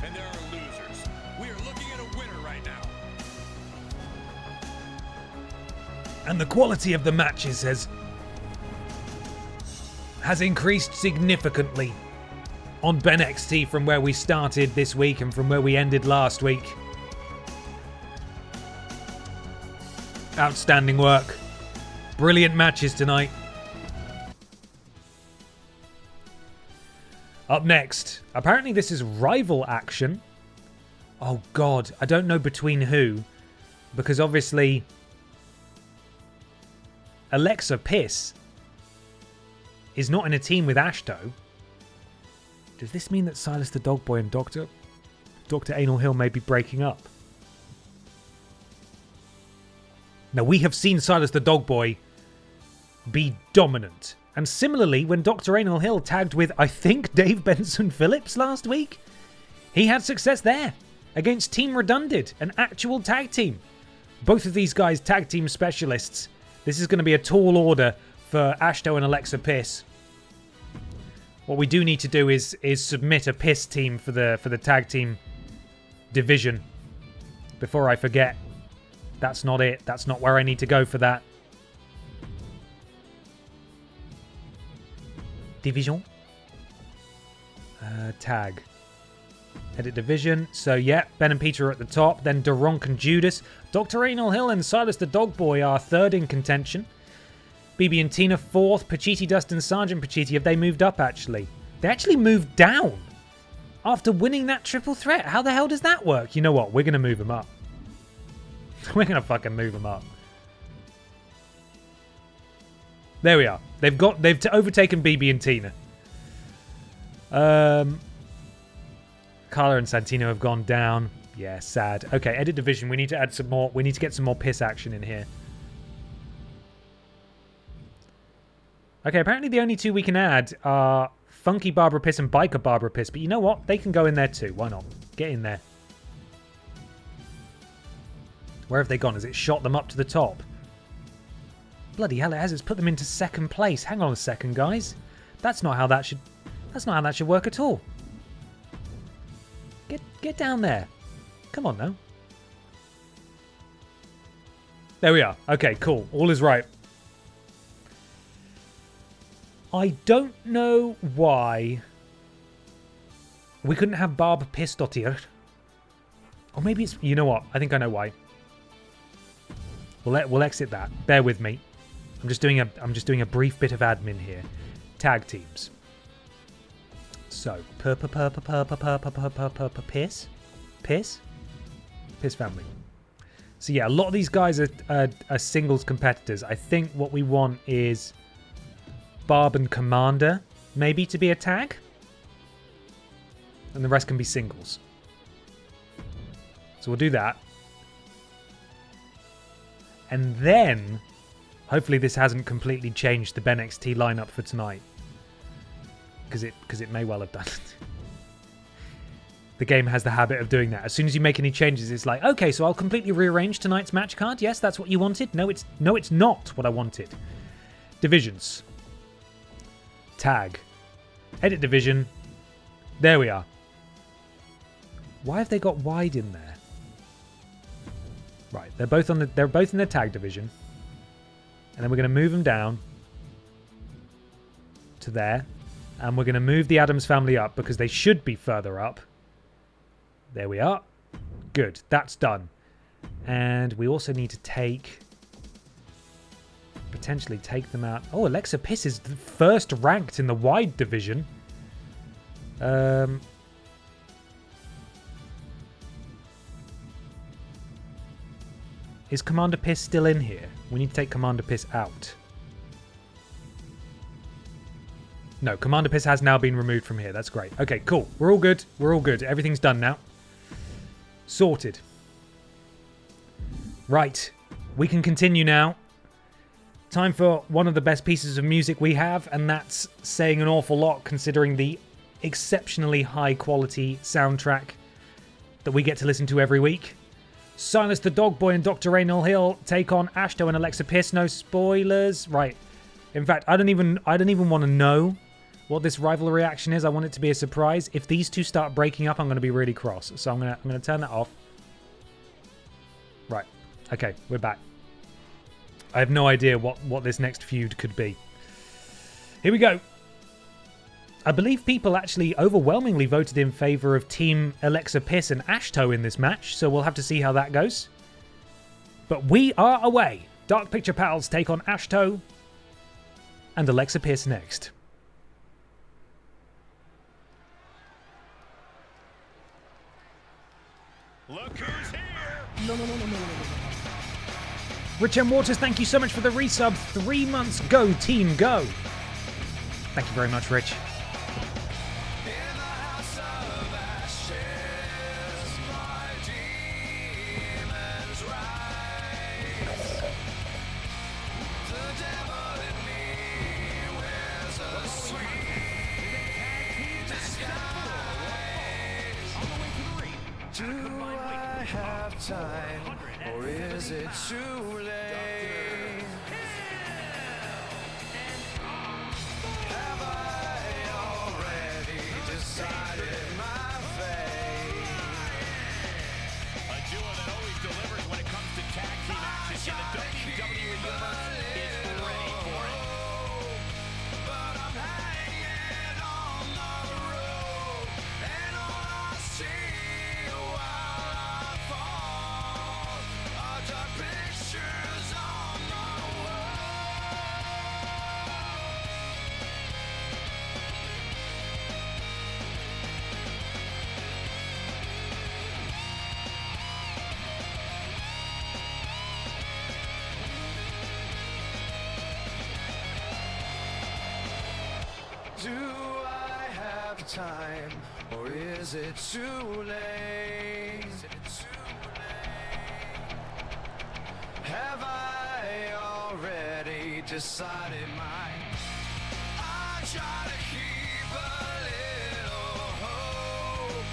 And there are losers. We are looking at a winner right now. And the quality of the matches has increased significantly on BENXT from where we started this week and from where we ended last week. Outstanding work. Brilliant matches tonight. Up next, apparently this is rival action. Oh God, I don't know between who, because obviously Alexa Piss is not in a team with Ashto. Does this mean that Silas the Dog Boy and Dr. Anal Hill may be breaking up? Now, we have seen Silas the Dog Boy be dominant. And similarly, when Dr. Anal Hill tagged with, I think, Dave Benson Phillips last week, he had success there against Team Redundant, an actual tag team. Both of these guys tag team specialists. This is going to be a tall order for Ashto and Alexa Piss. What we do need to do is submit a Piss team for the tag team division before I forget. That's not it. That's not where I need to go for that. Division. Tag. Edit division. So, yeah, Ben and Peter are at the top. Then Daronk and Judas. Dr. Anal Hill and Silas the Dog Boy are third in contention. BB and Tina fourth. Pacitti Dust and Sergeant Pacitti, have they moved up, actually? They actually moved down after winning that triple threat. How the hell does that work? You know what? We're going to move them up. We're going to fucking move them up. There we are. They've overtaken BB and Tina. Carla and Santino have gone down. Yeah, sad. Okay, edit division. We need to add some more. We need to get some more piss action in here. Okay, apparently the only two we can add are Funky Barbara Piss and Biker Barbara Piss. But you know what? They can go in there too. Why not? Get in there. Where have they gone? Has it shot them up to the top? Bloody hell, it has. It's put them into second place. Hang on a second, guys. That's not how that should work at all. Get down there. Come on now. There we are. Okay, cool. All is right. I don't know why we couldn't have Barb Pistottir. Or maybe it's... You know what? I think I know why. We'll exit that. Bear with me. I'm just doing a brief bit of admin here. Tag teams. So, Piss family. So yeah, a lot of these guys are singles competitors. I think what we want is Barb and Commander, maybe, to be a tag. And the rest can be singles. So we'll do that. And then, hopefully this hasn't completely changed the BENXT lineup for tonight. Because it may well have done it. The game has the habit of doing that. As soon as you make any changes, it's like, okay, so I'll completely rearrange tonight's match card. Yes, that's what you wanted. No, it's not what I wanted. Divisions. Tag. Edit division. There we are. Why have they got wide in there? Right, they're both in the tag division. And then we're going to move them down to there. And we're going to move the Addams family up because they should be further up. There we are. Good, that's done. And we also need to potentially take them out. Oh, Alexa Piss is first ranked in the wide division. Is Commander Piss still in here? We need to take Commander Piss out. No, Commander Piss has now been removed from here. That's great. Okay, cool. We're all good. We're all good. Everything's done now. Sorted. Right. We can continue now. Time for one of the best pieces of music we have, and that's saying an awful lot considering the exceptionally high quality soundtrack that we get to listen to every week. Silas the Dog Boy and Dr. Raynell Hill take on Ashto and Alexa Piss. No spoilers. Right. In fact, I don't even want to know what this rivalry action is. I want it to be a surprise. If these two start breaking up, I'm going to be really cross. So I'm going to turn that off. Right. Okay, we're back. I have no idea what this next feud could be. Here we go. I believe people actually overwhelmingly voted in favor of Team Alexa Piss and Ashto in this match, so we'll have to see how that goes. But we are away. Dark Picture Pals take on Ashto and Alexa Piss next. Look who's here! No. Rich M. Waters, thank you so much for the resub. 3 months. Go, team, go. Thank you very much, Rich. Time, or is it too late? Have I already decided my fate? A duo that always delivers when it comes to tag team action in the WWE Universe is ready for it. But I'm hanging on the road, and all I see do I have time, or is it too late? Have I already decided mine? I try to keep a little hope,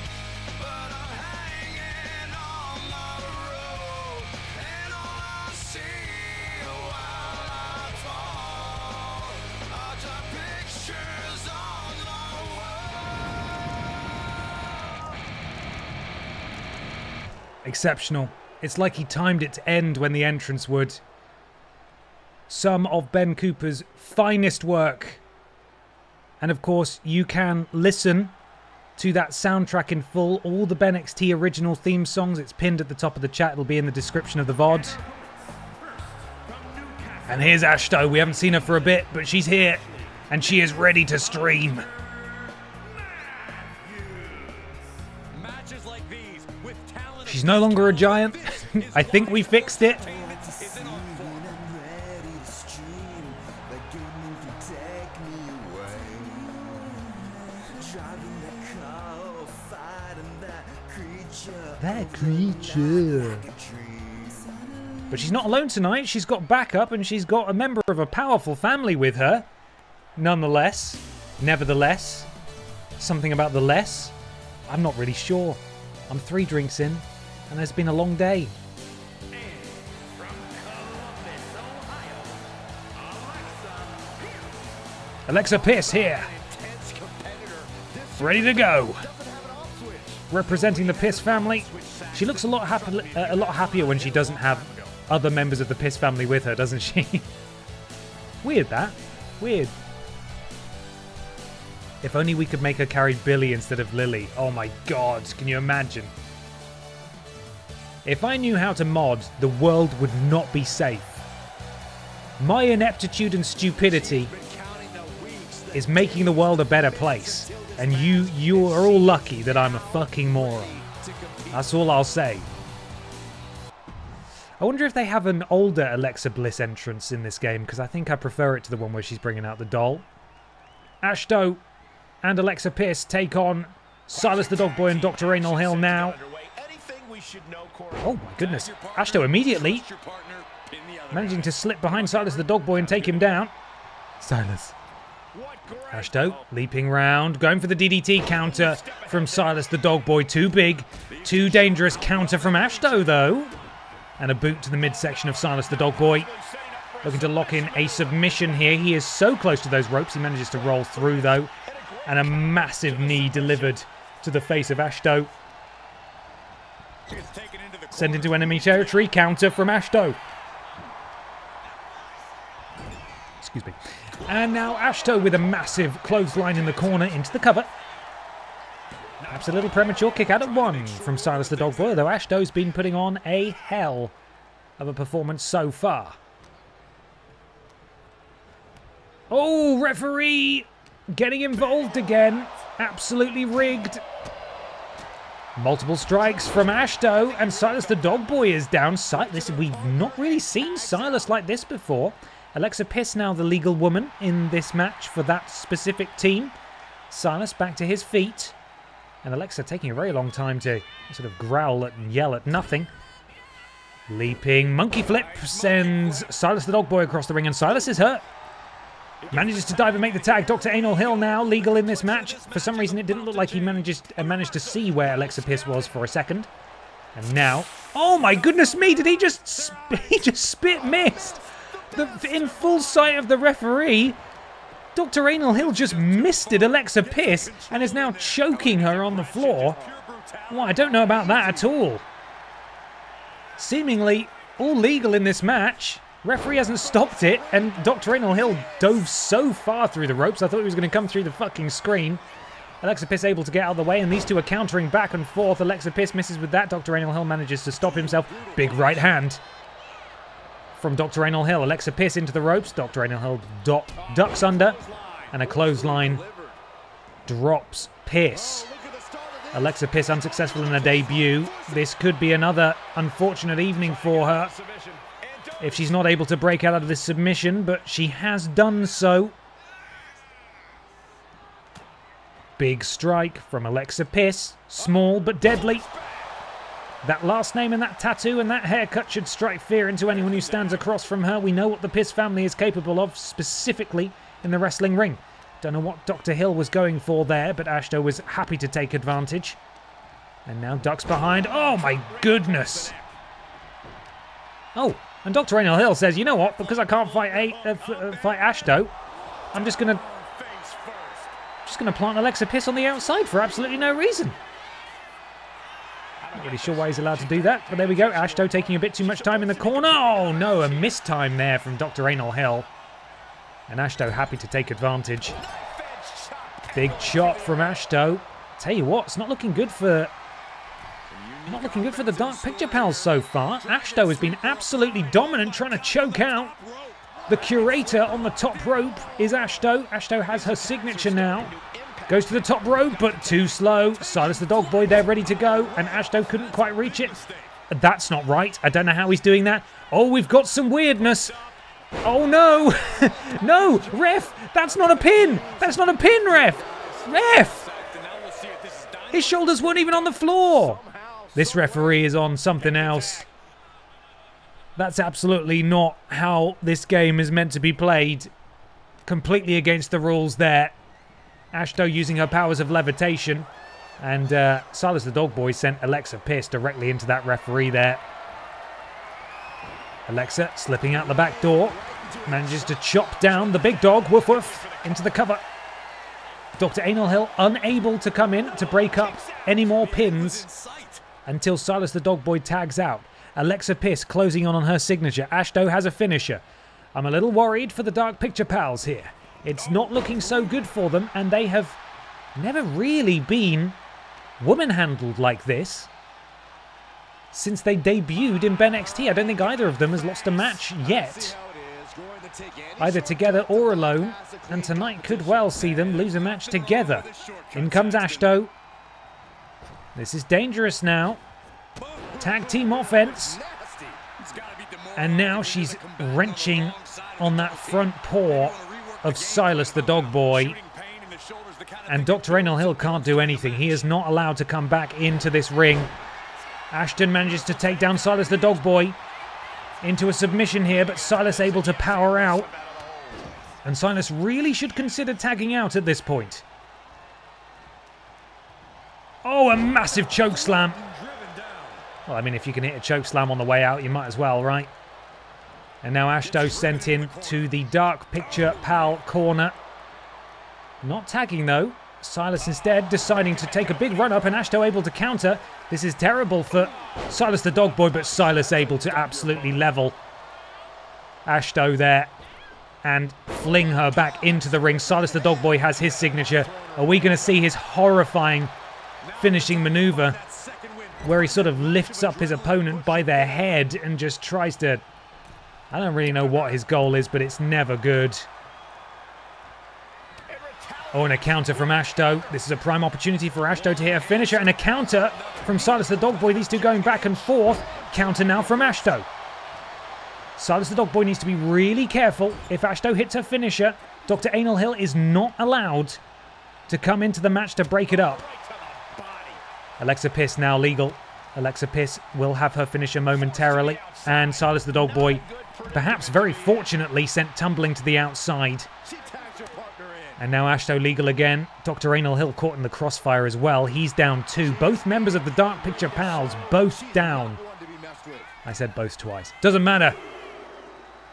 but I'm hanging on the road, and all I see while I fall are dark pictures on the wall. Exceptional. It's like he timed it to end when the entrance would. Some of Ben Cooper's finest work And of course, you can listen to that soundtrack in full, all the BENXT original theme songs. It's pinned at the top of the chat. It'll be in the description of the VOD. And here's Ashto. We haven't seen her for a bit, but she's here. And she is ready to stream. She's no longer a giant. I think we fixed it. That creature. But she's not alone tonight. She's got backup and she's got a member of a powerful family with her. Nonetheless, nevertheless, something about the less, I'm not really sure. I'm 3 drinks in and it's been a long day. Alexa Pierce here. Ready to go. Representing the Piss family. She looks a lot happier when she doesn't have other members of the Piss family with her, doesn't she? Weird that. Weird. If only we could make her carry Billy instead of Lily. Oh my god, can you imagine? If I knew how to mod, the world would not be safe. My ineptitude and stupidity is making the world a better place. And you are all lucky that I'm a fucking moron. That's all I'll say. I wonder if they have an older Alexa Bliss entrance in this game, because I think I prefer it to the one where she's bringing out the doll. Ashto and Alexa Pierce take on Silas the Dog Boy and Dr. Anal Hill now. Oh my goodness. Ashto immediately managing to slip behind Silas the Dog Boy and take him down. Silas. Ashto leaping round, going for the DDT counter from Silas the Dog Boy. Too big, too dangerous counter from Ashto though. And a boot to the midsection of Silas the Dog Boy. Looking to lock in a submission here. He is so close to those ropes. He manages to roll through though. And a massive knee delivered to the face of Ashto. Sent into enemy territory. Counter from Ashto. Excuse me. And now Ashto with a massive clothesline in the corner into the cover. Perhaps a little premature kick out at 1 from Silas the Dog Boy, though Ashto's been putting on a hell of a performance so far. Oh, referee getting involved again. Absolutely rigged. Multiple strikes from Ashto, and Silas the Dog Boy is down. Listen, we've not really seen Silas like this before. Alexa Pierce now the legal woman in this match for that specific team. Silas back to his feet. And Alexa taking a very long time to sort of growl and yell at nothing. Leaping monkey flip sends Silas the Dog Boy across the ring, and Silas is hurt. Manages to dive and make the tag. Dr. Anal Hill now legal in this match. For some reason it didn't look like he managed to see where Alexa Pierce was for a second. And now, oh my goodness me, did he just spit mist? In full sight of the referee, Dr. Anal Hill just misted Alexa Pierce and is now choking her on the floor. Well, I don't know about that at all. Seemingly all legal in this match. Referee hasn't stopped it, and Dr. Anal Hill dove so far through the ropes, I thought he was going to come through the fucking screen. Alexa Pierce able to get out of the way, and these two are countering back and forth. Alexa Pierce misses with that. Dr. Anal Hill manages to stop himself. Big right hand from Dr. Anal Hill. Alexa Pierce into the ropes. Dr. Anal Hill ducks under, and a clothesline drops Pierce. Alexa Pierce unsuccessful in her debut. This could be another unfortunate evening for her if she's not able to break out of this submission, but she has done so. Big strike from Alexa Pierce. Small but deadly. That last name and that tattoo and that haircut should strike fear into anyone who stands across from her. We know what the Pierce family is capable of, specifically in the wrestling ring. Don't know what Dr. Hill was going for there, but Ashto was happy to take advantage. And now ducks behind. Oh my goodness. Oh, and Dr. Anal Hill says, you know what, because I can't fight Ashto, I'm just gonna plant Alexa Pierce on the outside for absolutely no reason. Not really sure why he's allowed to do that, but there we go. Ashto taking a bit too much time in the corner. Oh no, a missed time there from Dr. Anal Hill. And Ashto happy to take advantage. Big chop from Ashto. Tell you what, it's not looking good for the Dark Picture Pals so far. Ashto has been absolutely dominant, trying to choke out. The Curator on the top rope is Ashto. Ashto has her signature now. Goes to the top rope, but too slow. Silas the Dog Boy there ready to go, and Ashto couldn't quite reach it. That's not right. I don't know how he's doing that. Oh, we've got some weirdness. Oh, no. No, ref, that's not a pin. That's not a pin, ref. Ref. His shoulders weren't even on the floor. This referee is on something else. That's absolutely not how this game is meant to be played. Completely against the rules there. Ashto using her powers of levitation. And Silas the Dog Boy sent Alexa Pierce directly into that referee there. Alexa slipping out the back door. Manages to chop down the big dog, woof woof, into the cover. Dr. Anal Hill unable to come in to break up any more pins until Silas the Dog Boy tags out. Alexa Pierce closing on her signature. Ashto has a finisher. I'm a little worried for the Dark Picture Pals here. It's not looking so good for them, and they have never really been woman-handled like this since they debuted in BENXT. I don't think either of them has lost a match yet, either together or alone, and tonight could well see them lose a match together. In comes Ashto. This is dangerous now. Tag team offense. And now she's wrenching on that front paw of Silas the Dog Boy. And Dr. Anal Hill can't do anything. He is not allowed to come back into this ring. Ashton manages to take down Silas the Dog Boy into a submission here, but Silas able to power out. And Silas really should consider tagging out at this point. Oh, a massive choke slam. Well, I mean, if you can hit a choke slam on the way out, you might as well, right? And now Ashto sent in to the Dark Picture Pal corner. Not tagging, though. Silas instead deciding to take a big run up, and Ashto able to counter. This is terrible for Silas the Dog Boy, but Silas able to absolutely level Ashto there and fling her back into the ring. Silas the Dog Boy has his signature. Are we going to see his horrifying finishing maneuver where he sort of lifts up his opponent by their head and just tries to... I don't really know what his goal is, but it's never good. Oh, and a counter from Ashto. This is a prime opportunity for Ashto to hit a finisher, and a counter from Silas the Dog Boy. These two going back and forth. Counter now from Ashto. Silas the Dog Boy needs to be really careful. If Ashto hits her finisher, Dr. Anal Hill is not allowed to come into the match to break it up. Alexa Pierce now legal. Alexa Pierce will have her finisher momentarily. And Silas the Dog Boy, perhaps very fortunately, sent tumbling to the outside. And now Ashto legal again. Dr. Anal Hill caught in the crossfire as well. He's down too. Both members of the Dark Picture Pals both down. I said both twice. Doesn't matter.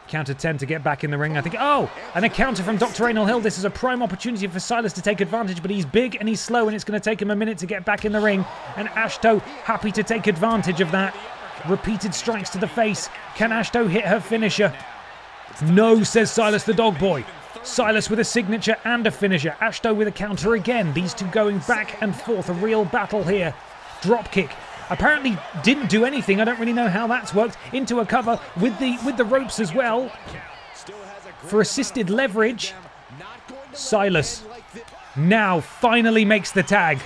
Counter 10 to get back in the ring, I think. Oh, and a counter from Dr. Anal Hill. This is a prime opportunity for Silas to take advantage, but he's big and he's slow, and it's going to take him a minute to get back in the ring. And Ashto happy to take advantage of that. Repeated strikes to the face. Can Ashto hit her finisher? No, says Silas the Dog Boy. Silas with a signature and a finisher. Ashto with a counter again. These two going back and forth. A real battle here. Drop kick. Apparently didn't do anything. I don't really know how that's worked. Into a cover with the ropes as well. For assisted leverage. Silas now finally makes the tag.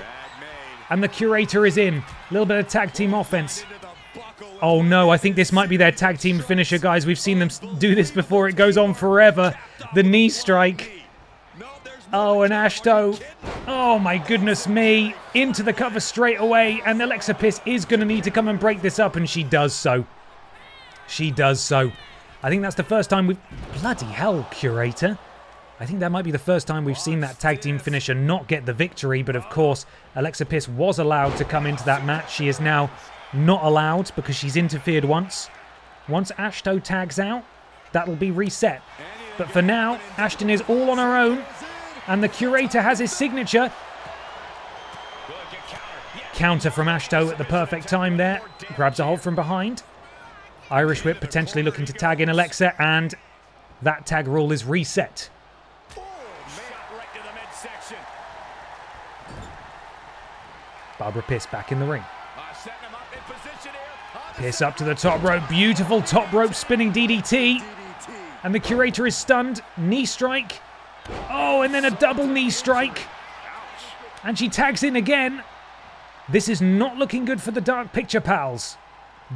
And the Curator is in. A little bit of tag team offense. Oh no, I think this might be their tag team finisher, guys. We've seen them do this before. It goes on forever. The knee strike. Oh, and Ashto. Oh my goodness me. Into the cover straight away. And Alexa Pierce is going to need to come and break this up. And she does so. She does so. I think that's the first time we've... Bloody hell, Curator. I think that might be the first time we've seen that tag team finisher not get the victory. But of course, Alexa Pierce was allowed to come into that match. She is now not allowed because she's interfered once. Once Ashto tags out, that'll be reset. But for now, Ashton is all on her own. And the Curator has his signature. Counter from Ashto at the perfect time there. Grabs a hold from behind. Irish Whip potentially looking to tag in Alexa. And that tag rule is reset. Barbara Piss back in the ring. Piss up to the top rope. Beautiful top rope spinning DDT. And the Curator is stunned. Knee strike. Oh, and then a double knee strike. And she tags in again. This is not looking good for the Dark Picture Pals.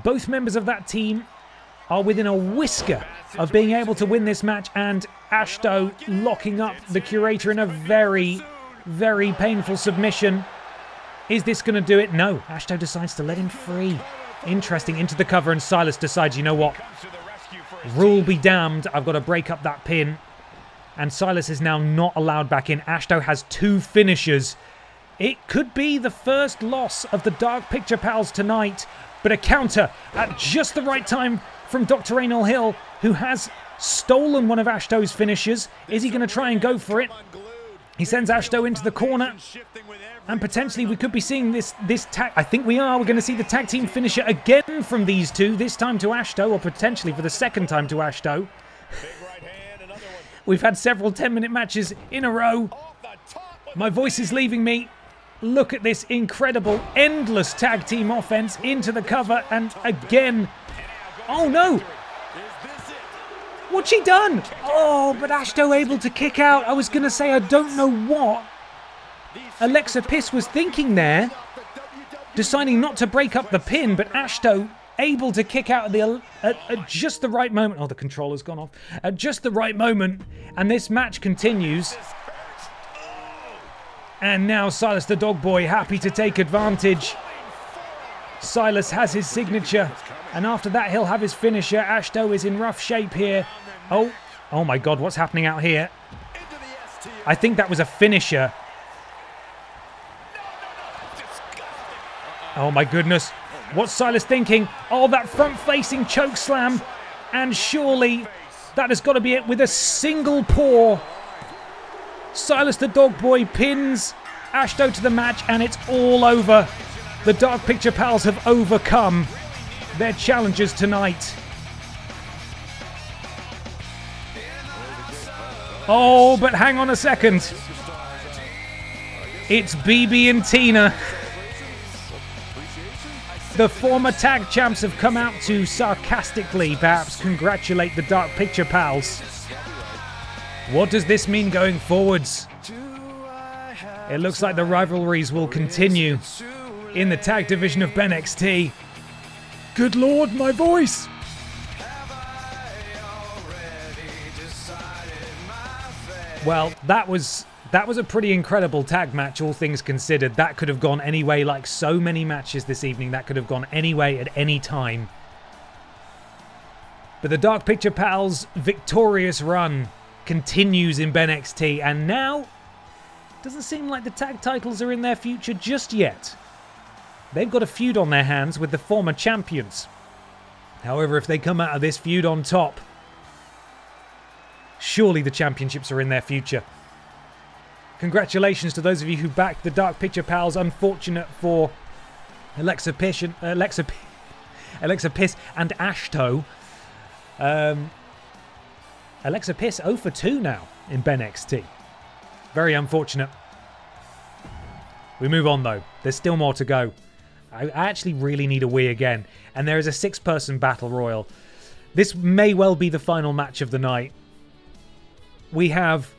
Both members of that team are within a whisker of being able to win this match, and Ashto locking up the Curator in a very, very painful submission. Is this going to do it? No. Ashto decides to let him free. Interesting. Into the cover, and Silas decides, you know what? Rule be damned. I've got to break up that pin. And Silas is now not allowed back in. Ashto has 2 finishers. It could be the first loss of the Dark Picture Pals tonight, but a counter at just the right time from Dr. Raynal Hill, who has stolen one of Ashto's finishers. Is he going to try and go for it? He sends Ashto into the corner, and potentially we could be seeing this tag. I think we are. We're going to see the tag team finisher again from these two, this time to Ashto, or potentially for the second time to Ashto. We've had several 10-minute matches in a row. My voice is leaving me. Look at this incredible, endless tag team offense into the cover, and again. Oh no! What's she done? Oh, but Ashto able to kick out. I was going to say, I don't know what Alexa Piss was thinking there, deciding not to break up the pin, but Ashto able to kick out at just the right moment. Oh, the controller's gone off. At just the right moment, and this match continues. And now Silas the Dog Boy happy to take advantage. Silas has his signature, and after that he'll have his finisher. Ashto is in rough shape here. Oh my God, what's happening out here? I think that was a finisher. Oh my goodness. What's Silas thinking? Oh, that front-facing choke slam. And surely that has got to be it with a single paw. Silas the Dog Boy pins Ashto to the match, and it's all over. The Dark Picture Pals have overcome their challengers tonight. Oh, but hang on a second. It's BB and Tina. The former tag champs have come out to sarcastically, perhaps, congratulate the Dark Picture Pals. What does this mean going forwards? It looks like the rivalries will continue in the tag division of BENXT. Good Lord, my voice! Well, that was a pretty incredible tag match, all things considered. That could have gone any way, like so many matches this evening. That could have gone any way at any time. But the Dark Picture Pals' victorious run continues in BENXT, and now doesn't seem like the tag titles are in their future just yet. They've got a feud on their hands with the former champions. However, if they come out of this feud on top, surely the championships are in their future. Congratulations to those of you who backed the Dark Picture Pals. Unfortunate for Alexa Piss and Ashto. Alexa Piss 0 for 2 now in BENXT. Very unfortunate. We move on though. There's still more to go. I actually really need a wee again. And there is a 6-person battle royal. This may well be the final match of the night. We have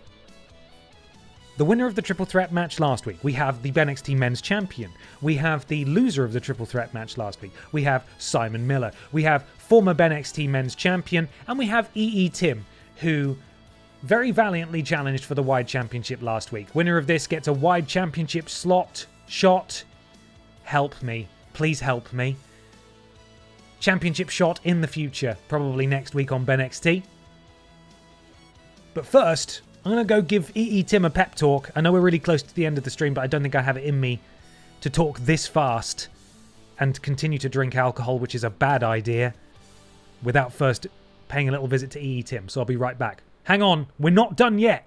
the winner of the Triple Threat match last week. We have the BENXT Men's Champion. We have the loser of the Triple Threat match last week. We have Simon Miller. We have former BENXT Men's Champion. And we have EE Tim, who very valiantly challenged for the Wide Championship last week. Winner of this gets a Wide Championship slot shot. Help me. Please help me. Championship shot in the future, probably next week on BENXT. But first, I'm going to go give EE Tim a pep talk. I know we're really close to the end of the stream, but I don't think I have it in me to talk this fast and continue to drink alcohol, which is a bad idea, without first paying a little visit to EE Tim. So I'll be right back. Hang on, we're not done yet.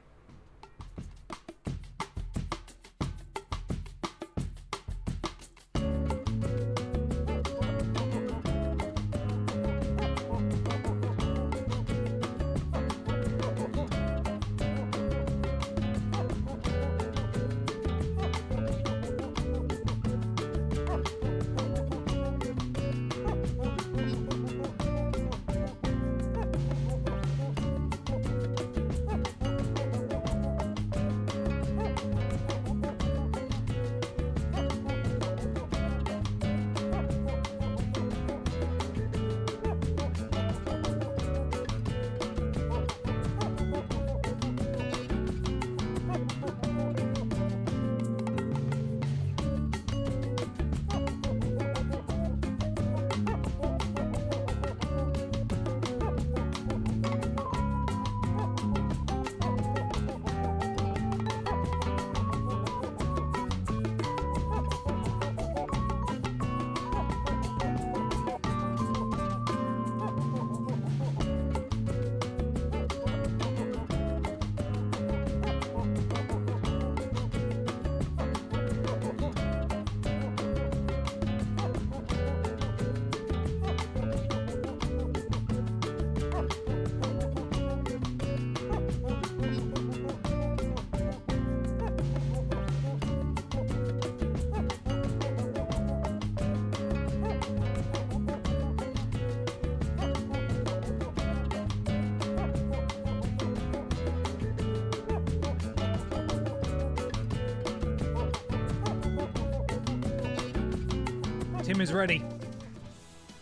Tim is ready.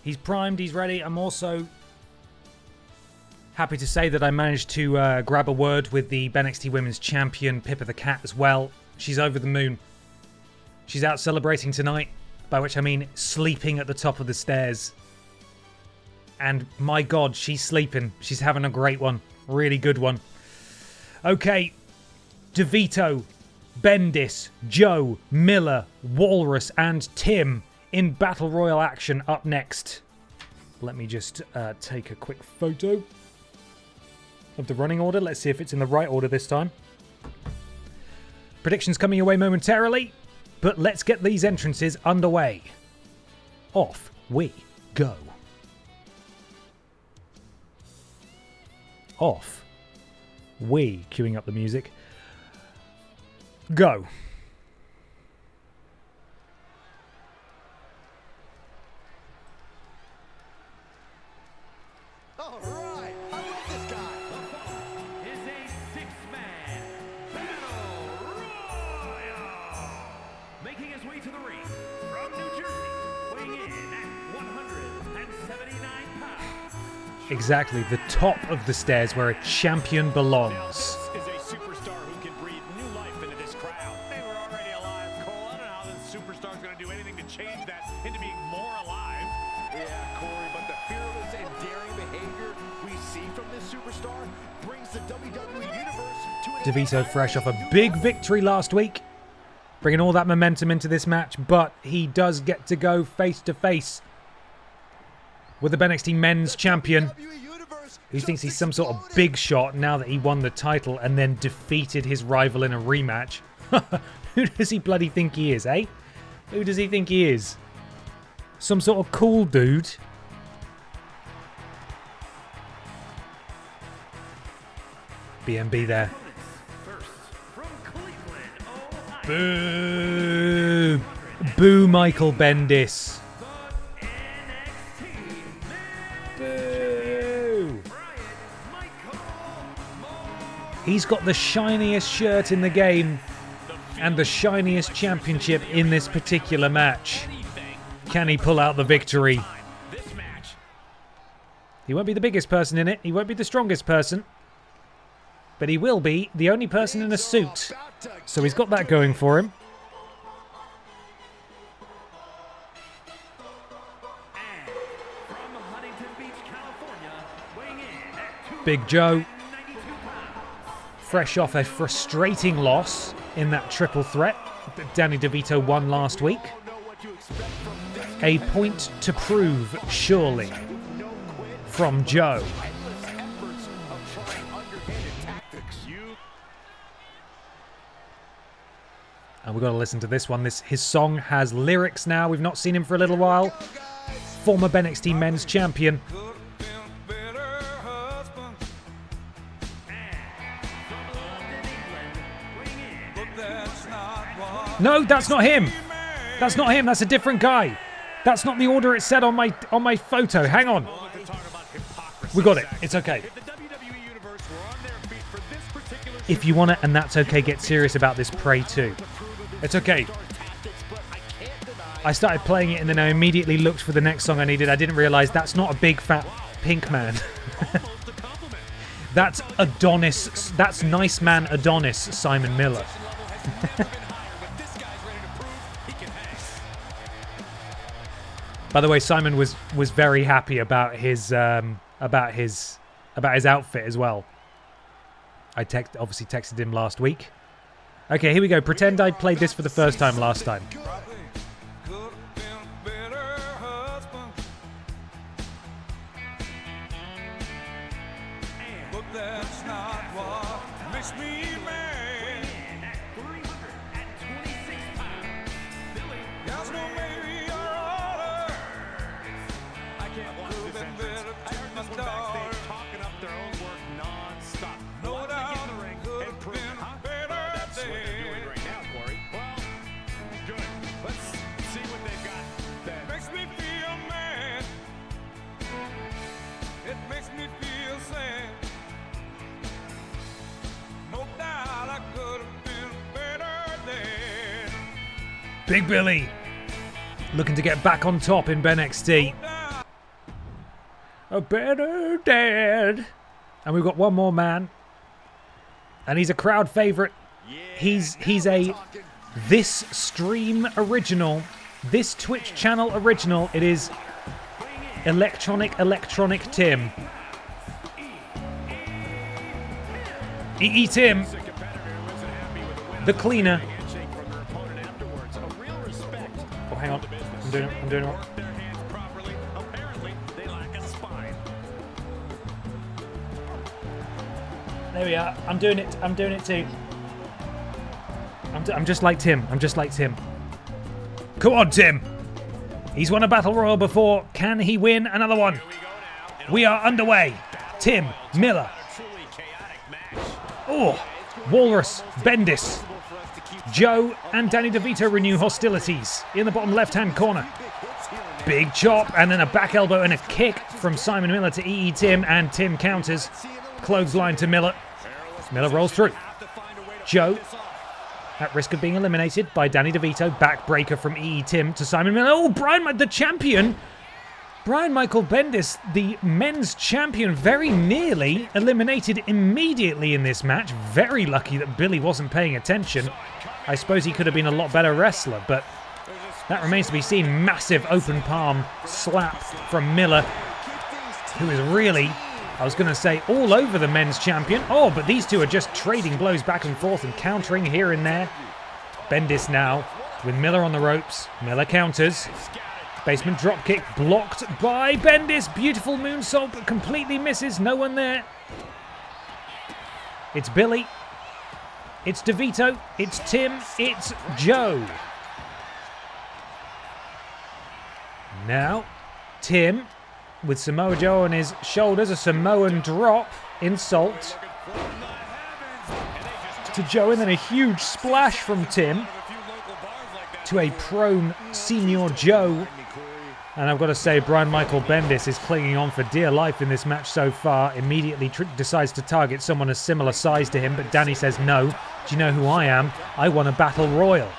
He's primed, he's ready. I'm also happy to say that I managed to grab a word with the BENXT Women's Champion, Pippa the Cat, as well. She's over the moon. She's out celebrating tonight, by which I mean sleeping at the top of the stairs. And my God, she's sleeping. She's having a great one. Really good one. Okay. DeVito, Bendis, Joe, Miller, Walrus, and Tim in Battle Royal action up next. Let me just take a quick photo of the running order. Let's see if it's in the right order this time. Predictions coming your way momentarily, but let's get these entrances underway. Off we go. Off we, queuing up the music, go. All right, I love this guy. Is a six-man battle royal. Making his way to the ring from New Jersey, weighing in at 179 pounds. Exactly, the top of the stairs where a champion belongs. This is a superstar who can breathe new life into this crowd. They were already alive, Cole. I don't know how this superstar's going to do anything to change that into being more alive. Yeah, Corey, but the fearless and daring behavior we see from this superstar brings the WWE Universe to an DeVito fresh off a big victory last week, bringing all that momentum into this match, but he does get to go face to face with the BENXT Men's Champion, who thinks he's some sort of big shot now that he won the title and then defeated his rival in a rematch. Who does he bloody think he is, eh? Who does he think he is? Some sort of cool dude? BMB there. Boo! Boo, Michael Bendis. Boo! He's got the shiniest shirt in the game and the shiniest championship in this particular match. Can he pull out the victory? He won't be the biggest person in it. He won't be the strongest person. But he will be the only person in a suit. So he's got that going for him. Big Joe, fresh off a frustrating loss in that triple threat that Danny DeVito won last week. A point to prove, surely, from Joe. And we've got to listen to this one. His song has lyrics now. We've not seen him for a little while. Former BENXT Men's Champion. No, that's not him. That's not him. That's a different guy. That's not the order it said on my photo. Hang on. We got it. It's okay. If you want it and that's okay, get serious about this Prey 2. It's okay. I started playing it and then I immediately looked for the next song I needed. I didn't realize that's not a big fat pink man. That's Adonis. That's Nice Man Adonis, Simon Miller. By the way, Simon was very happy about his outfit as well. I obviously texted him last week. Okay, here we go. Pretend I played this for the first time last time. Big Billy. looking to get back on top in BENXT. A better dad. And we've got one more man. And he's a crowd favourite. He's a this stream original. This Twitch channel original. It is Electronic Tim. EE Tim. The cleaner. Oh, hang on. I'm doing it. There we are. I'm doing it too. I'm just like Tim. Come on, Tim. He's won a Battle Royal before. Can he win another one? We are underway. Tim, Miller. Oh, Walrus, Bendis. Joe and Danny DeVito renew hostilities in the bottom left-hand corner. Big chop and then a back elbow and a kick from Simon Miller to EE Tim, and Tim counters. Clothesline to Miller. Miller rolls through. Joe, at risk of being eliminated by Danny DeVito. Backbreaker from EE Tim to Simon Miller. Oh, Brian, the champion. Brian Michael Bendis, the men's champion, very nearly eliminated immediately in this match. Very lucky that Billy wasn't paying attention. I suppose he could have been a lot better wrestler, but that remains to be seen. Massive open palm slap from Miller, who is really, I was going to say, all over the men's champion. Oh, but these two are just trading blows back and forth and countering here and there. Bendis now with Miller on the ropes. Miller counters. Basement dropkick blocked by Bendis. Beautiful moonsault, but completely misses. No one there. It's Billy. It's DeVito. It's Tim. It's Joe. Now, Tim with Samoa Joe on his shoulders. A Samoan drop. Insult to Joe, and then a huge splash from Tim to a prone Senior Joe. And I've got to say, Brian Michael Bendis is clinging on for dear life in this match so far. Immediately decides to target someone a similar size to him, but Danny says, no. Do you know who I am? I won a Battle Royal.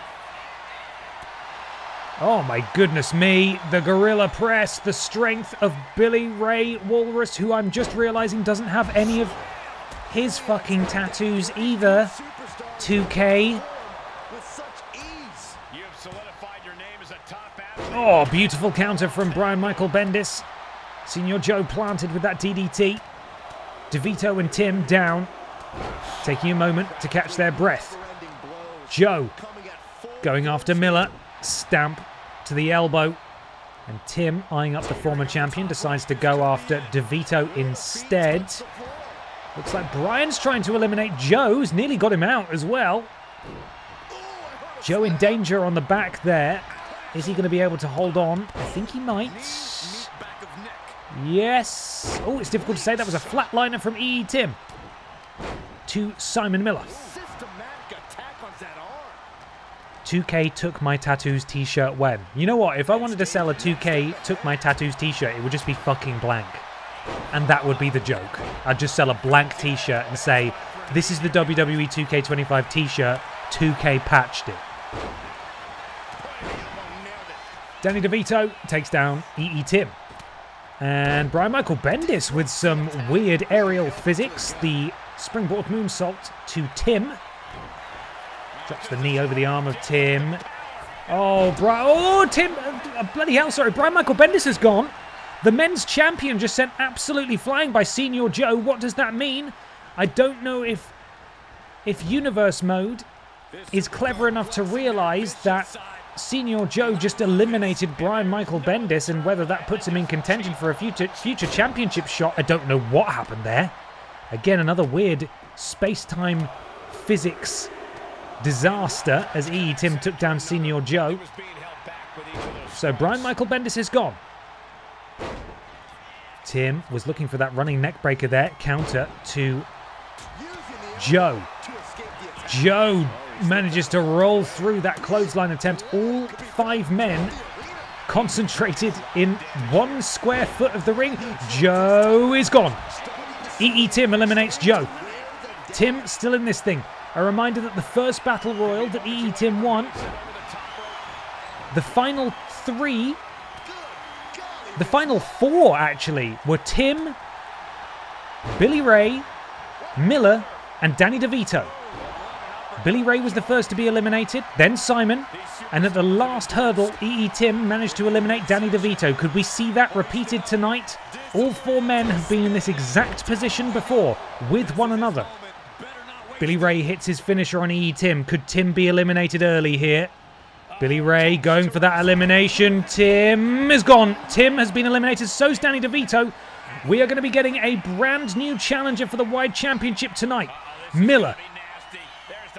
Oh my goodness me. The gorilla press, the strength of Billy Ray Walrus, who I'm just realizing doesn't have any of his fucking tattoos either. 2K. Oh, beautiful counter from Brian Michael Bendis. Senior Joe planted with that DDT. DeVito and Tim down, taking a moment to catch their breath. Joe going after Miller. Stamp to the elbow. And Tim, eyeing up the former champion, decides to go after DeVito instead. Looks like Brian's trying to eliminate Joe. He's nearly got him out as well. Joe in danger on the back there. Is he going to be able to hold on? I think he might. Yes. Oh, it's difficult to say. That was a flatliner from EE Tim to Simon Miller. 2K took my tattoos t-shirt when? You know what? If I wanted to sell a 2K took my tattoos t-shirt, it would just be fucking blank. And that would be the joke. I'd just sell a blank t-shirt and say, this is the WWE 2K25 t-shirt, 2K patched it. Danny DeVito takes down EE Tim. And Brian Michael Bendis with some weird aerial physics. The springboard moonsault to Drops the knee over the arm of Tim. Oh, Tim. Bloody hell, sorry. Brian Michael Bendis has gone. The men's champion just sent absolutely flying by Senior Joe. What does that mean? I don't know if Universe Mode is clever enough to realize that Senior Joe just eliminated Brian Michael Bendis, and whether that puts him in contention for a future championship shot. I don't know what happened there. Again, another weird space-time physics disaster as EE Tim took down Senior Joe. So Brian Michael Bendis is gone. Tim was looking for that running neck breaker there. Counter to Joe. Joe manages to roll through that clothesline attempt. All 5 men concentrated in 1 square foot of the ring. Joe is gone. EE Tim eliminates Joe. Tim still in this thing. A reminder that the first Battle Royal that EE Tim won, the final three, the final four actually, were Tim, Billy Ray, Miller, and Danny DeVito. Billy Ray was the first to be eliminated, then Simon, and at the last hurdle, EE Tim managed to eliminate Danny DeVito. Could we see that repeated tonight? All four men have been in this exact position before, with one another. Billy Ray hits his finisher on EE Tim. Could Tim be eliminated early here? Billy Ray going for that elimination. Tim is gone. Tim has been eliminated, so's Danny DeVito. We are going to be getting a brand new challenger for the Wide Championship tonight. Miller.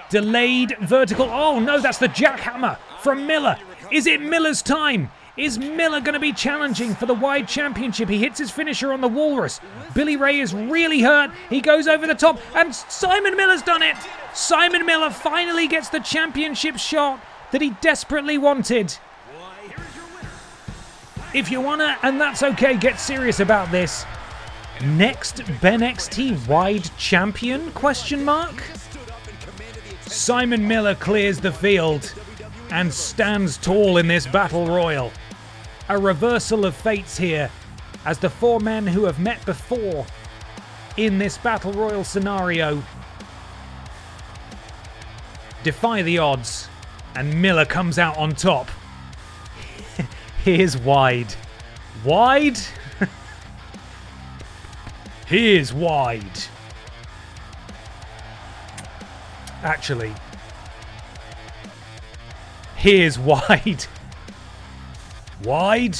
Delayed vertical. Oh no, that's the jackhammer from Miller. Is it Miller's time? Is Miller going to be challenging for the Wide Championship? He hits his finisher on the Walrus. Billy Ray is really hurt. He goes over the top, and Simon Miller's done it. Simon Miller finally gets the championship shot that he desperately wanted. If you want to, and that's okay, get serious about this. Next BENXT Wide Champion? Question mark? Simon Miller clears the field and stands tall in this battle royal. A reversal of fates here, as the four men who have met before in this battle royal scenario defy the odds, and Miller comes out on top. Here's Wide. Wide? Here's Wide. Actually, here's Wide. Wide?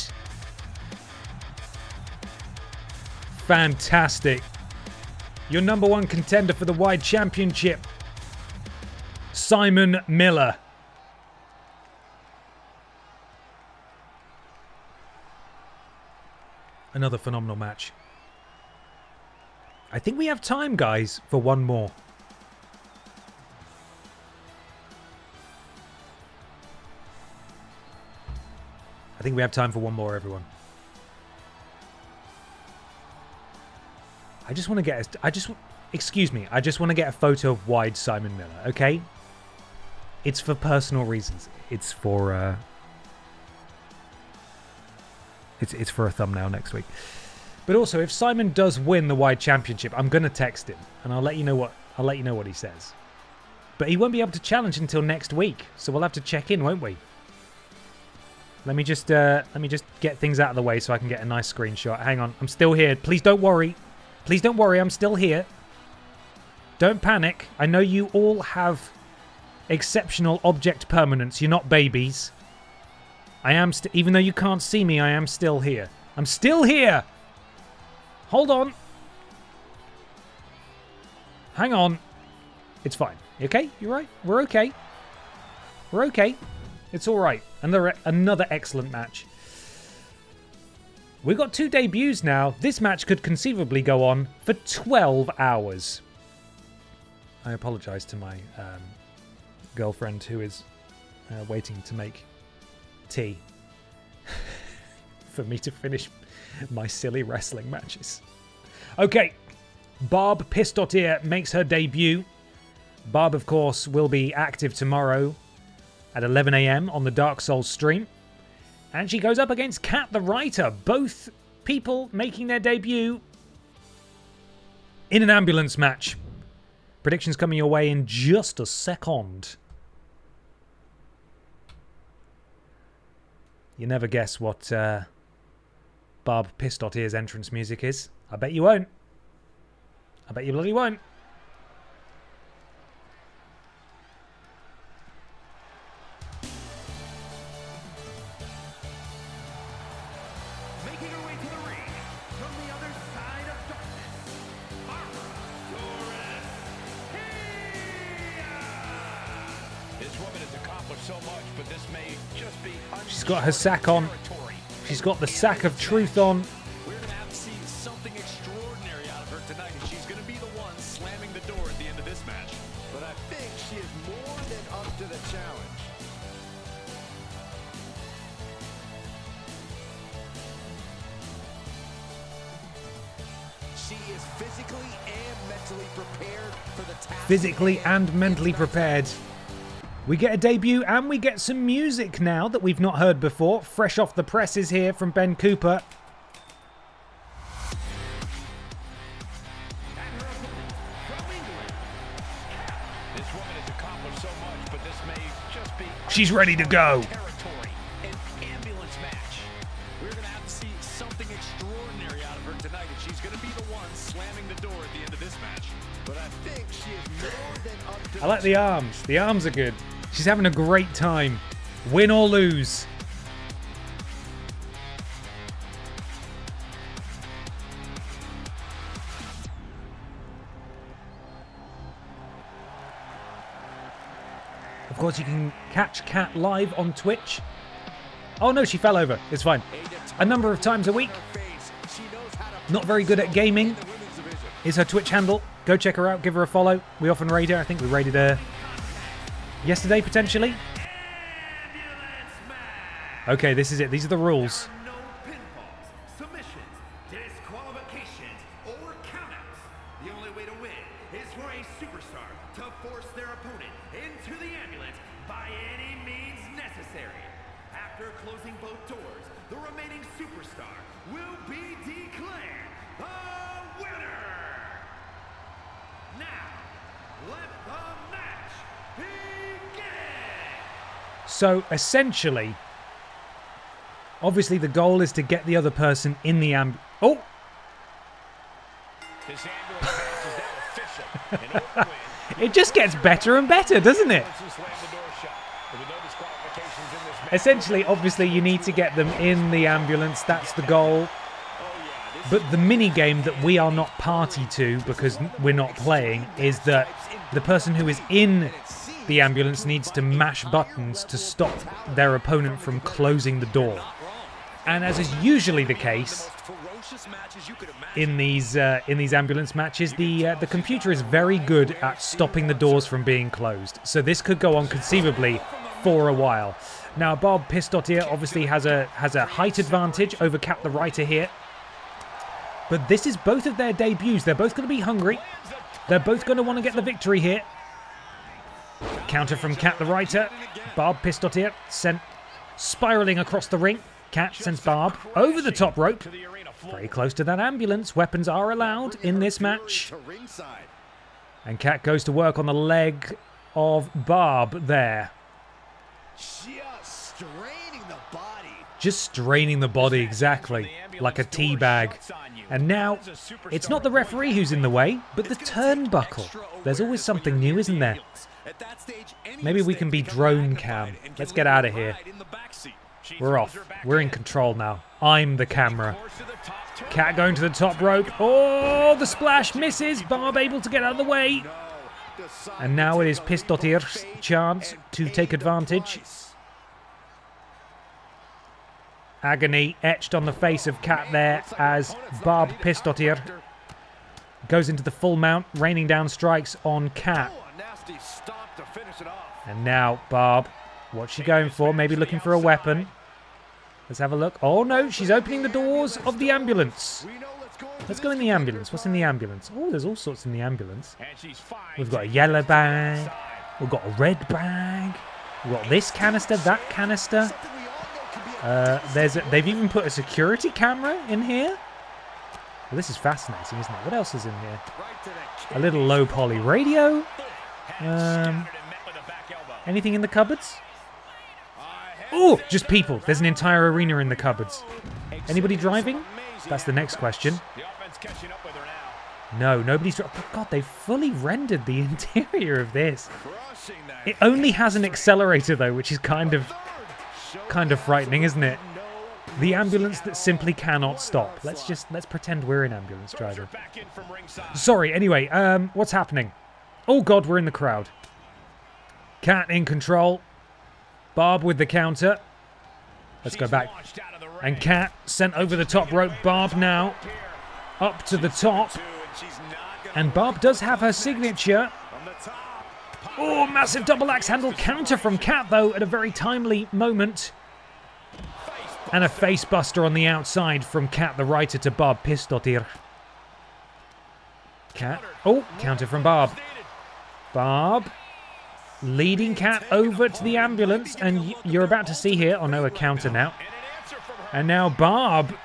Fantastic. Your number one contender for the Wide Championship, Simon Miller. Another phenomenal match. I think we have time, guys, for one more. I think we have time for one more, everyone. I just want to get excuse me, I just want to get a photo of Wide Simon Miller, okay? It's for personal reasons. It's for it's for a thumbnail next week. But also, if Simon does win the Wide Championship, I'm going to text him and I'll let you know what he says. But he won't be able to challenge until next week, so we'll have to check in, won't we? Let me just get things out of the way so I can get a nice screenshot. Hang on, I'm still here. Please don't worry. Please don't worry, I'm still here. Don't panic. I know you all have exceptional object permanence. You're not babies. I am even though you can't see me, I am still here. I'm still here. Hold on. Hang on. It's fine. You okay? You right? We're okay. We're okay. It's all right. Another excellent match. We've got 2 debuts now. This match could conceivably go on for 12 hours. I apologise to my girlfriend who is waiting to make tea for me to finish my silly wrestling matches. Okay, Barb Pistotier makes her debut. Barb, of course, will be active tomorrow at 11 a.m. on the Dark Souls stream. And she goes up against Kat the Writer. Both people making their debut in an ambulance match. Predictions coming your way in just a second. You never guess what Barb Pistotier's entrance music is. I bet you won't. I bet you bloody won't. Making her way to the ring from the other side of darkness, This woman has accomplished so much, but this may just be. She's got her sack on. She's got the sack of truth on. We're gonna have to see something extraordinary out of her tonight, and she's gonna be the one slamming the door at the end of this match. But I think she is more than up to the challenge. She is physically and mentally prepared for the task. Physically and mentally prepared. We get a debut and we get some music now that we've not heard before. Fresh off the presses here from Ben Cooper. This woman has accomplished so much, but this may just be She's ready to go. territory. An ambulance match. We're going to have to see something extraordinary out of her tonight, and she's going to be the one slamming the door at the end of this match. But I think she is more than up to I like the arms. The arms are good. She's having a great time. Win or lose. Of course, you can catch Kat live on Twitch. Oh no, she fell over. It's fine. A number of times a week. Not very good at gaming is her Twitch handle. Go check her out. Give her a follow. We often raid her. I think we raided her yesterday, potentially. Okay, this is it. These are the rules. No pinfalls, submissions, disqualifications, or countouts. The only way to win is for a superstar to force their opponent into the ambulance by any means necessary. After closing both doors, the remaining superstar will be declared the winner. Now, let the match begin. So, essentially, obviously the goal is to get the other person in the Oh! This ambulance match is now official. An open win. It just gets better and better, doesn't it? Slam the door shut. There were no disqualifications in this match. Essentially, obviously, you need to get them in the ambulance. That's the goal. But the mini game that we are not party to because we're not playing is that the person who is in the ambulance needs to mash buttons to stop their opponent from closing the door. And as is usually the case in these ambulance matches, the computer is very good at stopping the doors from being closed. So this could go on conceivably for a while. Now, Bob Pistotier obviously has a height advantage over Kat the Writer here. But this is both of their debuts. They're both going to be hungry. They're both going to want to get the victory here. Counter from Kat the Writer. Barb Pistotier sent spiraling across the ring. Kat sends Barb over the top rope. Very close to that ambulance. Weapons are allowed in this match. And Kat goes to work on the leg of Barb there. Just straining the body, exactly. Like a tea bag. And now, it's not the referee who's in the way, but the turnbuckle. There's always something new, isn't there? Maybe we can be drone cam. Let's get out of here. We're off. We're in control now. I'm the camera. Kat going to the top rope. Oh, the splash misses. Barb able to get out of the way. And now it is Pistotier's chance to take advantage. Agony etched on the face of Kat there as Barb Pistotier goes into the full mount, raining down strikes on Kat. And now Barb, what's she going for? Maybe looking for a weapon. Let's have a look. Oh no, she's opening the doors of the ambulance. Let's go in the ambulance. What's in the ambulance? Oh, there's all sorts in the ambulance. We've got a yellow bag. We've got a red bag. We've got this canister, that canister. They've even put a security camera in here. Well, this is fascinating, isn't it? What else is in here? A little low poly radio. Anything in the cupboards? Oh, just people. There's an entire arena in the cupboards. Anybody driving? That's the next question. No, nobody's driving. God, they've fully rendered the interior of this. It only has an accelerator though, which is kind of frightening, isn't it? The ambulance that simply cannot stop. Let's pretend we're an ambulance driver. Sorry, anyway, what's happening? Oh god, we're in the crowd. Kat in control. Barb with the counter. Let's go back. And Kat sent over the top rope. Barb now up to the top. And Barb does have her signature. Oh, massive double axe handle counter from Kat, though, at a very timely moment. And a face buster on the outside from Kat the Writer to Barb Pistotier. Kat. Oh, counter from Barb. Barb. leading Kat over to the ambulance, and you're about to see here, oh no, a counter now. And now Barb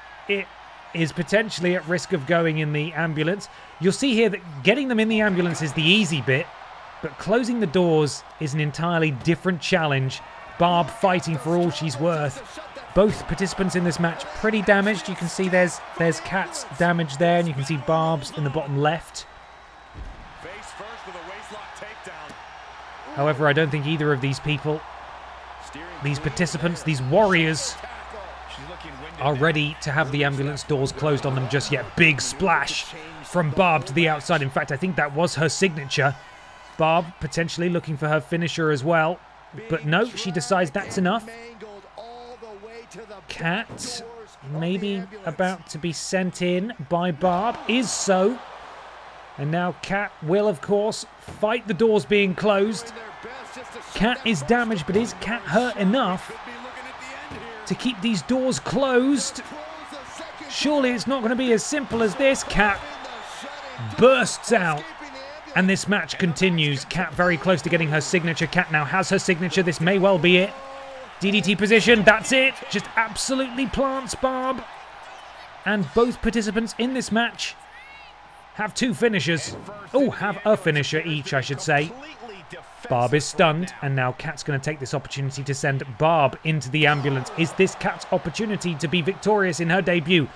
is potentially at risk of going in the ambulance. You'll see here that getting them in the ambulance is the easy bit, but closing the doors is an entirely different challenge. Barb fighting for all she's worth. Both participants in this match pretty damaged. You can see there's Kat's damage there, and you can see Barb's in the bottom left. However, I don't think either of these people, these participants, these warriors, are ready to have the ambulance doors closed on them just yet. Big splash from Barb to the outside. In fact, I think that was her signature. Barb potentially looking for her finisher as well. But no, she decides that's enough. Kat, maybe about to be sent in by Barb, is so. And now Kat will, of course, fight the doors being closed. Kat is damaged, but is Kat hurt enough to keep these doors closed? Surely it's not going to be as simple as this. Kat bursts out, and this match continues. Kat very close to getting her signature. Kat now has her signature. This may well be it. DDT position, that's it. Just absolutely plants Barb. And both participants in this match have two finishers. Oh, have a finisher each, I should say. Barb is stunned, and now Kat's going to take this opportunity to send Barb into the ambulance. Is this Kat's opportunity to be victorious in her debut?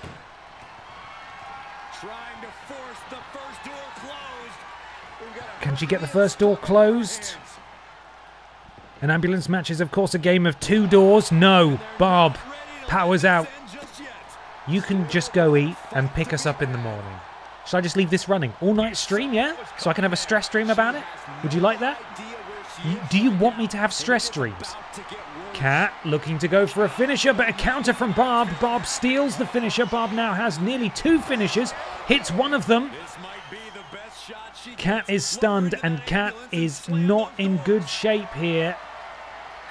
Can she get the first door closed? An ambulance match is, of course, a game of two doors. No, Barb powers out. You can just go eat and pick us up in the morning. Should I just leave this running? All-night stream, yeah? So I can have a stress stream about it? Would you like that? Do you want me to have stress streams? Kat looking to go for a finisher, but a counter from Barb. Barb steals the finisher. Barb now has nearly two finishers. Hits one of them. Kat is stunned, and Kat is not in good shape here.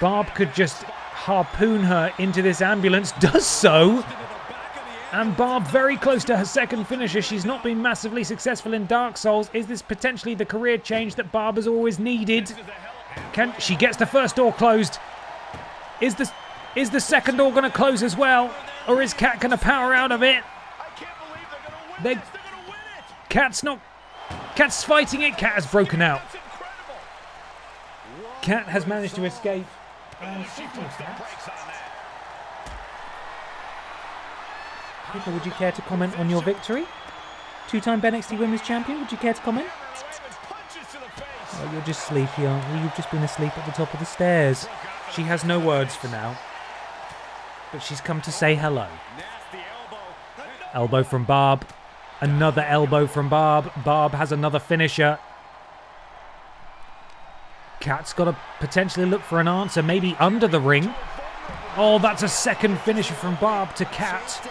Barb could just harpoon her into this ambulance. Does so. And Barb very close to her second finisher. She's not been massively successful in Dark Souls. Is this potentially the career change that Barb has always needed? Can she gets the first door closed? Is the second door going to close as well? Or is Kat going to power out of it? Kat's fighting it. Kat has broken out. Kat has managed to escape. Pippa, would you care to comment on your victory? Two-time BENXT Women's Champion, would you care to comment? Oh, you're just sleepy, aren't you? You've just been asleep at the top of the stairs. She has no words for now, but she's come to say hello. Elbow from Barb. Another elbow from Barb. Barb has another finisher. Kat's got to potentially look for an answer, maybe under the ring. Oh, that's a second finisher from Barb to Kat.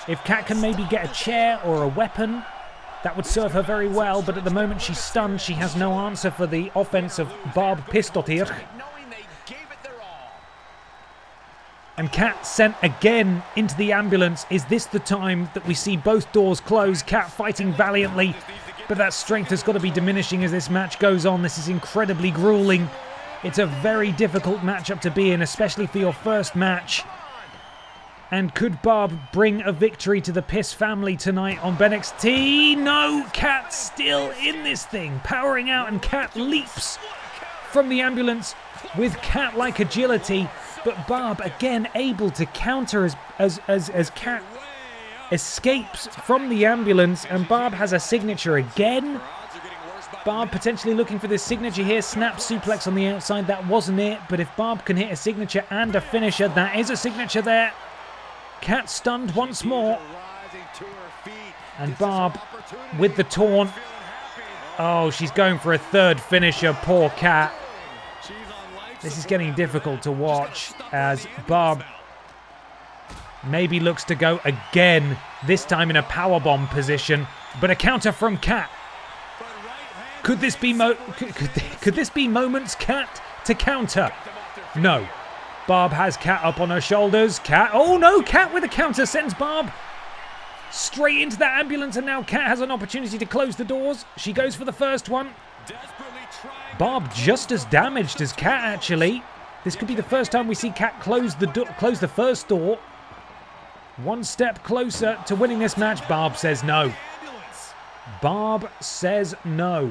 If Kat can maybe get a chair or a weapon, that would serve her very well, but at the moment she's stunned. She has no answer for the offense of Barb Pistotir. And Kat sent again into the ambulance. Is this the time that we see both doors close? Kat fighting valiantly, but that strength has got to be diminishing as this match goes on. This is incredibly grueling. It's a very difficult matchup to be in, especially for your first match. And could Barb bring a victory to the Piss family tonight on BENXT? No, Kat's still in this thing, powering out, and Kat leaps from the ambulance with cat-like agility. But Barb again able to counter as Kat escapes from the ambulance, and Barb has a signature again. Barb potentially looking for this signature here. Snap suplex on the outside, that wasn't it. But if Barb can hit a signature and a finisher, that is a signature there. Kat stunned once more. And Barb with the taunt. Oh, she's going for a third finisher, poor Kat. This is getting difficult to watch as Barb maybe looks to go again, this time in a powerbomb position, but a counter from Kat. Could this be could this be moments Kat to counter? No. Barb has Kat up on her shoulders. Kat, oh no, Kat with a counter sends Barb straight into that ambulance, and now Kat has an opportunity to close the doors. She goes for the first one. Barb just as damaged as Kat, actually. This could be the first time we see Kat close the first door. One step closer to winning this match. Barb says no. Barb says no.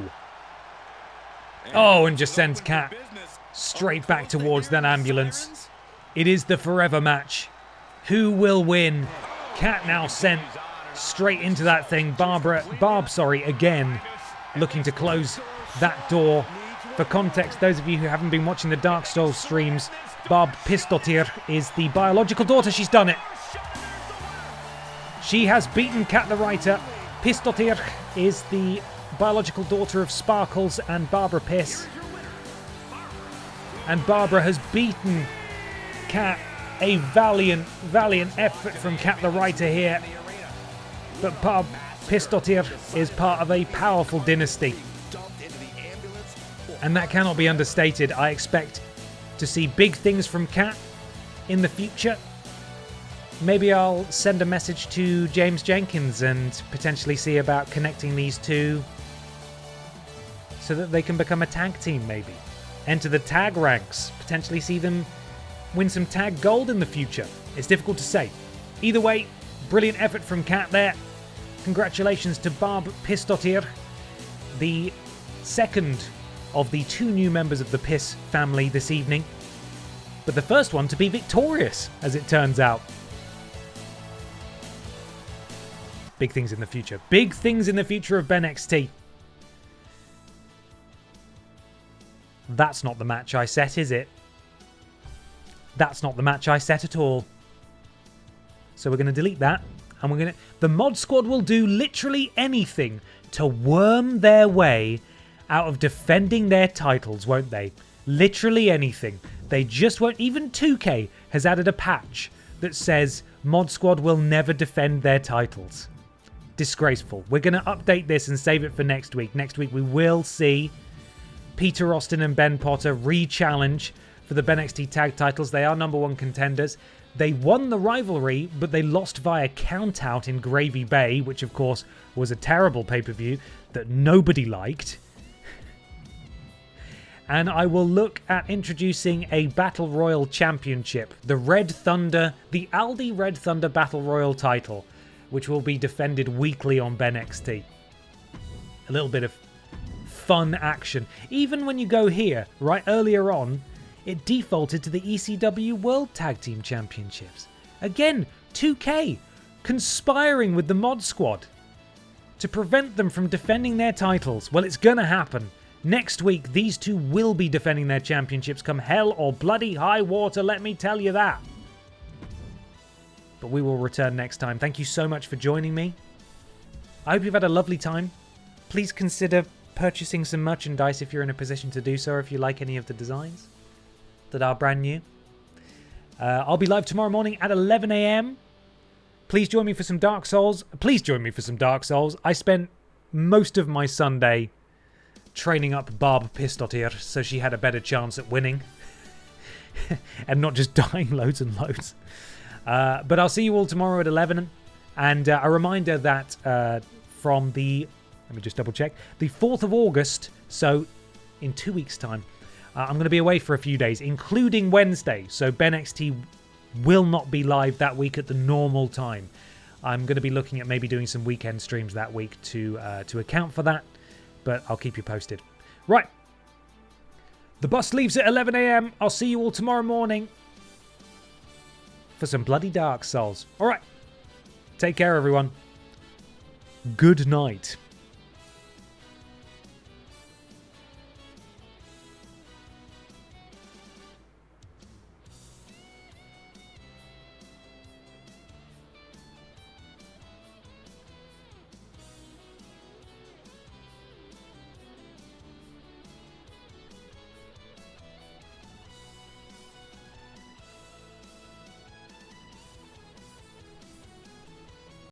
Oh, and just sends Kat straight back towards that ambulance. It is the forever match. Who will win? Kat now sent straight into that thing. Barb, again, looking to close that door. For context, those of you who haven't been watching the Dark Souls streams, Barb Pistotir is the biological daughter. She's done it. She has beaten Kat the Writer. Pistotir is the biological daughter of Sparkles and Barbara Piss. And Barbara has beaten Kat. A valiant effort from Kat the Writer here. But Barb Pistotir is part of a powerful dynasty. And that cannot be understated. I expect to see big things from Kat in the future. Maybe I'll send a message to James Jenkins and potentially see about connecting these two so that they can become a tag team, maybe. Enter the tag ranks. Potentially see them win some tag gold in the future. It's difficult to say. Either way, brilliant effort from Kat there. Congratulations to Barb Pistotir, the second of the 2 new members of the Piss family this evening. But the first one to be victorious, as it turns out. Big things in the future. Big things in the future of BENXT. That's not the match I set, is it? That's not the match I set at all. So we're going to delete that. And the mod squad will do literally anything to worm their way out of defending their titles, won't they? Literally anything. They just won't. Even 2K has added a patch that says mod squad will never defend their titles. Disgraceful. We're going to update this and save it for next week. Next week we will see Peter Austin and Ben Potter re-challenge for the BENXT tag titles. They are #1 contenders. They won the rivalry, but they lost via count-out in Gravy Bay, which of course was a terrible pay-per-view that nobody liked. And I will look at introducing a Battle Royal Championship, the Red Thunder, the Aldi Red Thunder Battle Royal title, which will be defended weekly on BENXT. A little bit of fun action. Even when you go here, right earlier on, it defaulted to the ECW World Tag Team Championships. Again, 2K conspiring with the mod squad to prevent them from defending their titles. Well, it's gonna happen. Next week, these two will be defending their championships come hell or bloody high water, let me tell you that. But we will return next time. Thank you so much for joining me. I hope you've had a lovely time. Please consider purchasing some merchandise if you're in a position to do so, or if you like any of the designs that are brand new. I'll be live tomorrow morning at 11 a.m. Please join me for some Dark Souls. I spent most of my Sunday training up Barb Pistotir so she had a better chance at winning and not just dying loads and loads. But I'll see you all tomorrow at 11. And a reminder that from the, let me just double check, the 4th of August, so in 2 weeks' time, I'm going to be away for a few days, including Wednesday. So BENXT will not be live that week at the normal time. I'm going to be looking at maybe doing some weekend streams that week to account for that. But I'll keep you posted. Right. The bus leaves at 11 a.m. I'll see you all tomorrow morning for some bloody Dark Souls. All right. Take care, everyone. Good night.